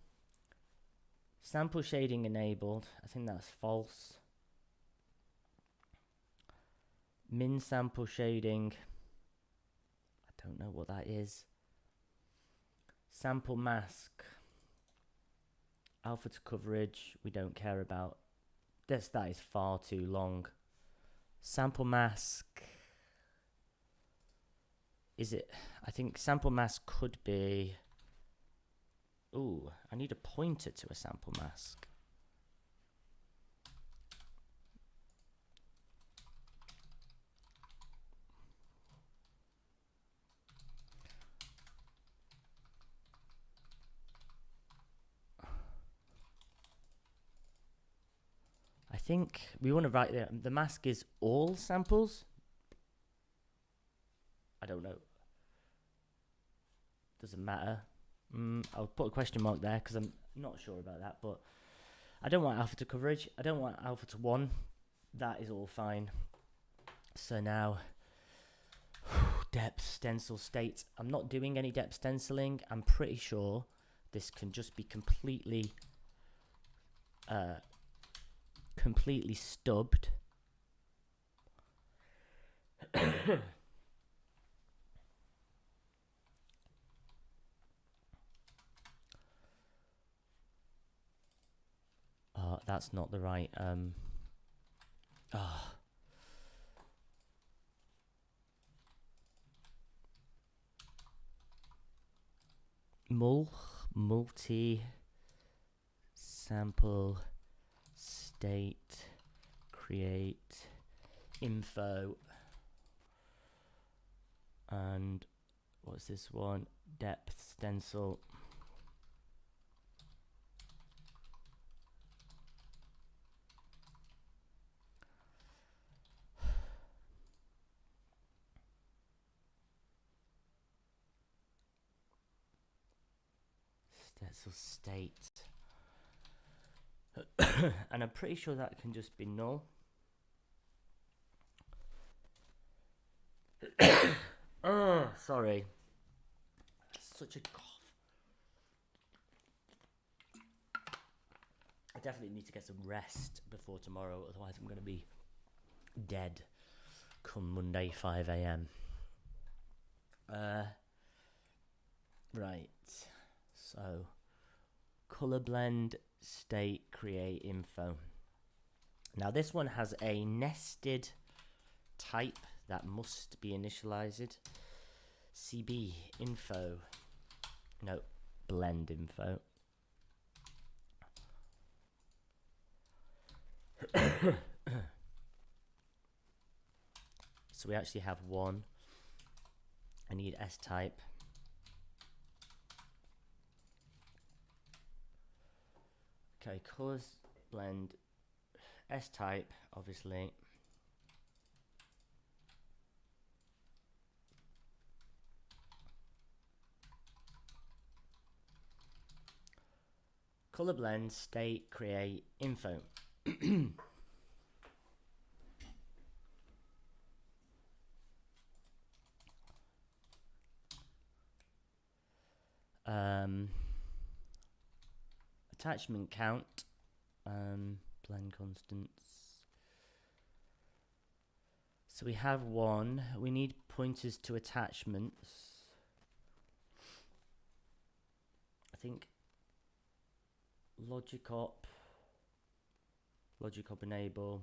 Sample shading enabled. I think that's false. Min sample shading. I don't know what that is. Sample mask. Alpha to coverage. We don't care about. That is far too long. Sample mask. Is it? I think sample mask could be Ooh, I need a pointer to a sample mask. I think we want to write the mask is all samples. I don't know. Doesn't matter. I'll put a question mark there because I'm not sure about that, but I don't want alpha to coverage. I don't want alpha to 1. That is all fine. So now, depth stencil state. I'm not doing any depth stenciling. I'm pretty sure this can just be completely stubbed. Oh, that's not the right multi sample state create info, and what's this one? Depth stencil. Stencil state. And I'm pretty sure that can just be null. Oh, sorry. Such a cough. I definitely need to get some rest before tomorrow, otherwise I'm going to be dead come Monday 5 a.m. Right. So, color blend, state, create info. Now this one has a nested type that must be initialized. CB info. No, blend info. So we actually have one. I need S type. Okay, colors blend S type, obviously. Color blend, state, create, info. Attachment count, blend constants. So we have one. We need pointers to attachments. I think logic op enable.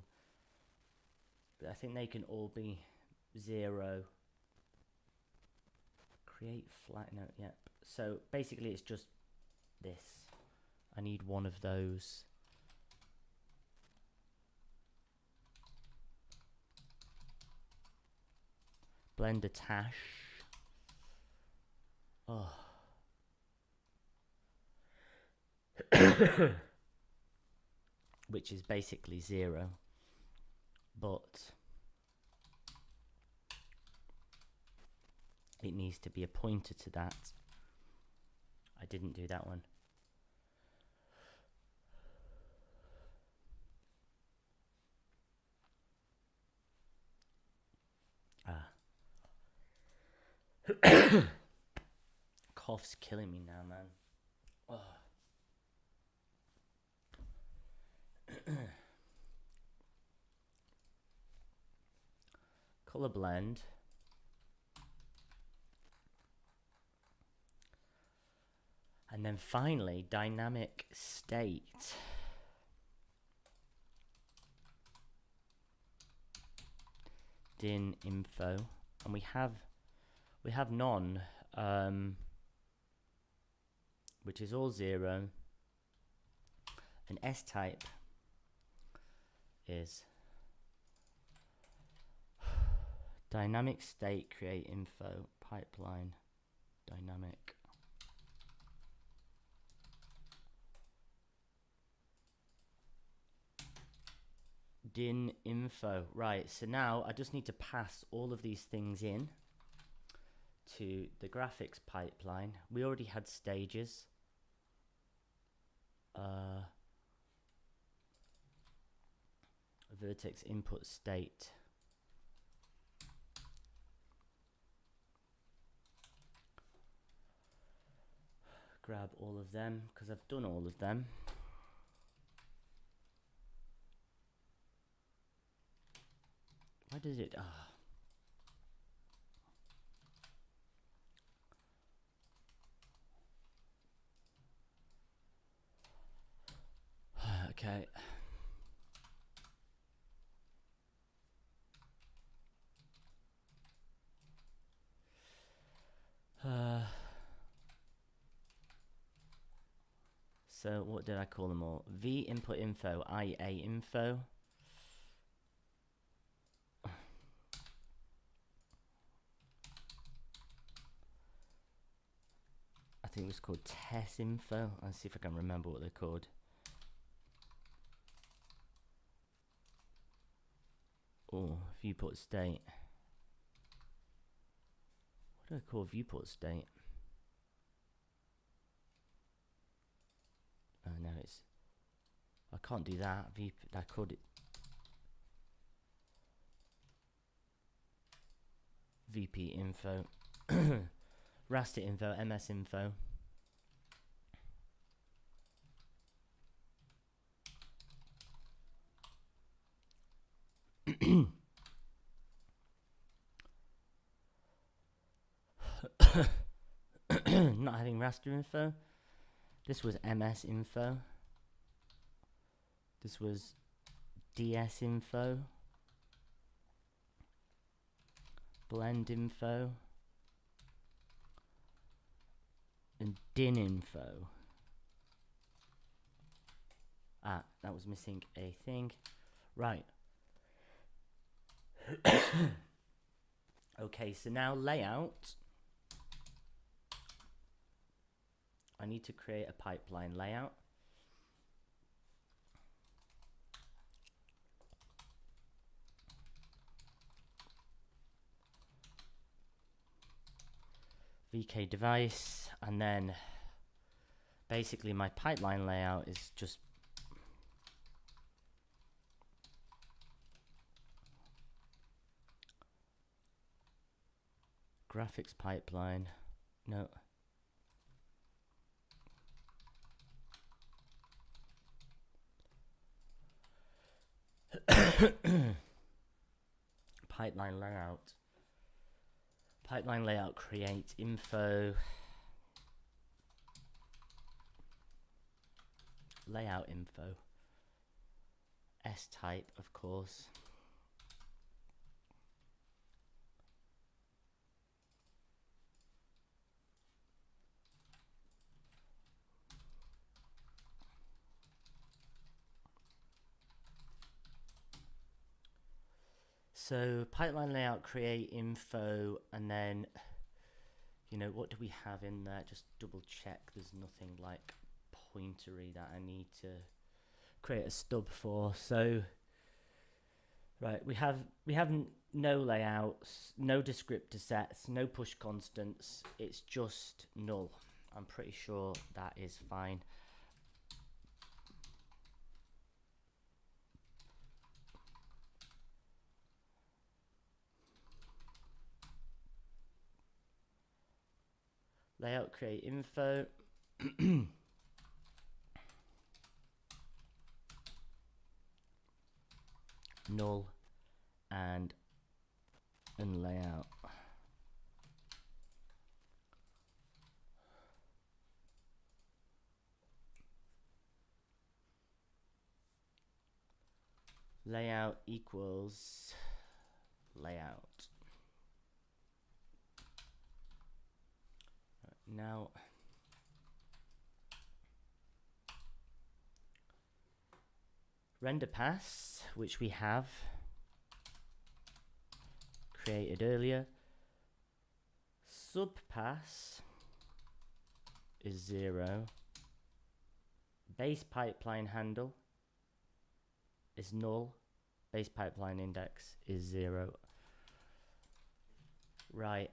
But I think they can all be 0. Create flat note. Yep. So basically, it's just this. I need one of those. Blend attach. Oh. Which is basically 0. But it needs to be a pointer to that. I didn't do that one. Cough's killing me now, man. Oh. Color blend. And then finally, dynamic state. Din info. And we have none. which is all 0. And S type is dynamic state create info pipeline dynamic. Din info. Right, so now I just need to pass all of these things in to the graphics pipeline. We already had stages. Vertex input state. Grab all of them because I've done all of them. Why does it? Okay. So what did I call them all? V input info, IA info. I think it was called TES info. Let's see if I can remember what they're called. Oh, viewport state. What do I call viewport state? Oh no, it's. I can't do that. I called it VP info, raster info, MS info. Not having raster info. This was MS info. This was DS info. Blend info. And DIN info. Ah, that was missing a thing. Right. Okay, so now layout. I need to create a pipeline layout. VK device, and then basically my pipeline layout is just graphics pipeline. No. Pipeline layout. Pipeline layout create info. Layout info. S type, of course. So pipeline layout create info, and then, you know, what do we have in there? Just double check there's nothing like pointery that I need to create a stub for. So right, we have no layouts, no descriptor sets, no push constants. It's just null. I'm pretty sure that is fine. Layout create info. Null and unlayout. Layout equals layout. Now Render pass, which we have created earlier. Subpass is 0. Base pipeline handle is null. Base pipeline index is 0. Right,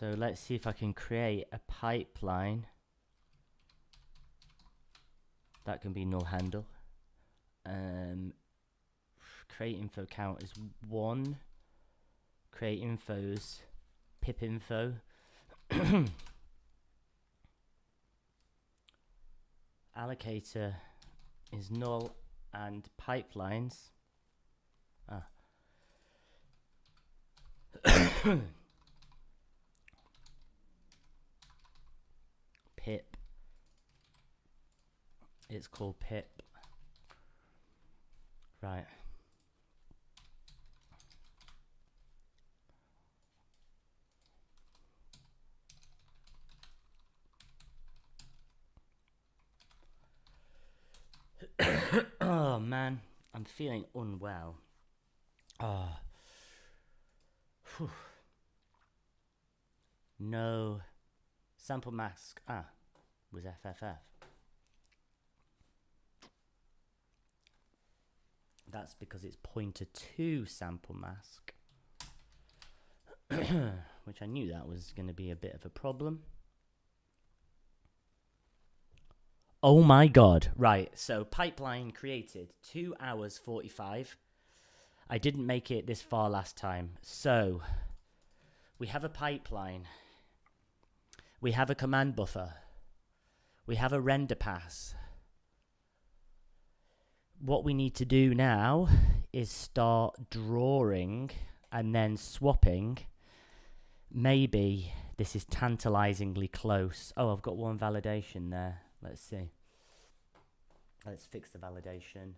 so let's see if I can create a pipeline that can be null handle. Create info count is 1. Create infos pip info. Allocator is null, and pipelines pip, it's called pip. Right. Oh man, I'm feeling unwell. No sample mask was FFF. That's because it's pointer to sample mask, which I knew that was going to be a bit of a problem. Oh my god. Right, so pipeline created 2 hours 45. I didn't make it this far last time. So we have a pipeline. We have a command buffer. We have a render pass. What we need to do now is start drawing and then swapping. Maybe this is tantalizingly close. Oh, I've got one validation there. Let's see. Let's fix the validation.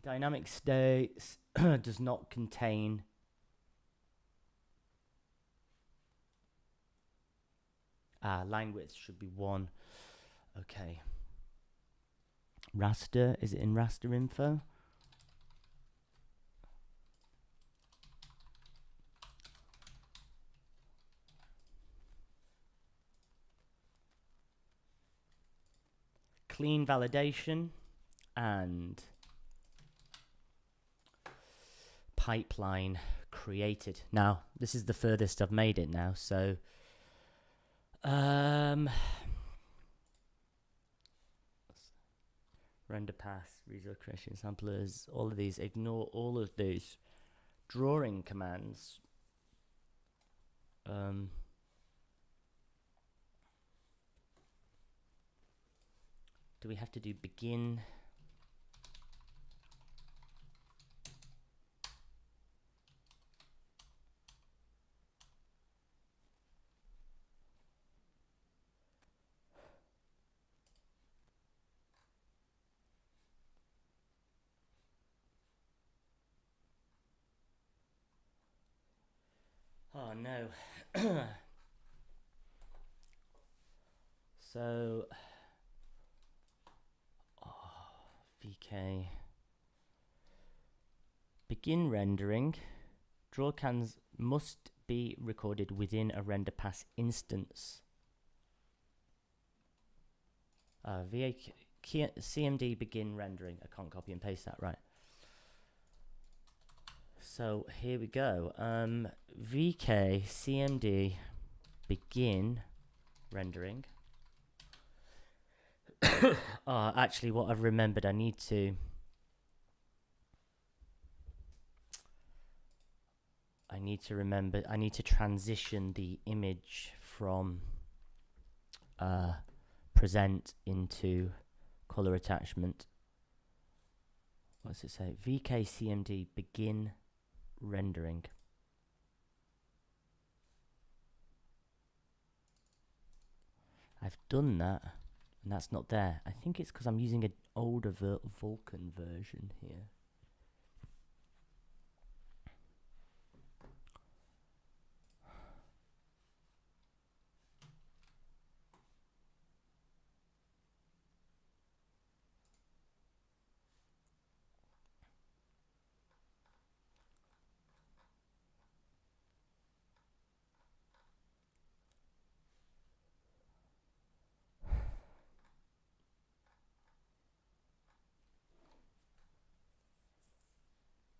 Dynamic states does not contain line width should be 1. Okay. Raster, is it in raster info? Clean validation and pipeline created. Now, this is the furthest I've made it now, so render pass, resource creation samplers, all of these, ignore all of these drawing commands. Do we have to do begin? Oh no. So VK begin rendering. Draw cans must be recorded within a render pass instance. CMD begin rendering. I can't copy and paste that, right? So here we go. VK CMD begin rendering. Actually, what I've remembered, I need to transition the image from present into color attachment. What does it say? VK CMD begin rendering. I've done that, and that's not there. I think it's because I'm using an older Vulkan version here.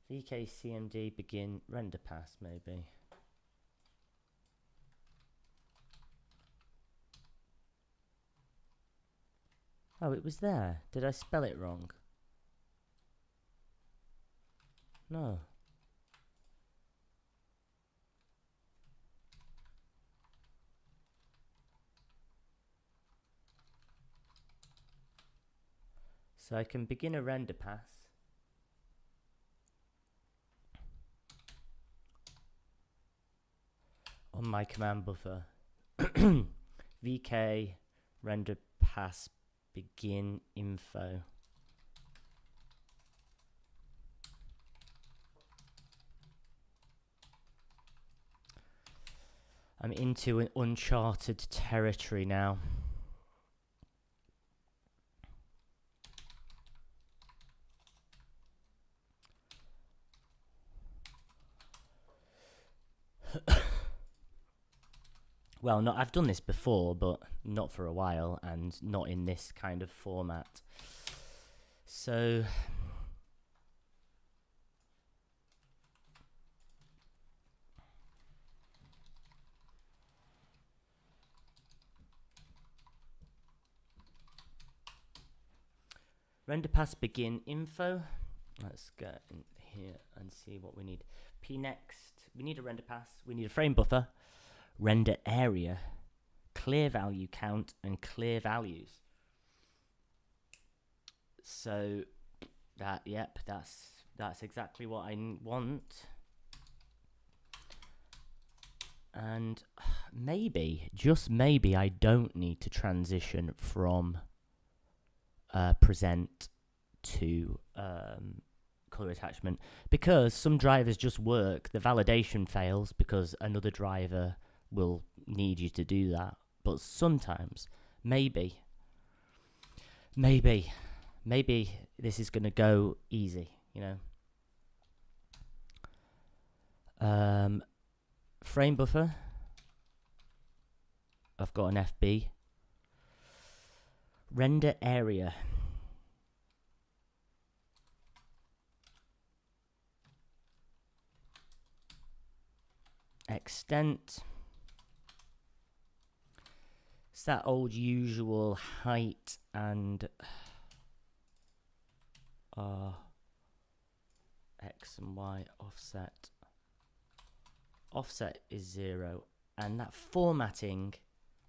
VKCMD begin render pass, maybe. Oh, it was there. Did I spell it wrong? No. So I can begin a render pass. On my command buffer. VK render pass begin info. I'm into an uncharted territory now. Well, no, I've done this before, but not for a while, and not in this kind of format. So render pass begin info. Let's get in here and see what we need. P next. We need a render pass. We need a frame buffer, render area, clear value count, and clear values. So that, yep, that's exactly what I want. And maybe, just maybe, I don't need to transition from present to color attachment, because some drivers just work. The validation fails because another driver will need you to do that. But sometimes, maybe this is going to go easy, you know. Frame buffer. I've got an FB. Render area. Extent. It's that old usual height and X and Y offset. Offset is 0, and that formatting,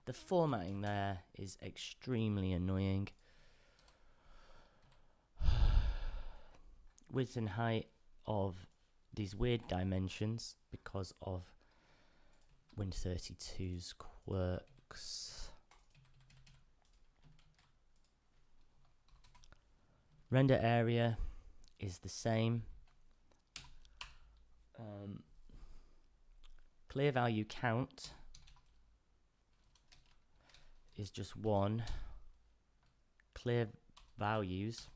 the formatting there is extremely annoying. Width and height of these weird dimensions because of Win32's quirks. Render area is the same. Clear value count is just 1. Clear values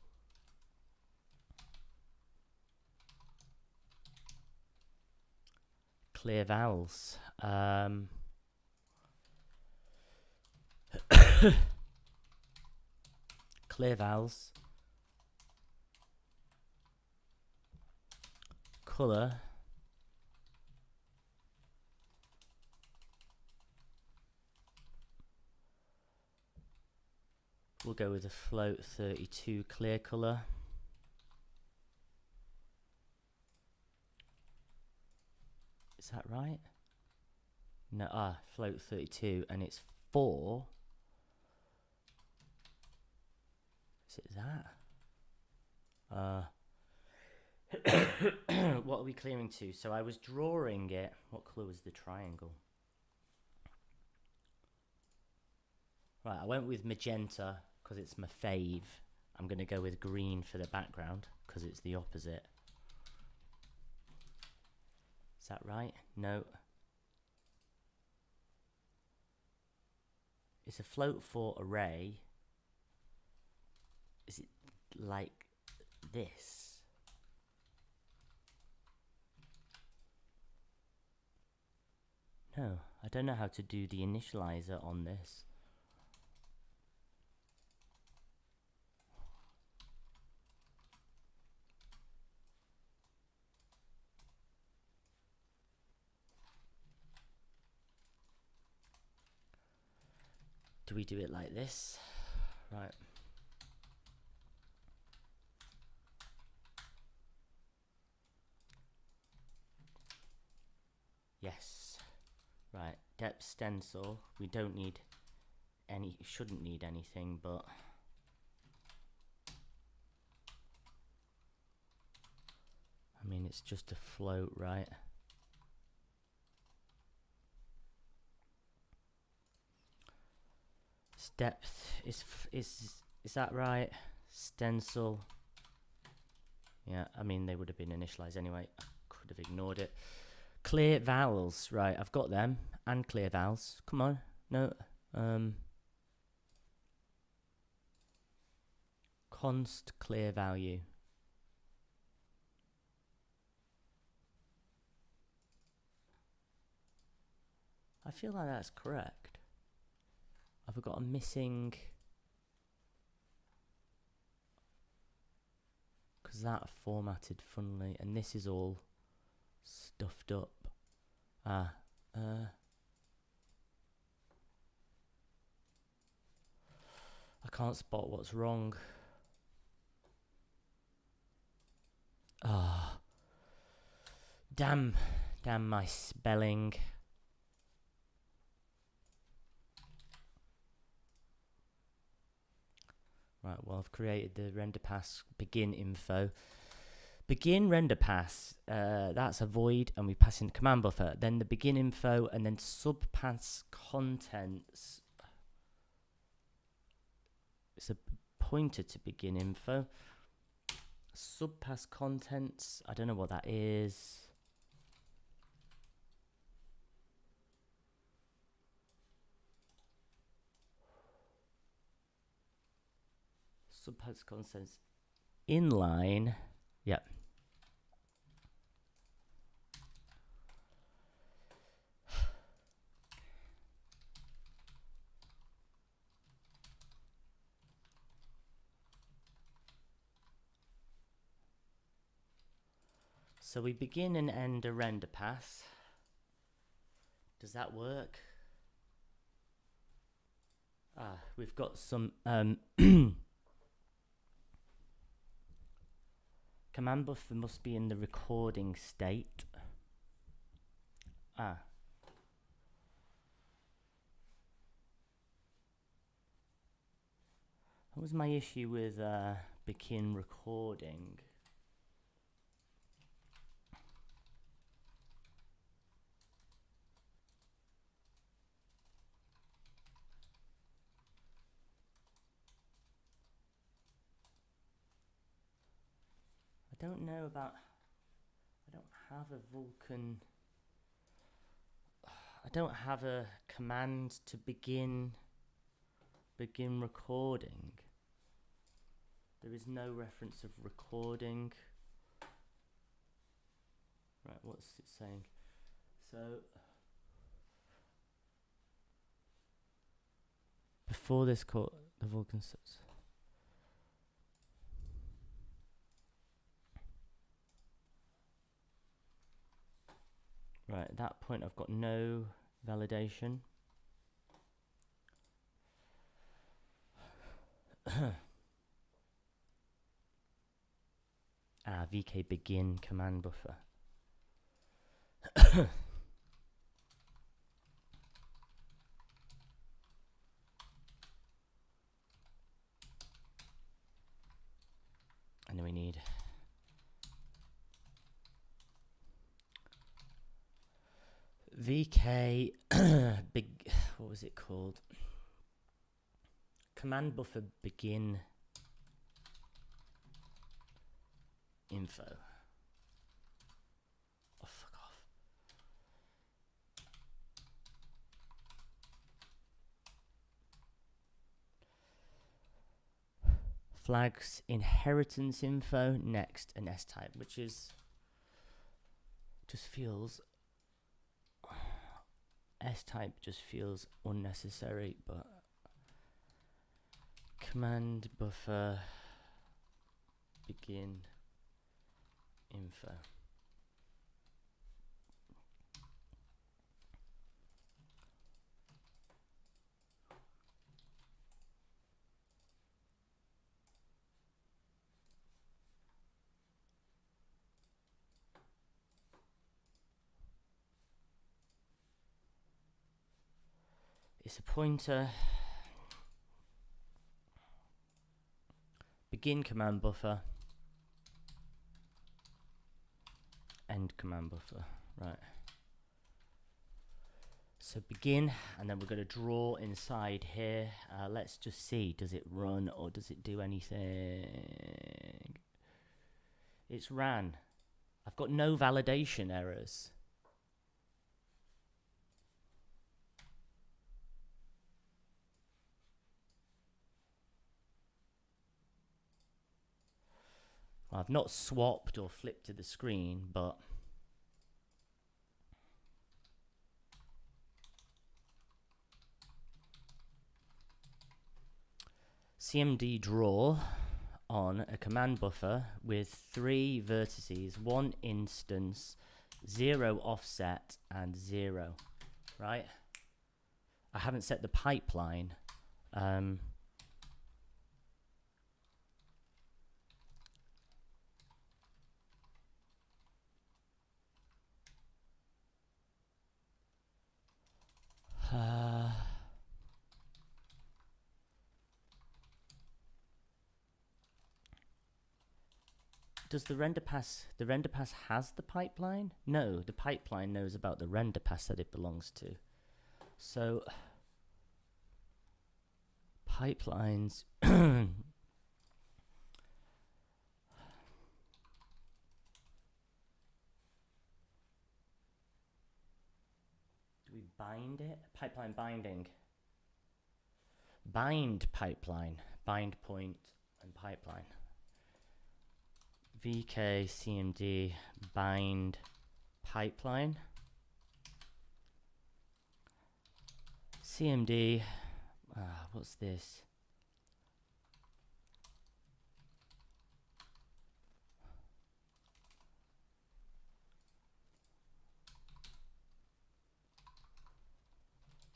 clear vowels. Clear vowels. Color. We'll go with a float 32 clear color. Is that right? No, float 32, and it's 4. Is it that? What are we clearing to? So I was drawing it. What colour was the triangle? Right, I went with magenta because it's my fave. I'm going to go with green for the background because it's the opposite. Is that right? No. It's a float for array. Is it like this? No, I don't know how to do the initializer on this. Do we do it like this? Right. Yes. Right. Depth stencil. We don't need any, shouldn't need anything, but I mean, it's just a float, right? Depth is that right? Stencil. Yeah, I mean they would have been initialized anyway. I could have ignored it. Clear vowels, right? I've got them and clear vowels. Come on, no. Const clear value. I feel like that's correct. I've got a missing, because that formatted funnily, and this is all stuffed up. I can't spot what's wrong. Ah, damn my spelling. Right, well, I've created the render pass begin info. Begin render pass, that's a void, and we pass in the command buffer. Then the begin info, and then subpass contents. It's a pointer to begin info. Subpass contents, I don't know what that is. Subpass contents inline. Yep. So we begin and end a render pass. Does that work? Ah, we've got some command buffer must be in the recording state. Ah. What was my issue with begin recording? I don't know about, I don't have a Vulkan, I don't have a command to begin recording. There is no reference of recording. Right, what's it saying? So before this call, the Vulkan sets. Right, at that point I've got no validation. VK begin command buffer. And then we need VK big, what was it called? Command buffer begin info. Oh, fuck off. Flags inheritance info, next an S type, which is just feels S type just feels unnecessary, but command buffer begin info. It's a pointer. Begin command buffer. End command buffer. Right. So begin, and then we're going to draw inside here. Let's just see, does it run or does it do anything? It's ran. I've got no validation errors. Well, I've not swapped or flipped to the screen, but CMD draw on a command buffer with 3 vertices, 1 instance, 0 offset, and 0. Right? I haven't set the pipeline. Does the render pass has the pipeline? No, the pipeline knows about the render pass that it belongs to. So pipelines do we bind it? Pipeline binding. Bind pipeline, bind point and pipeline. VK CMD bind pipeline. CMD, what's this?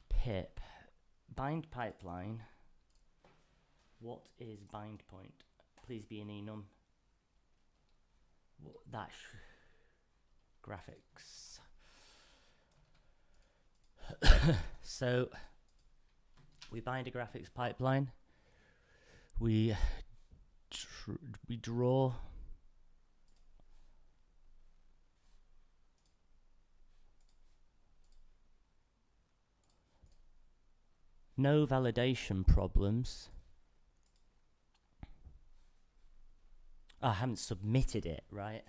Pip, bind pipeline. What is bind point? Please be an enum. That graphics. So we bind a graphics pipeline. We draw no validation problems. I haven't submitted it, right?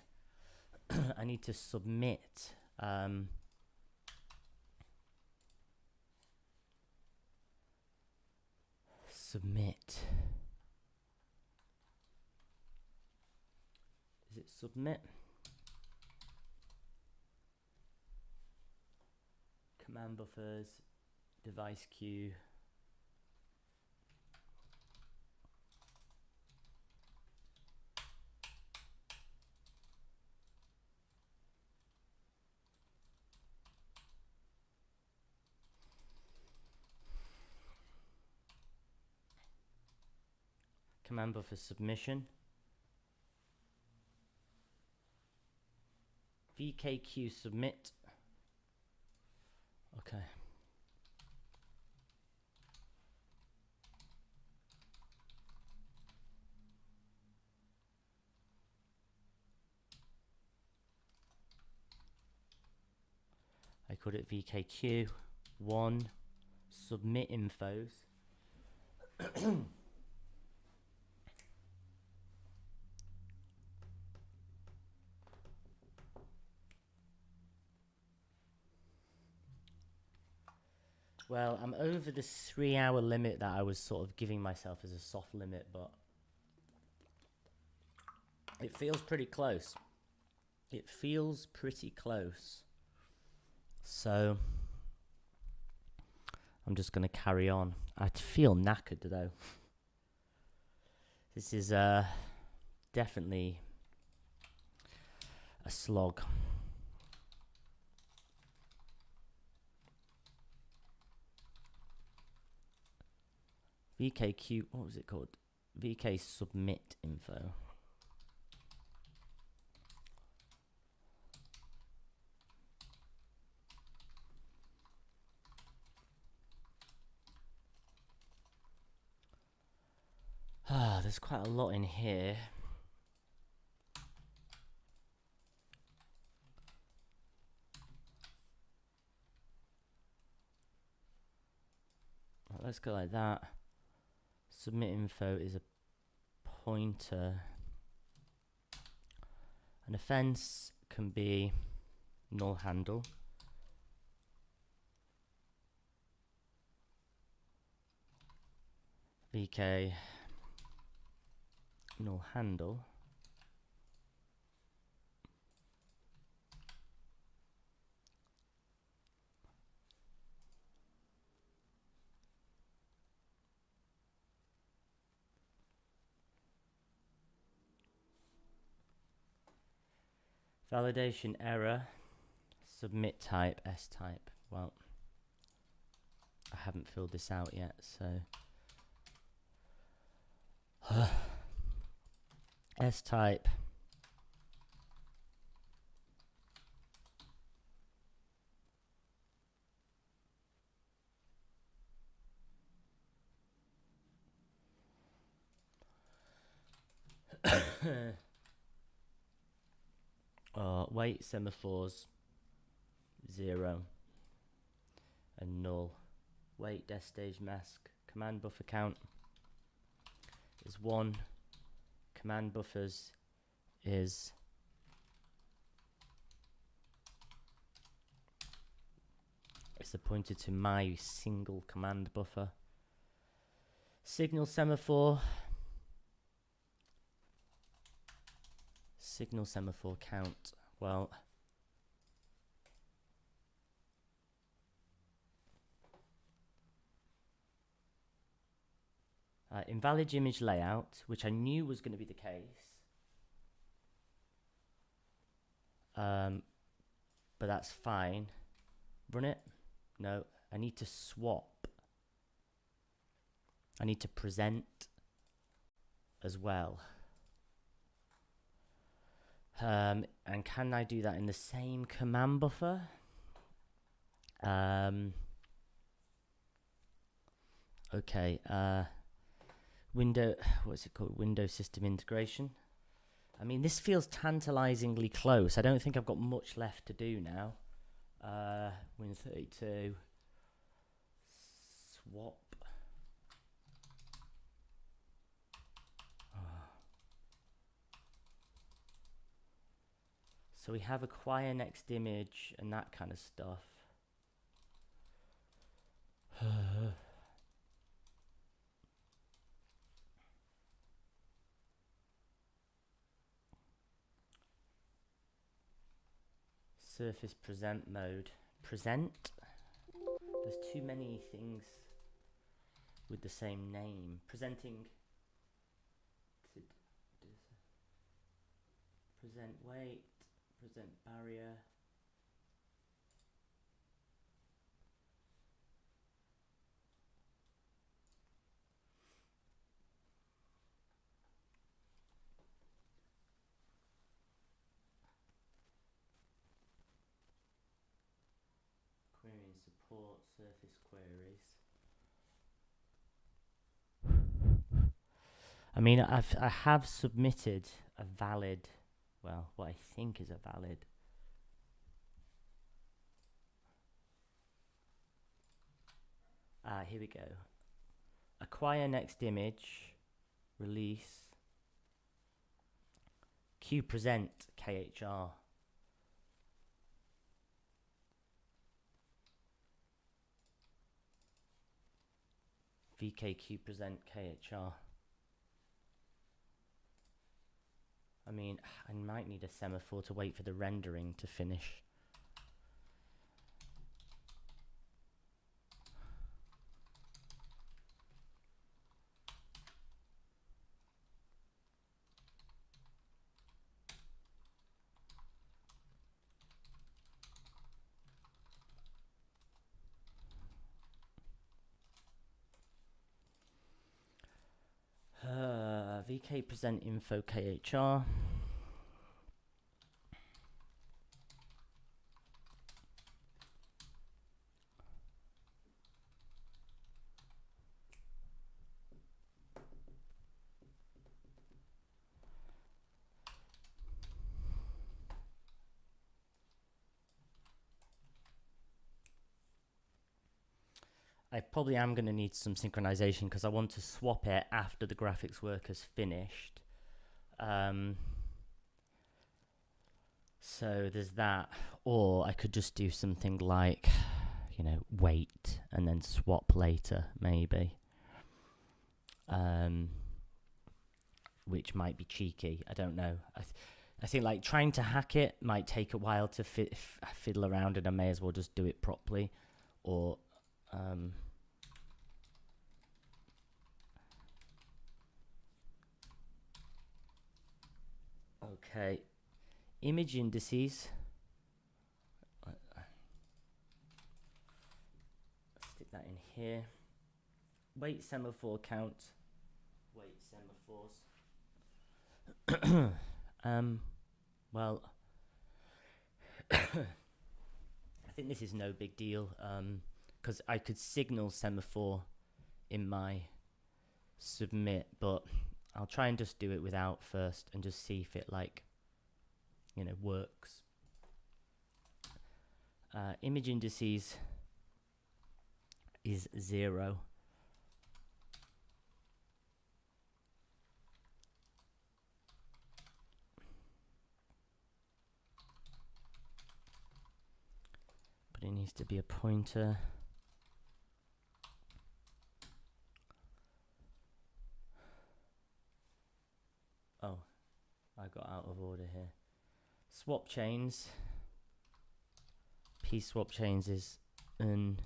I need to submit. Submit. Is it submit? Command buffers, device queue. Command buffer submission. VKQ submit. Okay. I called it VKQ. 1. Submit infos. Well, I'm over the 3-hour limit that I was sort of giving myself as a soft limit, but it feels pretty close. It feels pretty close. So I'm just going to carry on. I feel knackered though. This is definitely a slog. VKQ, what was it called? VK submit info. There's quite a lot in here. Right, let's go like that. Submit info is a pointer. An offense can be null handle. VK null handle. Validation error. Submit type S type. Well, I haven't filled this out yet, so S type. Wait semaphores 0 and null. Wait death stage mask. Command buffer count is 1. Command buffers is it's a pointer to my single command buffer. Signal semaphore. Signal semaphore count. Well, invalid image layout, which I knew was going to be the case. But that's fine. Run it? No, I need to swap. I need to present as well. And can I do that in the same command buffer? Okay. What's it called? Window system integration. I mean, this feels tantalizingly close. I don't think I've got much left to do now. Win32. Swap. So we have acquire next image and that kind of stuff. Surface present mode. Present? There's too many things with the same name. Presenting. Present weight. Present barrier. Querying support surface queries. I mean, I have submitted a valid, well, what I think is a valid Here we go. Acquire next image, release, Q present KHR. VKQ present KHR. I mean, I might need a semaphore to wait for the rendering to finish. VK present info KHR. I probably am going to need some synchronization because I want to swap it after the graphics work has finished. So there's that. Or I could just do something like, you know, wait and then swap later, maybe. Which might be cheeky. I don't know. I think like trying to hack it might take a while to fiddle around, and I may as well just do it properly. Or okay, image indices. Stick that in here. Wait semaphore count. Wait semaphores. Well, I think this is no big deal. Because I could signal semaphore in my submit, but I'll try and just do it without first and just see if it, like, you know, works. Image indices is 0. But it needs to be a pointer. Oh, I got out of order here. Swap chains. P swap chains is an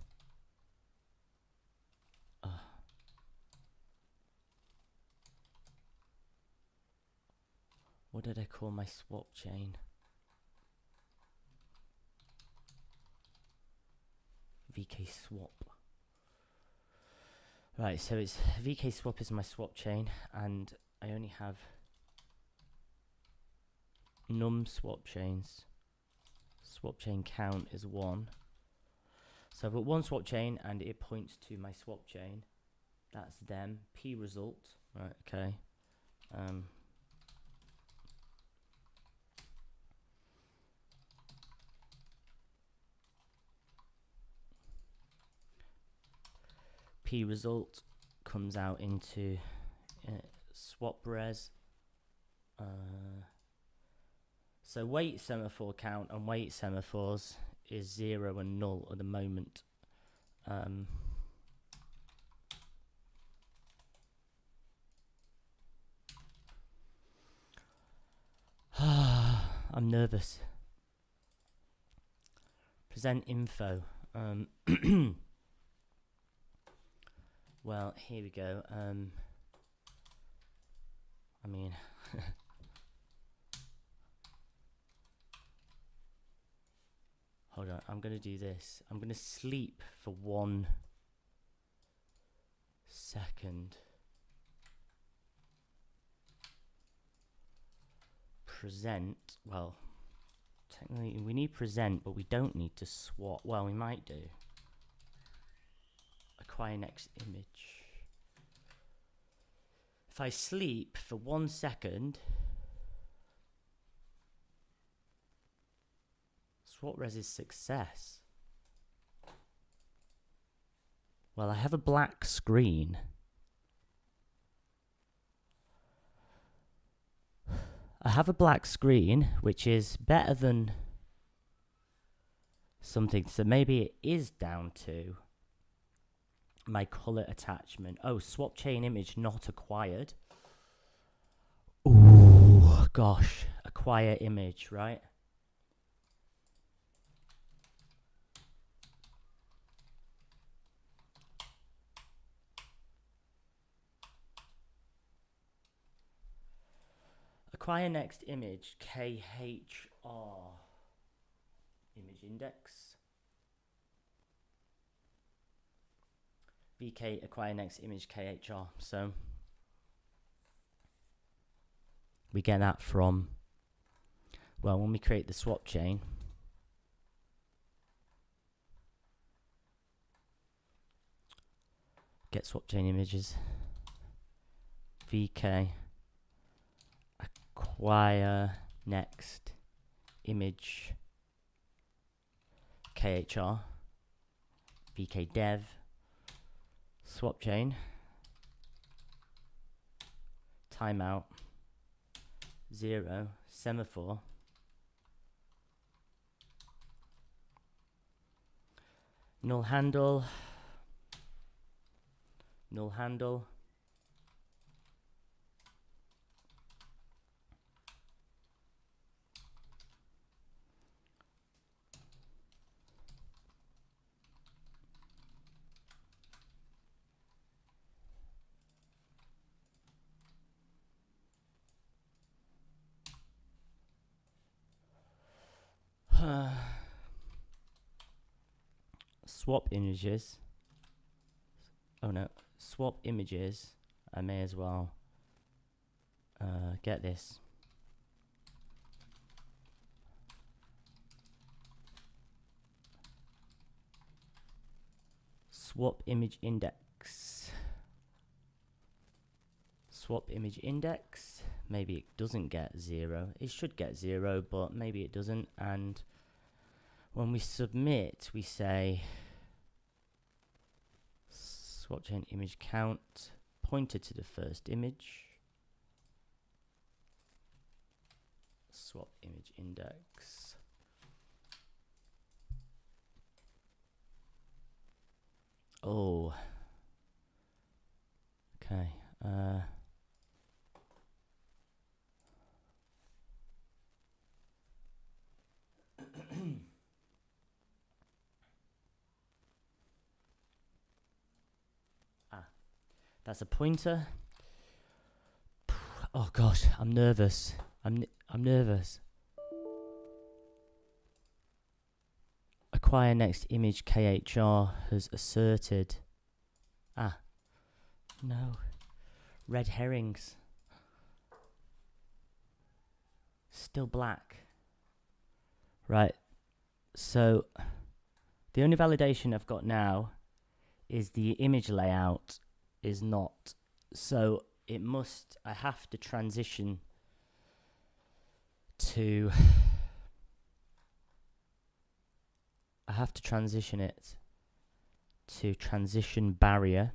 what did I call my swap chain? VK swap. Right, so it's VK swap is my swap chain, and I only have num swap chains. Swap chain count is 1. So I've got one swap chain and it points to my swap chain. That's them. P result. Right, okay. P result comes out into swap res. So wait semaphore count and wait semaphores is 0 and null at the moment. I'm nervous. Present info. Well, here we go. I mean, hold on. I'm going to do this. I'm going to sleep for 1 second. Present. Well, technically we need present, but we don't need to swap. Well, we might do. Acquire next image. If I sleep for 1 second, swap res is success. Well, I have a black screen. I have a black screen, which is better than something. So maybe it is down to my color attachment. Oh, swap chain image not acquired. Ooh, gosh. Acquire image, right? Acquire next image, KHR. Image index. VK acquire next image, KHR. So we get that from, well, when we create the swap chain, get swap chain images, VK acquire next image, KHR, VK dev, swap chain, timeout, 0, semaphore, null handle, null handle, swap images. Oh no, swap images. I may as well get this. Swap image index. Swap image index. Maybe it doesn't get 0. It should get 0, but maybe it doesn't. And when we submit, we say swap chain image count pointed to the first image. Swap image index. Oh. Okay. That's a pointer. Oh gosh, I'm nervous. I'm nervous. Acquire next image KHR has asserted. No. Red herrings. Still black. Right. So the only validation I've got now is the image layout is not. So it must, I have to transition to, I have to transition it to transition barrier.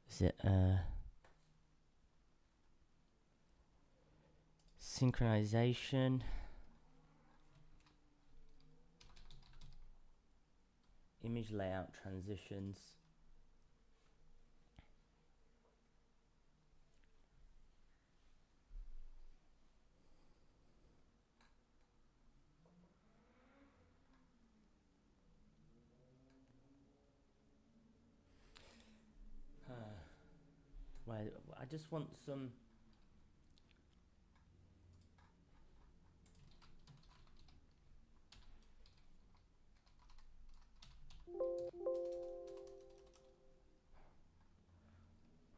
Is it synchronization, image layout transitions, well, I just want some.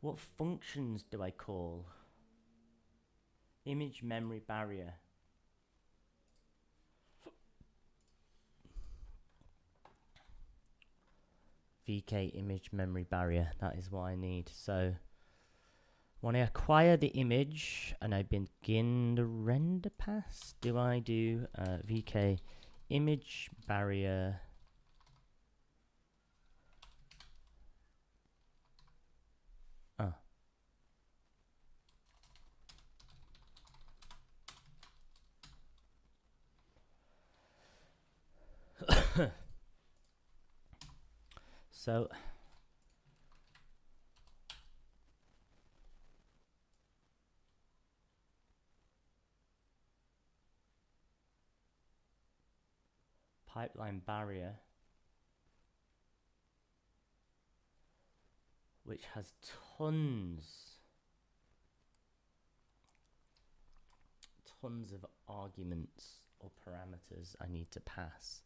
What functions do I call? Image memory barrier. VK image memory barrier. That is what I need. So when I acquire the image and I begin the render pass, do I do VK image barrier? Oh. So pipeline barrier, which has tons of arguments or parameters I need to pass.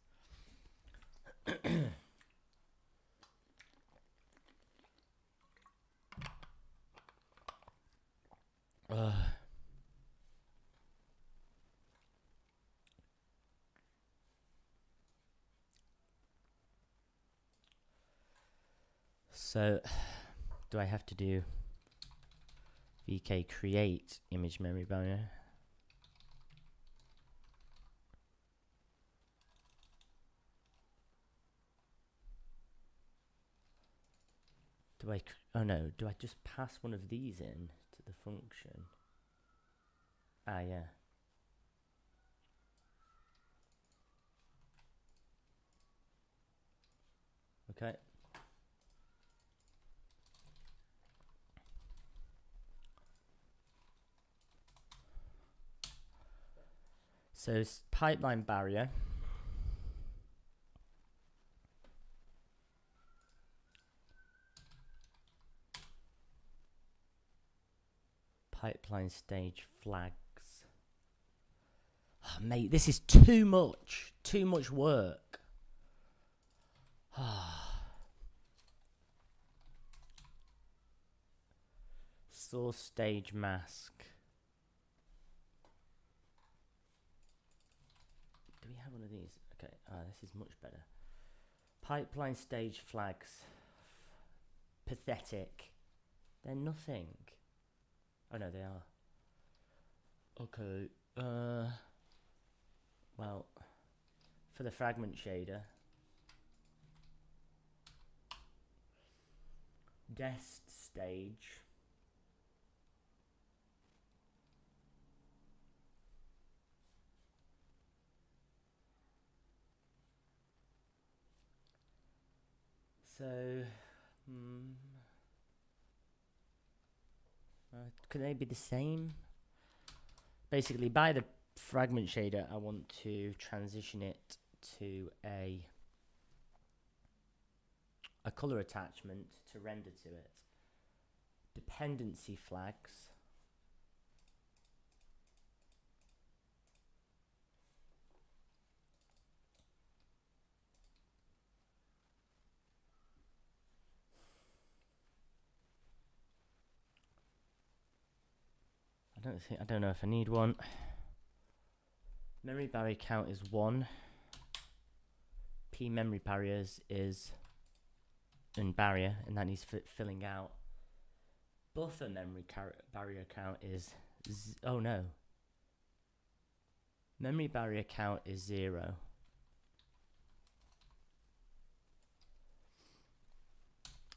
So do I have to do VK create image memory barrier? Do I, oh no, do I just pass one of these in to the function? Ah, yeah. Okay. So pipeline barrier. Pipeline stage flags. Oh, mate, this is too much work. Source stage mask. Do we have one of these? Okay, this is much better. Pipeline stage flags. Pathetic. They're nothing. Oh no, they are. Okay. Well, for the fragment shader, dest stage. So, could they be the same? Basically, by the fragment shader, I want to transition it to a color attachment to render to it. Dependency flags. I don't know if I need one. Memory barrier count is 1. P memory barriers is in barrier, and that needs filling out. Buffer memory barrier count is oh no. Memory barrier count is 0.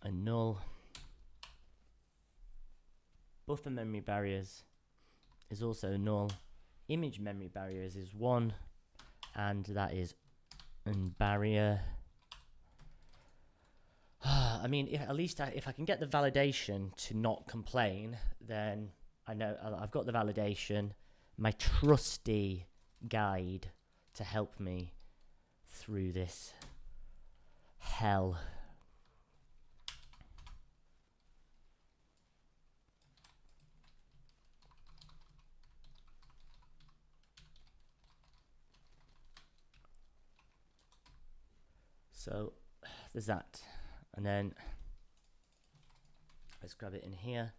And null. Buffer memory barriers is also null. Image memory barriers is 1, and that is barrier. I mean, at least if I can get the validation to not complain, then I know I've got the validation, my trusty guide to help me through this hell. So there's that, and then let's grab it in here.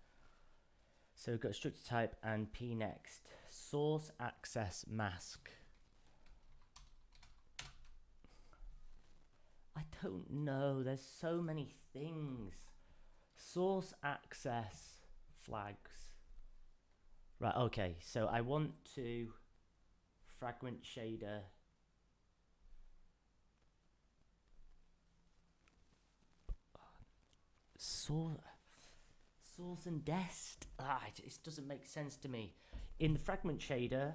So we've got structure type and P next. Source access mask. don't know. There's so many things. Source access flags. Right, okay. So I want to fragment shader. Source and dest. It doesn't make sense to me. In the fragment shader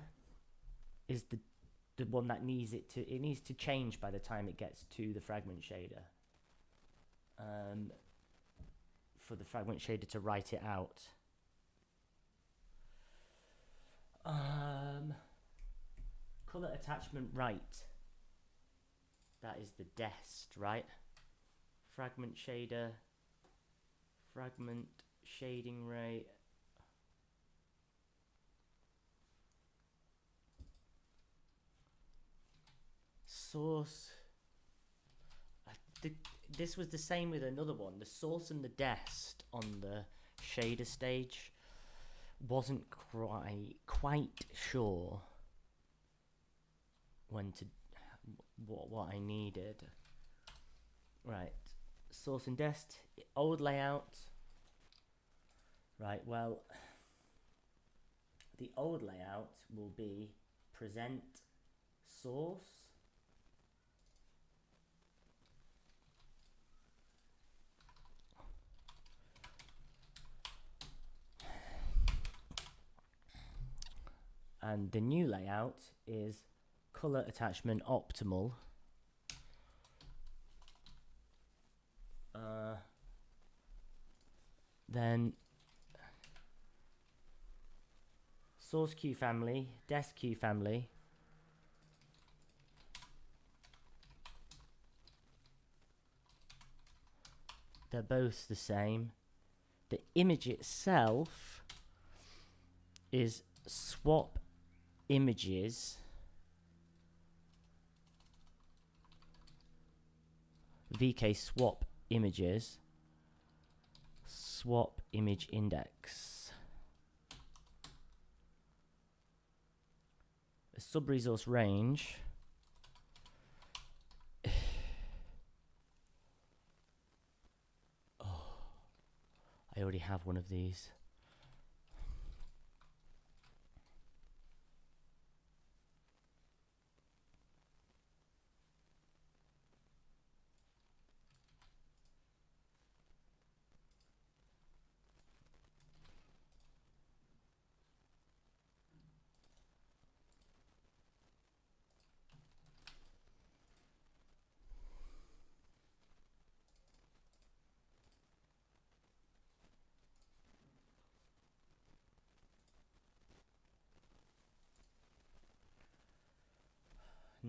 is the one that needs it needs to change by the time it gets to the fragment shader. For the fragment shader to write it out. Color attachment right. That is the dest, right? Fragment shader. Fragment shading rate. Source. This was the same with another one. The source and the dest on the shader stage wasn't quite sure when to what I needed. Right, source and dest, old layout. Right, well, the old layout will be present source. And the new layout is color attachment optimal. Then source queue family, dest queue family. They're both the same. The image itself is swap images VK swap images swap image index. A sub resource range I already have one of these.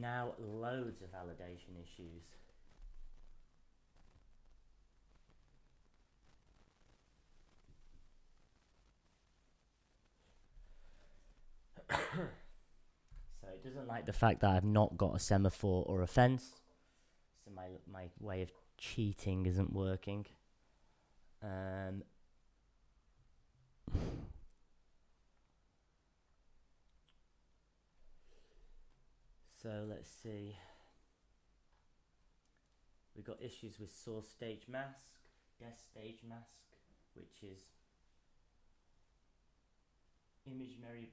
Now loads of validation issues. So it doesn't like the fact that I've not got a semaphore or a fence. So my way of cheating isn't working. So let's see. We've got issues with source stage mask, dest stage mask, which is image memory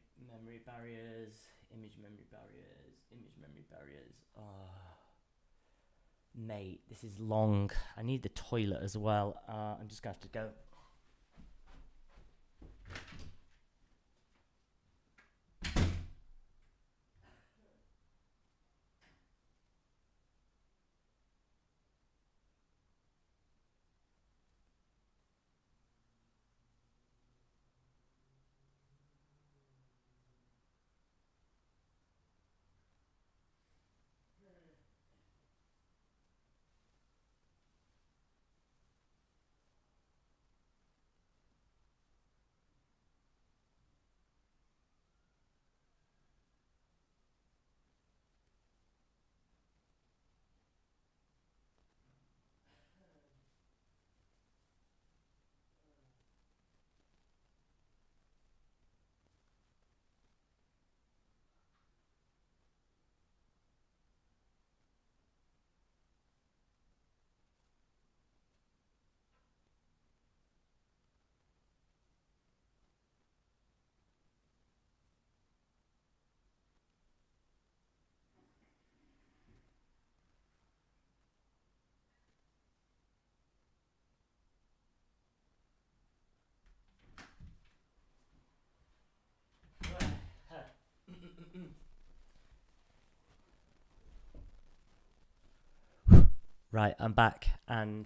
barriers, image memory barriers. Oh, mate, this is long. I need the toilet as well. I'm just gonna have to go. Right, I'm back and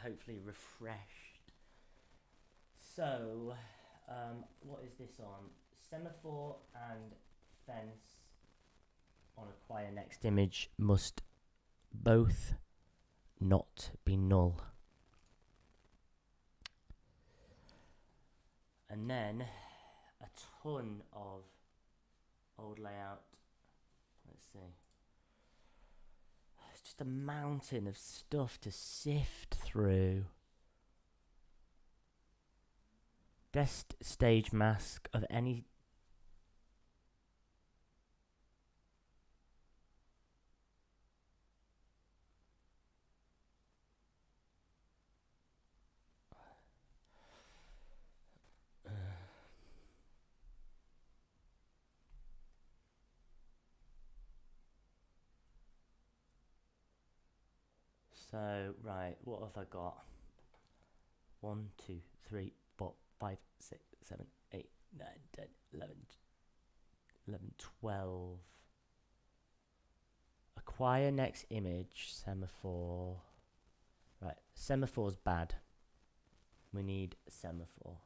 hopefully refreshed. So, what is this on? Semaphore and fence on acquire next image must both not be null. And then a ton of old layout. Let's see. It's just a mountain of stuff to sift through. Best stage mask of any. So, right, what have I got? 1, 2, 3, 4, 5, 6, 7, 8, 9, 10, 11, 12. Acquire next image, semaphore. Right, semaphore's bad. We need a semaphore.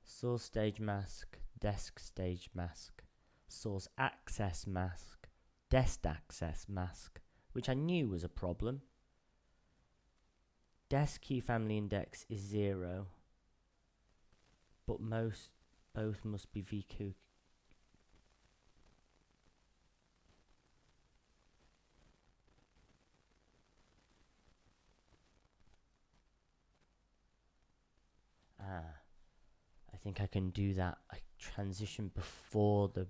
Source stage mask, desk stage mask, source access mask, desk access mask, which I knew was a problem. Desk key family index is 0, but both must be VQ. I think I can do that. I transition before the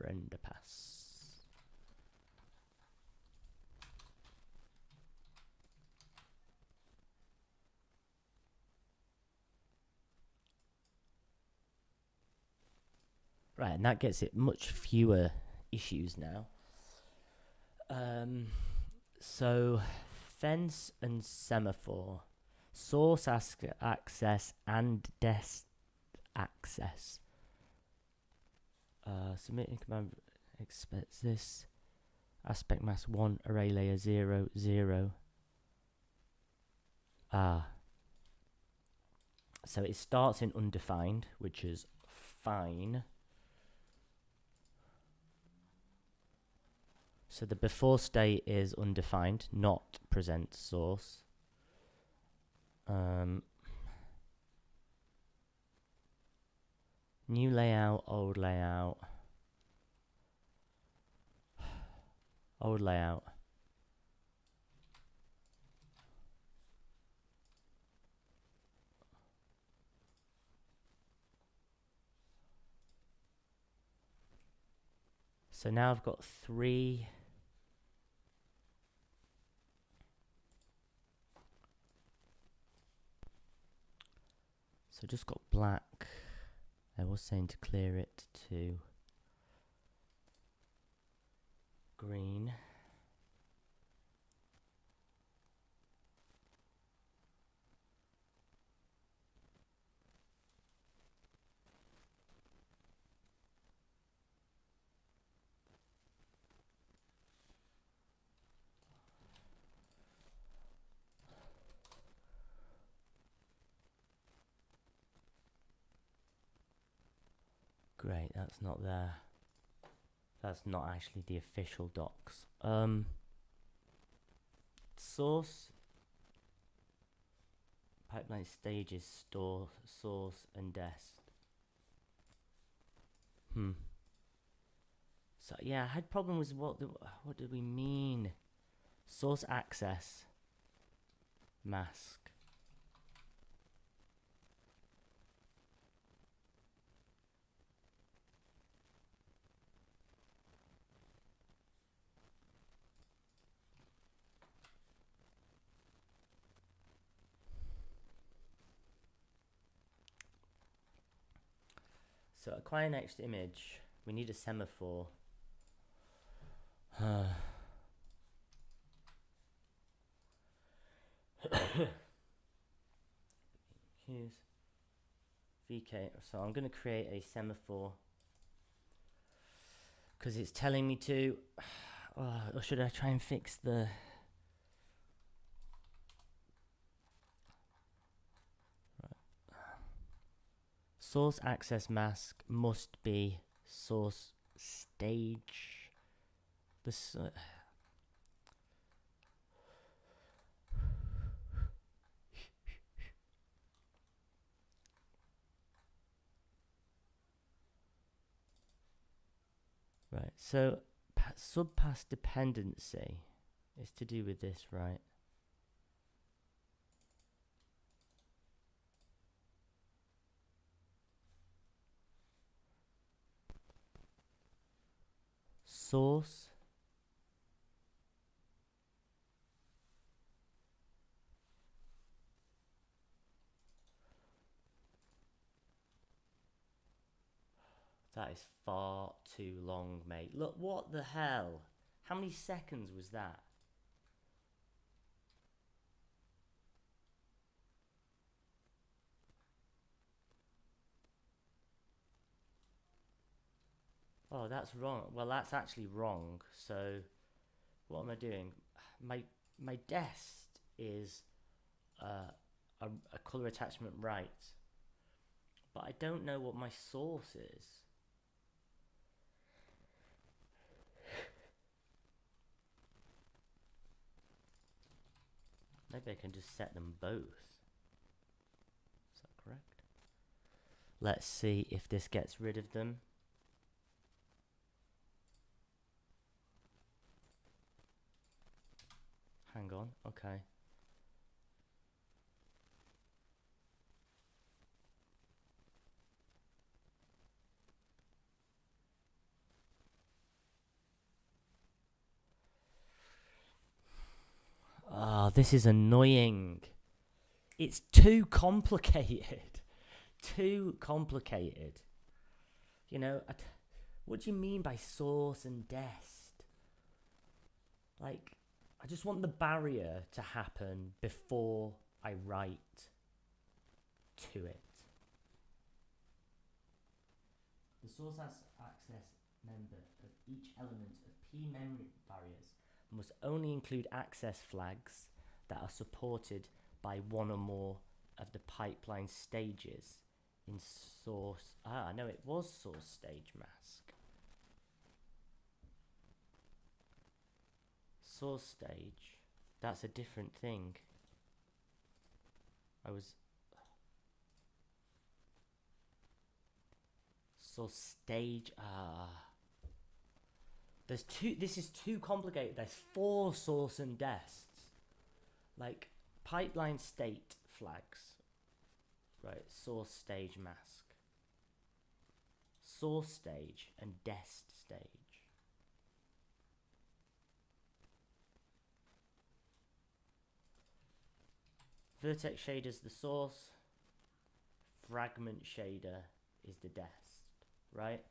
render pass. Right, and that gets it much fewer issues now. So fence and semaphore, source access and desk access. Submitting command expects this. Aspect mask 1, array layer 0, 0. So it starts in undefined, which is fine. So the before state is undefined, not present source. New layout, old layout. Old layout. So now I've got 3. So just got black. I was saying to clear it to green. Great, that's not there. That's not actually the official docs. Source pipeline stages store source and desk. So yeah, I had problem with what do we mean? Source access mask. So acquire next image. We need a semaphore. Here's VK. So I'm going to create a semaphore Because it's telling me to. Or should I try and fix the... Source access mask must be source stage. Right, so subpass dependency is to do with this, right? Source that is far too long, mate. Look, what the hell? How many seconds was that? Oh, that's wrong. Well, that's actually wrong. So, what am I doing? My dest is a color attachment right, but I don't know what my source is. Maybe I can just set them both. Is that correct? Let's see if this gets rid of them. Hang on, okay. Oh, this is annoying. It's too complicated. Too complicated. You know, what do you mean by source and dest? Like, I just want the barrier to happen before I write to it. The source access member of each element of P memory barriers must only include access flags that are supported by one or more of the pipeline stages in source. No, it was source stage mask. Source stage. That's a different thing. Source stage. There's two. This is too complicated. There's 4 source and dests. Like pipeline state flags. Right. Source stage mask. Source stage and dest stage. Vertex shader is the source. Fragment shader is the dest. Right?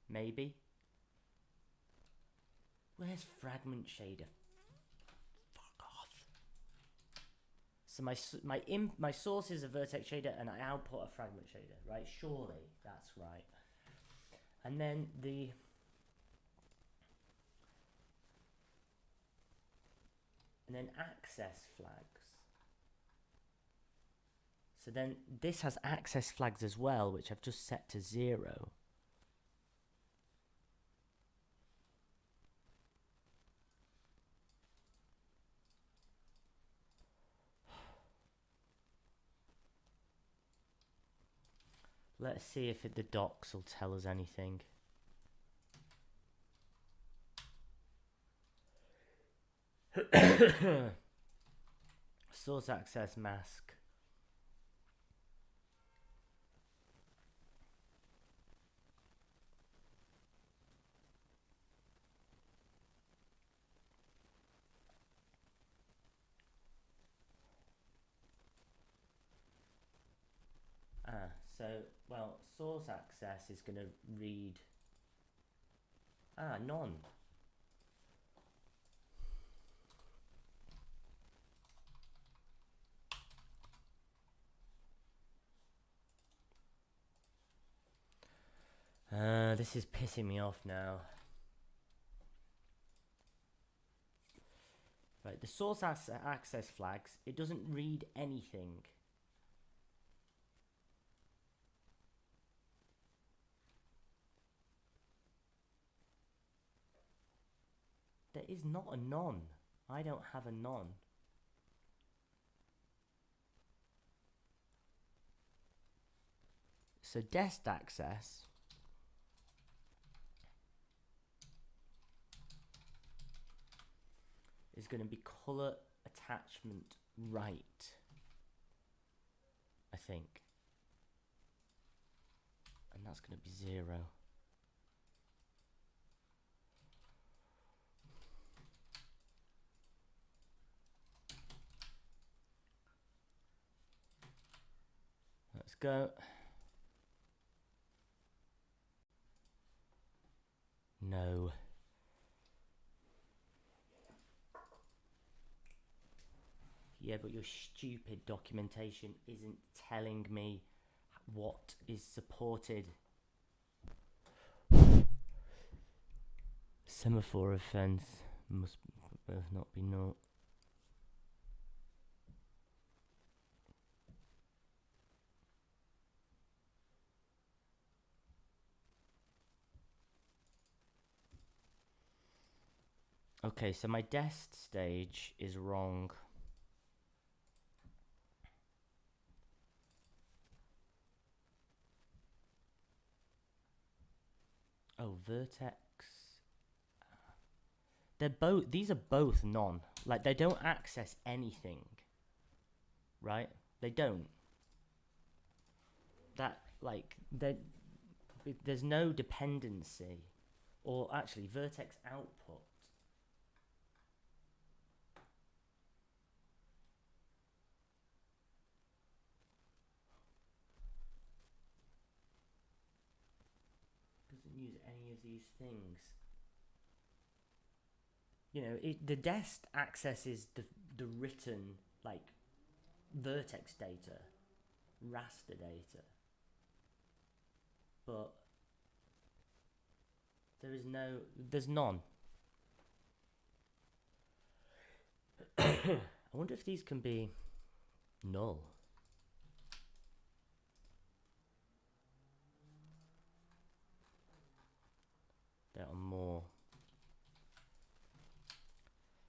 Maybe. Where's fragment shader? Fuck off. So my source is a vertex shader and I output a fragment shader, right? Surely that's right. And then access flags. So then this has access flags as well, which I've just set to 0. Let's see if the docs will tell us anything. Source access mask. So, well, source access is going to read... none. This is pissing me off now. the source access flags, it doesn't read anything. There is not a none. I don't have a none. So dest access is going to be color attachment right, I think. And that's going to be 0. Let's go. No. Yeah, but your stupid documentation isn't telling me what is supported. Semaphore offense must both not be naught. Okay, so my dest stage is wrong. Oh, vertex. They're both. These are both none. Like, they don't access anything. Right? They don't. That, like, there's no dependency. Or actually, vertex output. Doesn't use any of these things. You know, the dest accesses the written, like, vertex data, raster data. But there's none. I wonder if these can be null. There are more.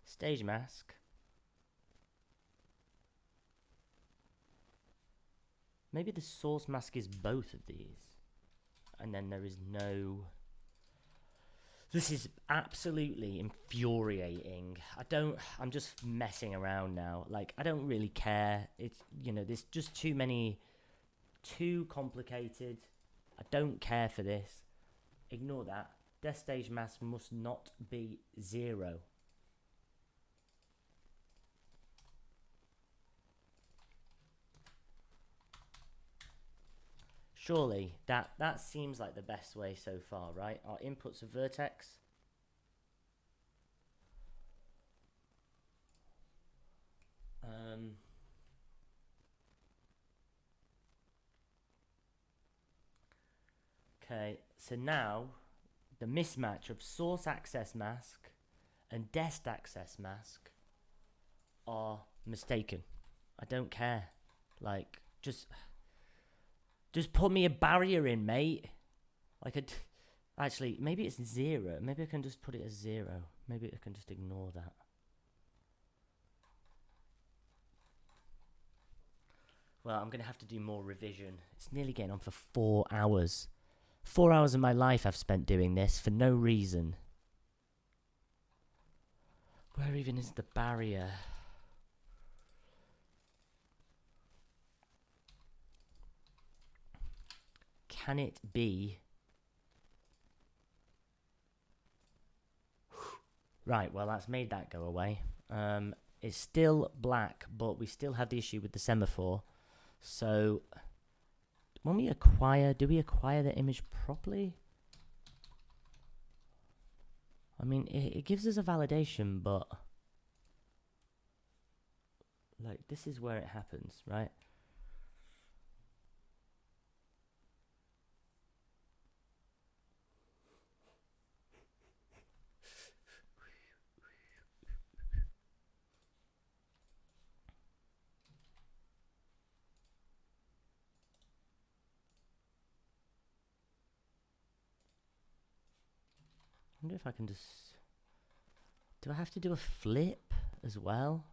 Stage mask. Maybe the source mask is both of these. And then there is no... This is absolutely infuriating. I'm just messing around now. Like, I don't really care. It's, you know, there's just too complicated. I don't care for this. Ignore that. Death stage mask must not be 0. Surely, that seems like the best way so far, right? Our inputs are vertex. Okay, so now the mismatch of source access mask and dest access mask are mistaken. I don't care. Like, just put me a barrier in, mate. Like, actually, maybe it's 0. Maybe I can just put it as 0. Maybe I can just ignore that. Well, I'm going to have to do more revision. It's nearly getting on for 4 hours. 4 hours of my life I've spent doing this for no reason. Where even is the barrier? Can it be? Right, well, that's made that go away. It's still black, but we still have the issue with the semaphore. So, when we acquire, do we acquire the image properly? I mean, it gives us a validation, but... like, this is where it happens, right? wonder if I can just... Do I have to do a flip as well?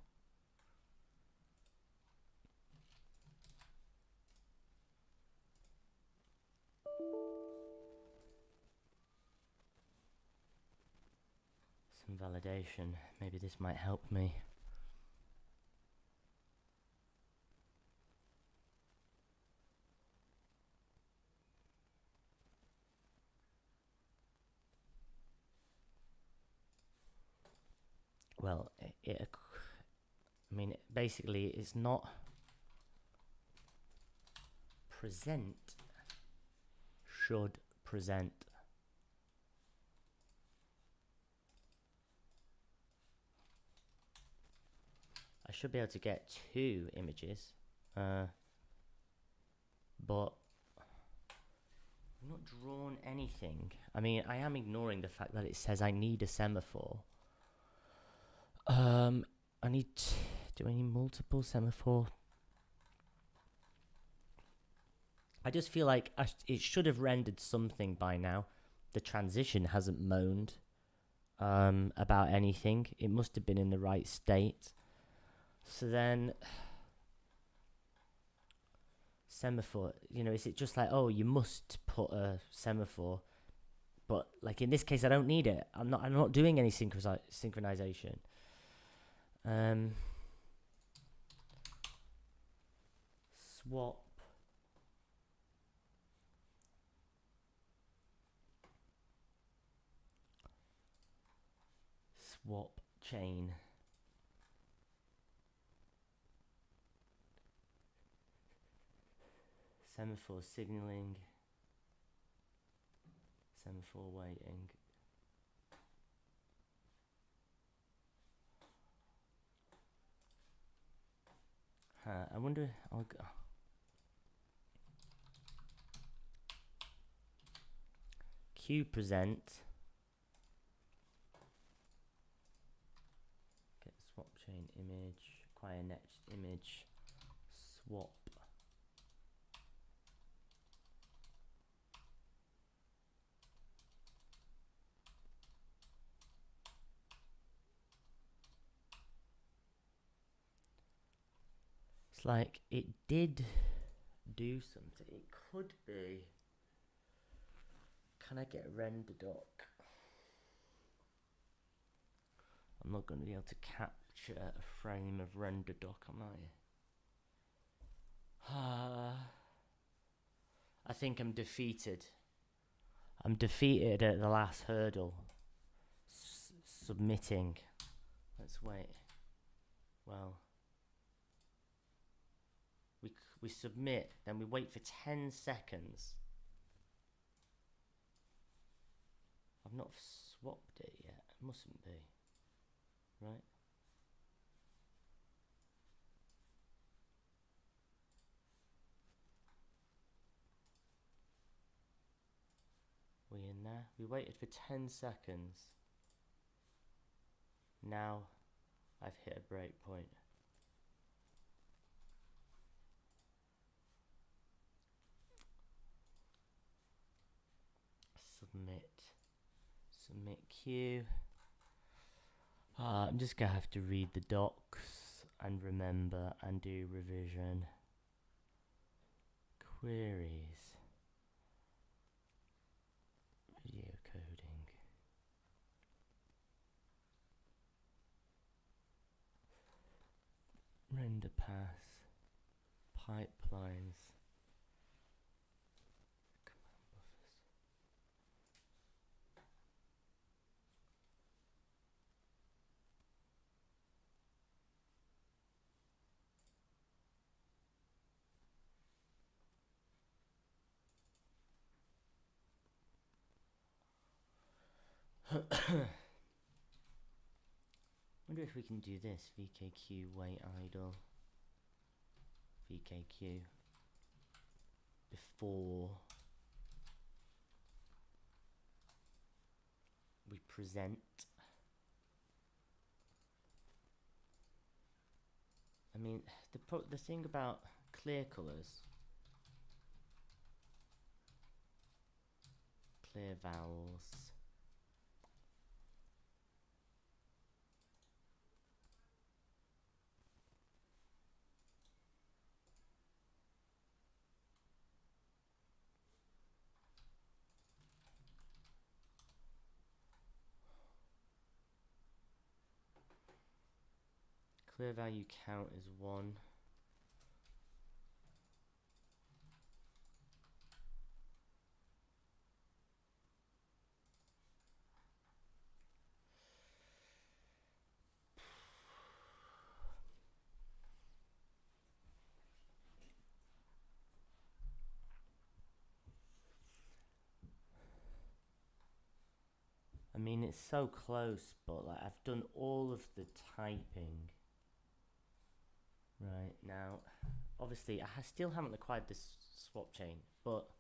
Some validation. Maybe this might help me. Well, I mean, basically, it's not present. Should present. I should be able to get 2 images, but I've not drawn anything. I mean, I am ignoring the fact that it says I need a semaphore. I need... do I need multiple semaphore? I just feel like it should have rendered something by now. The transition hasn't moaned about anything. It must have been in the right state. So then... semaphore, you know, is it just like, oh, you must put a semaphore? But like in this case, I don't need it. I'm not doing any synchronization. Swap. Swap chain. Semaphore signaling. Semaphore waiting. I wonder... I'll go. Q present. Get swap chain image. Acquire next image. Swap. It's like it did do something. It could be. Can I get a render doc? I'm not going to be able to capture a frame of render doc, am I? I think I'm defeated. I'm defeated at the last hurdle. Submitting. Let's wait. Well, we submit, then we wait for 10 seconds. I've not swapped it yet. It mustn't be. Right? We in there? We waited for 10 seconds. Now I've hit a break point. Submit. Submit queue. I'm just gonna have to read the docs and remember and do revision. Queries. Video coding. Render path. Pipelines. Wonder if we can do this. VKQ wait idle. VKQ before we present. I mean, the thing about clear colors, clear vowels. Clear value count is 1. I mean, it's so close, but like I've done all of the typing. Right, now, obviously, I still haven't acquired this swap chain, but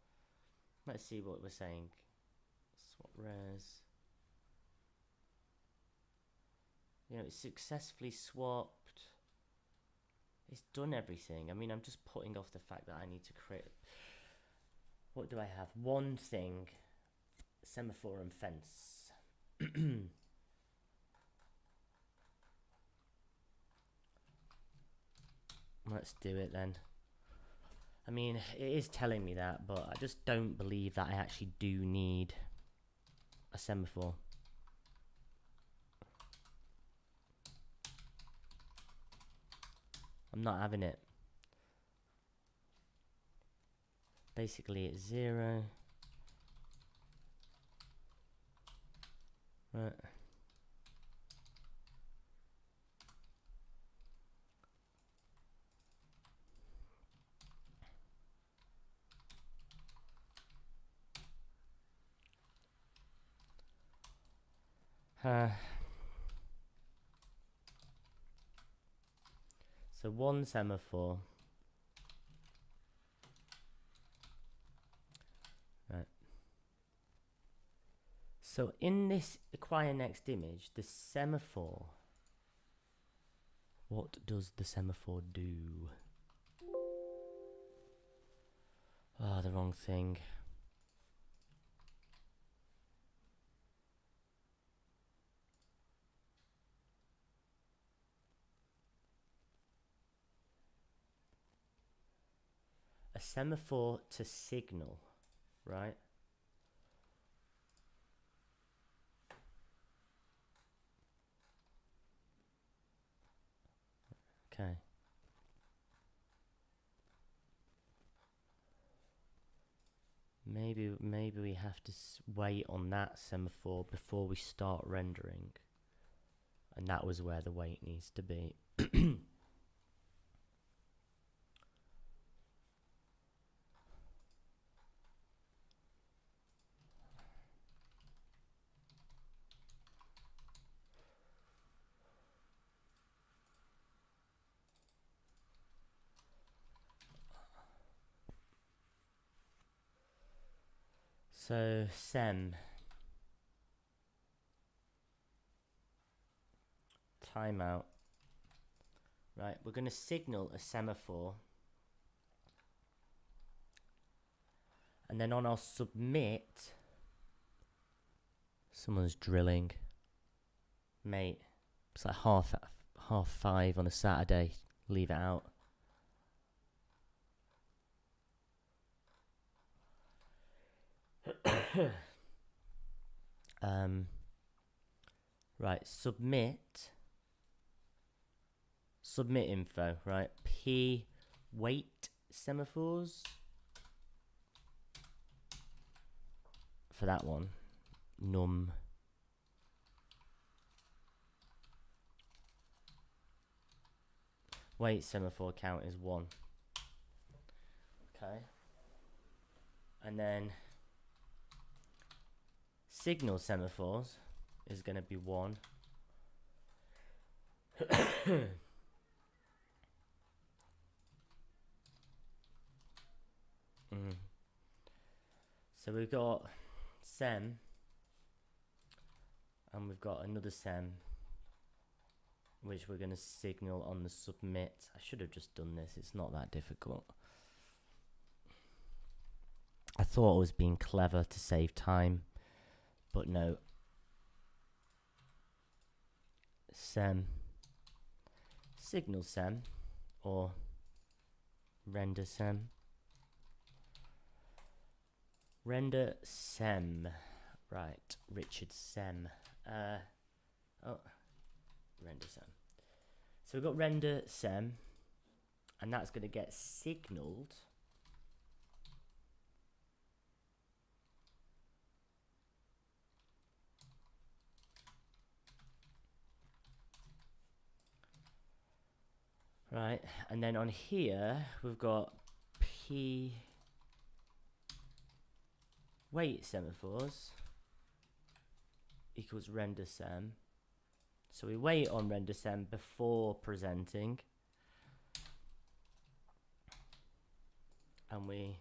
let's see what we're saying. Swap res. You know, it's successfully swapped. It's done everything. I mean, I'm just putting off the fact that I need to create... What do I have? One thing. Semaphore and fence. Let's do it then. I mean, it is telling me that, but I just don't believe that I actually do need a semaphore. I'm not having it. Basically, it's 0. Right. So one semaphore. Right. So in this acquire next image, the semaphore, what does the semaphore do? Ah, the wrong thing. A semaphore to signal, right? Okay. Maybe we have to wait on that semaphore before we start rendering. And that was where the wait needs to be. So, sem. Timeout. Right, we're going to signal a semaphore. And then on our submit, someone's drilling. Mate, it's like half 5 on a Saturday. Leave it out. Right, submit info, right? P wait semaphores for that one. Num wait semaphore count is 1. Okay. And then signal semaphores is going to be 1. So we've got sem, and we've got another sem, which we're going to signal on the submit. I should have just done this. It's not that difficult. I thought I was being clever to save time, but no. Sem, signal sem, or render sem. Render sem. Right, Richard sem. Render sem. So we've got render sem, and that's going to get signaled right, and then on here we've got p wait semaphores equals render sem. So we wait on render sem before presenting, and we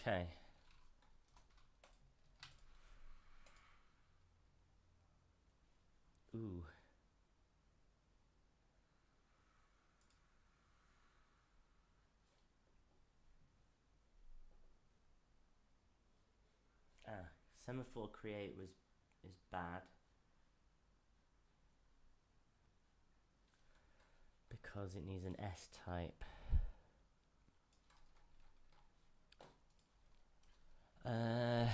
okay. Ooh. Semaphore create is bad because it needs an S type. I'm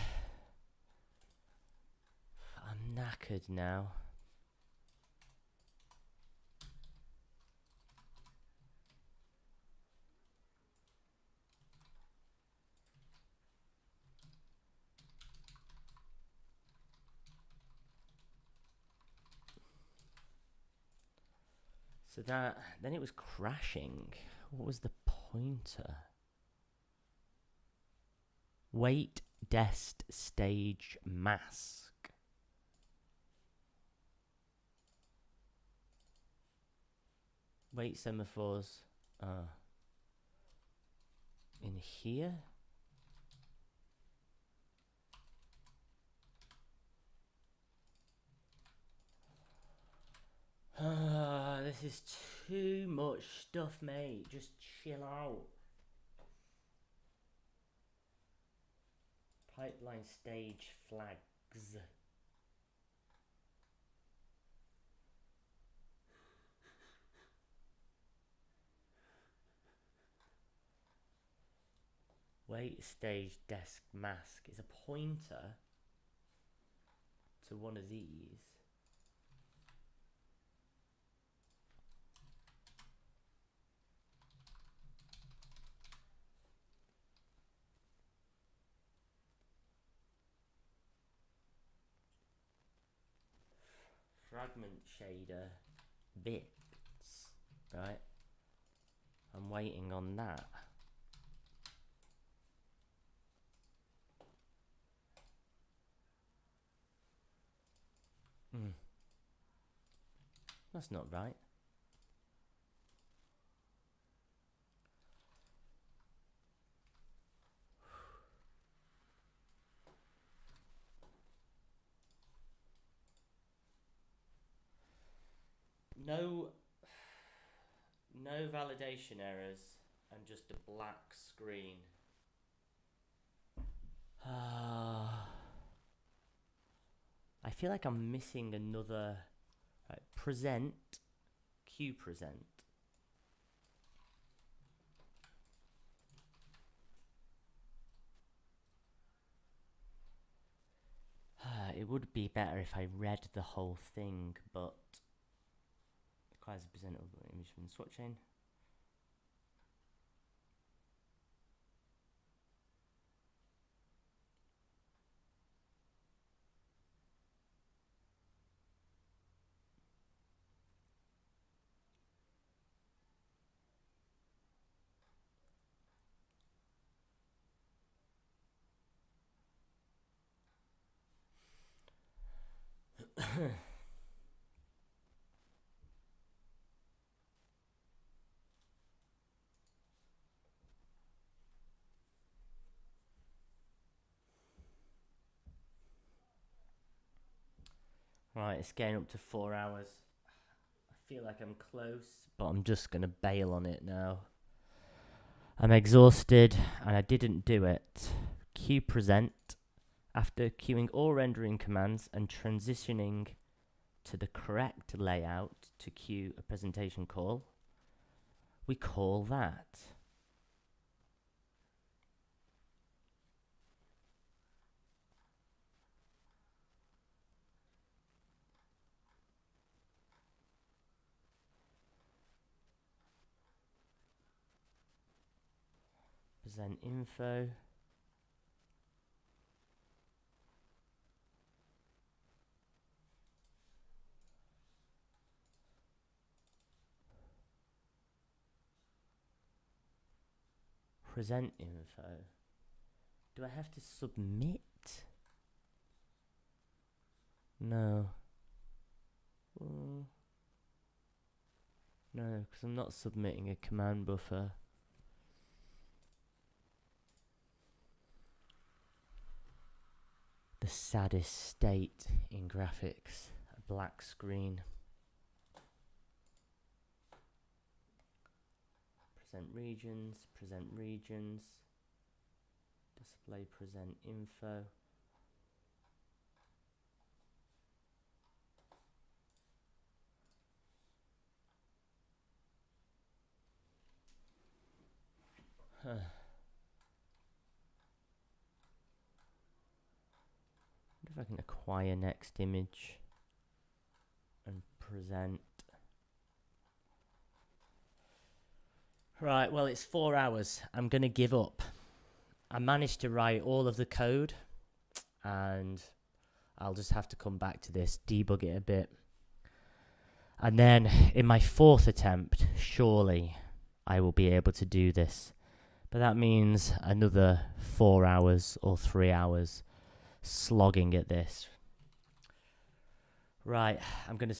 knackered now. So that, then it was crashing. What was the pointer? Wait dest stage mask. Wait semaphores in here. This is too much stuff, mate. Just chill out. Pipeline stage flags. Wait stage desk mask is a pointer to one of these. Fragment shader bits, right? I'm waiting on that. That's not right. No validation errors and just a black screen. I feel like I'm missing another. Right, present, Q present. It would be better if I read the whole thing, but requires a present of the image from the swap chain. Right, it's getting up to 4 hours. I feel like I'm close, but I'm just going to bail on it now. I'm exhausted and I didn't do it. Q present. After queuing all rendering commands and transitioning to the correct layout to queue a presentation call, we call that Present info. Present info. Do I have to submit? No. No, because I'm not submitting a command buffer. The saddest state in graphics. A black screen. Present regions, display present info. Huh. What if I can acquire next image and present? Right, well, it's 4 hours. I'm going to give up. I managed to write all of the code, and I'll just have to come back to this, debug it a bit. And then in my 4th attempt, surely I will be able to do this. But that means another 4 hours or 3 hours slogging at this. Right, I'm going to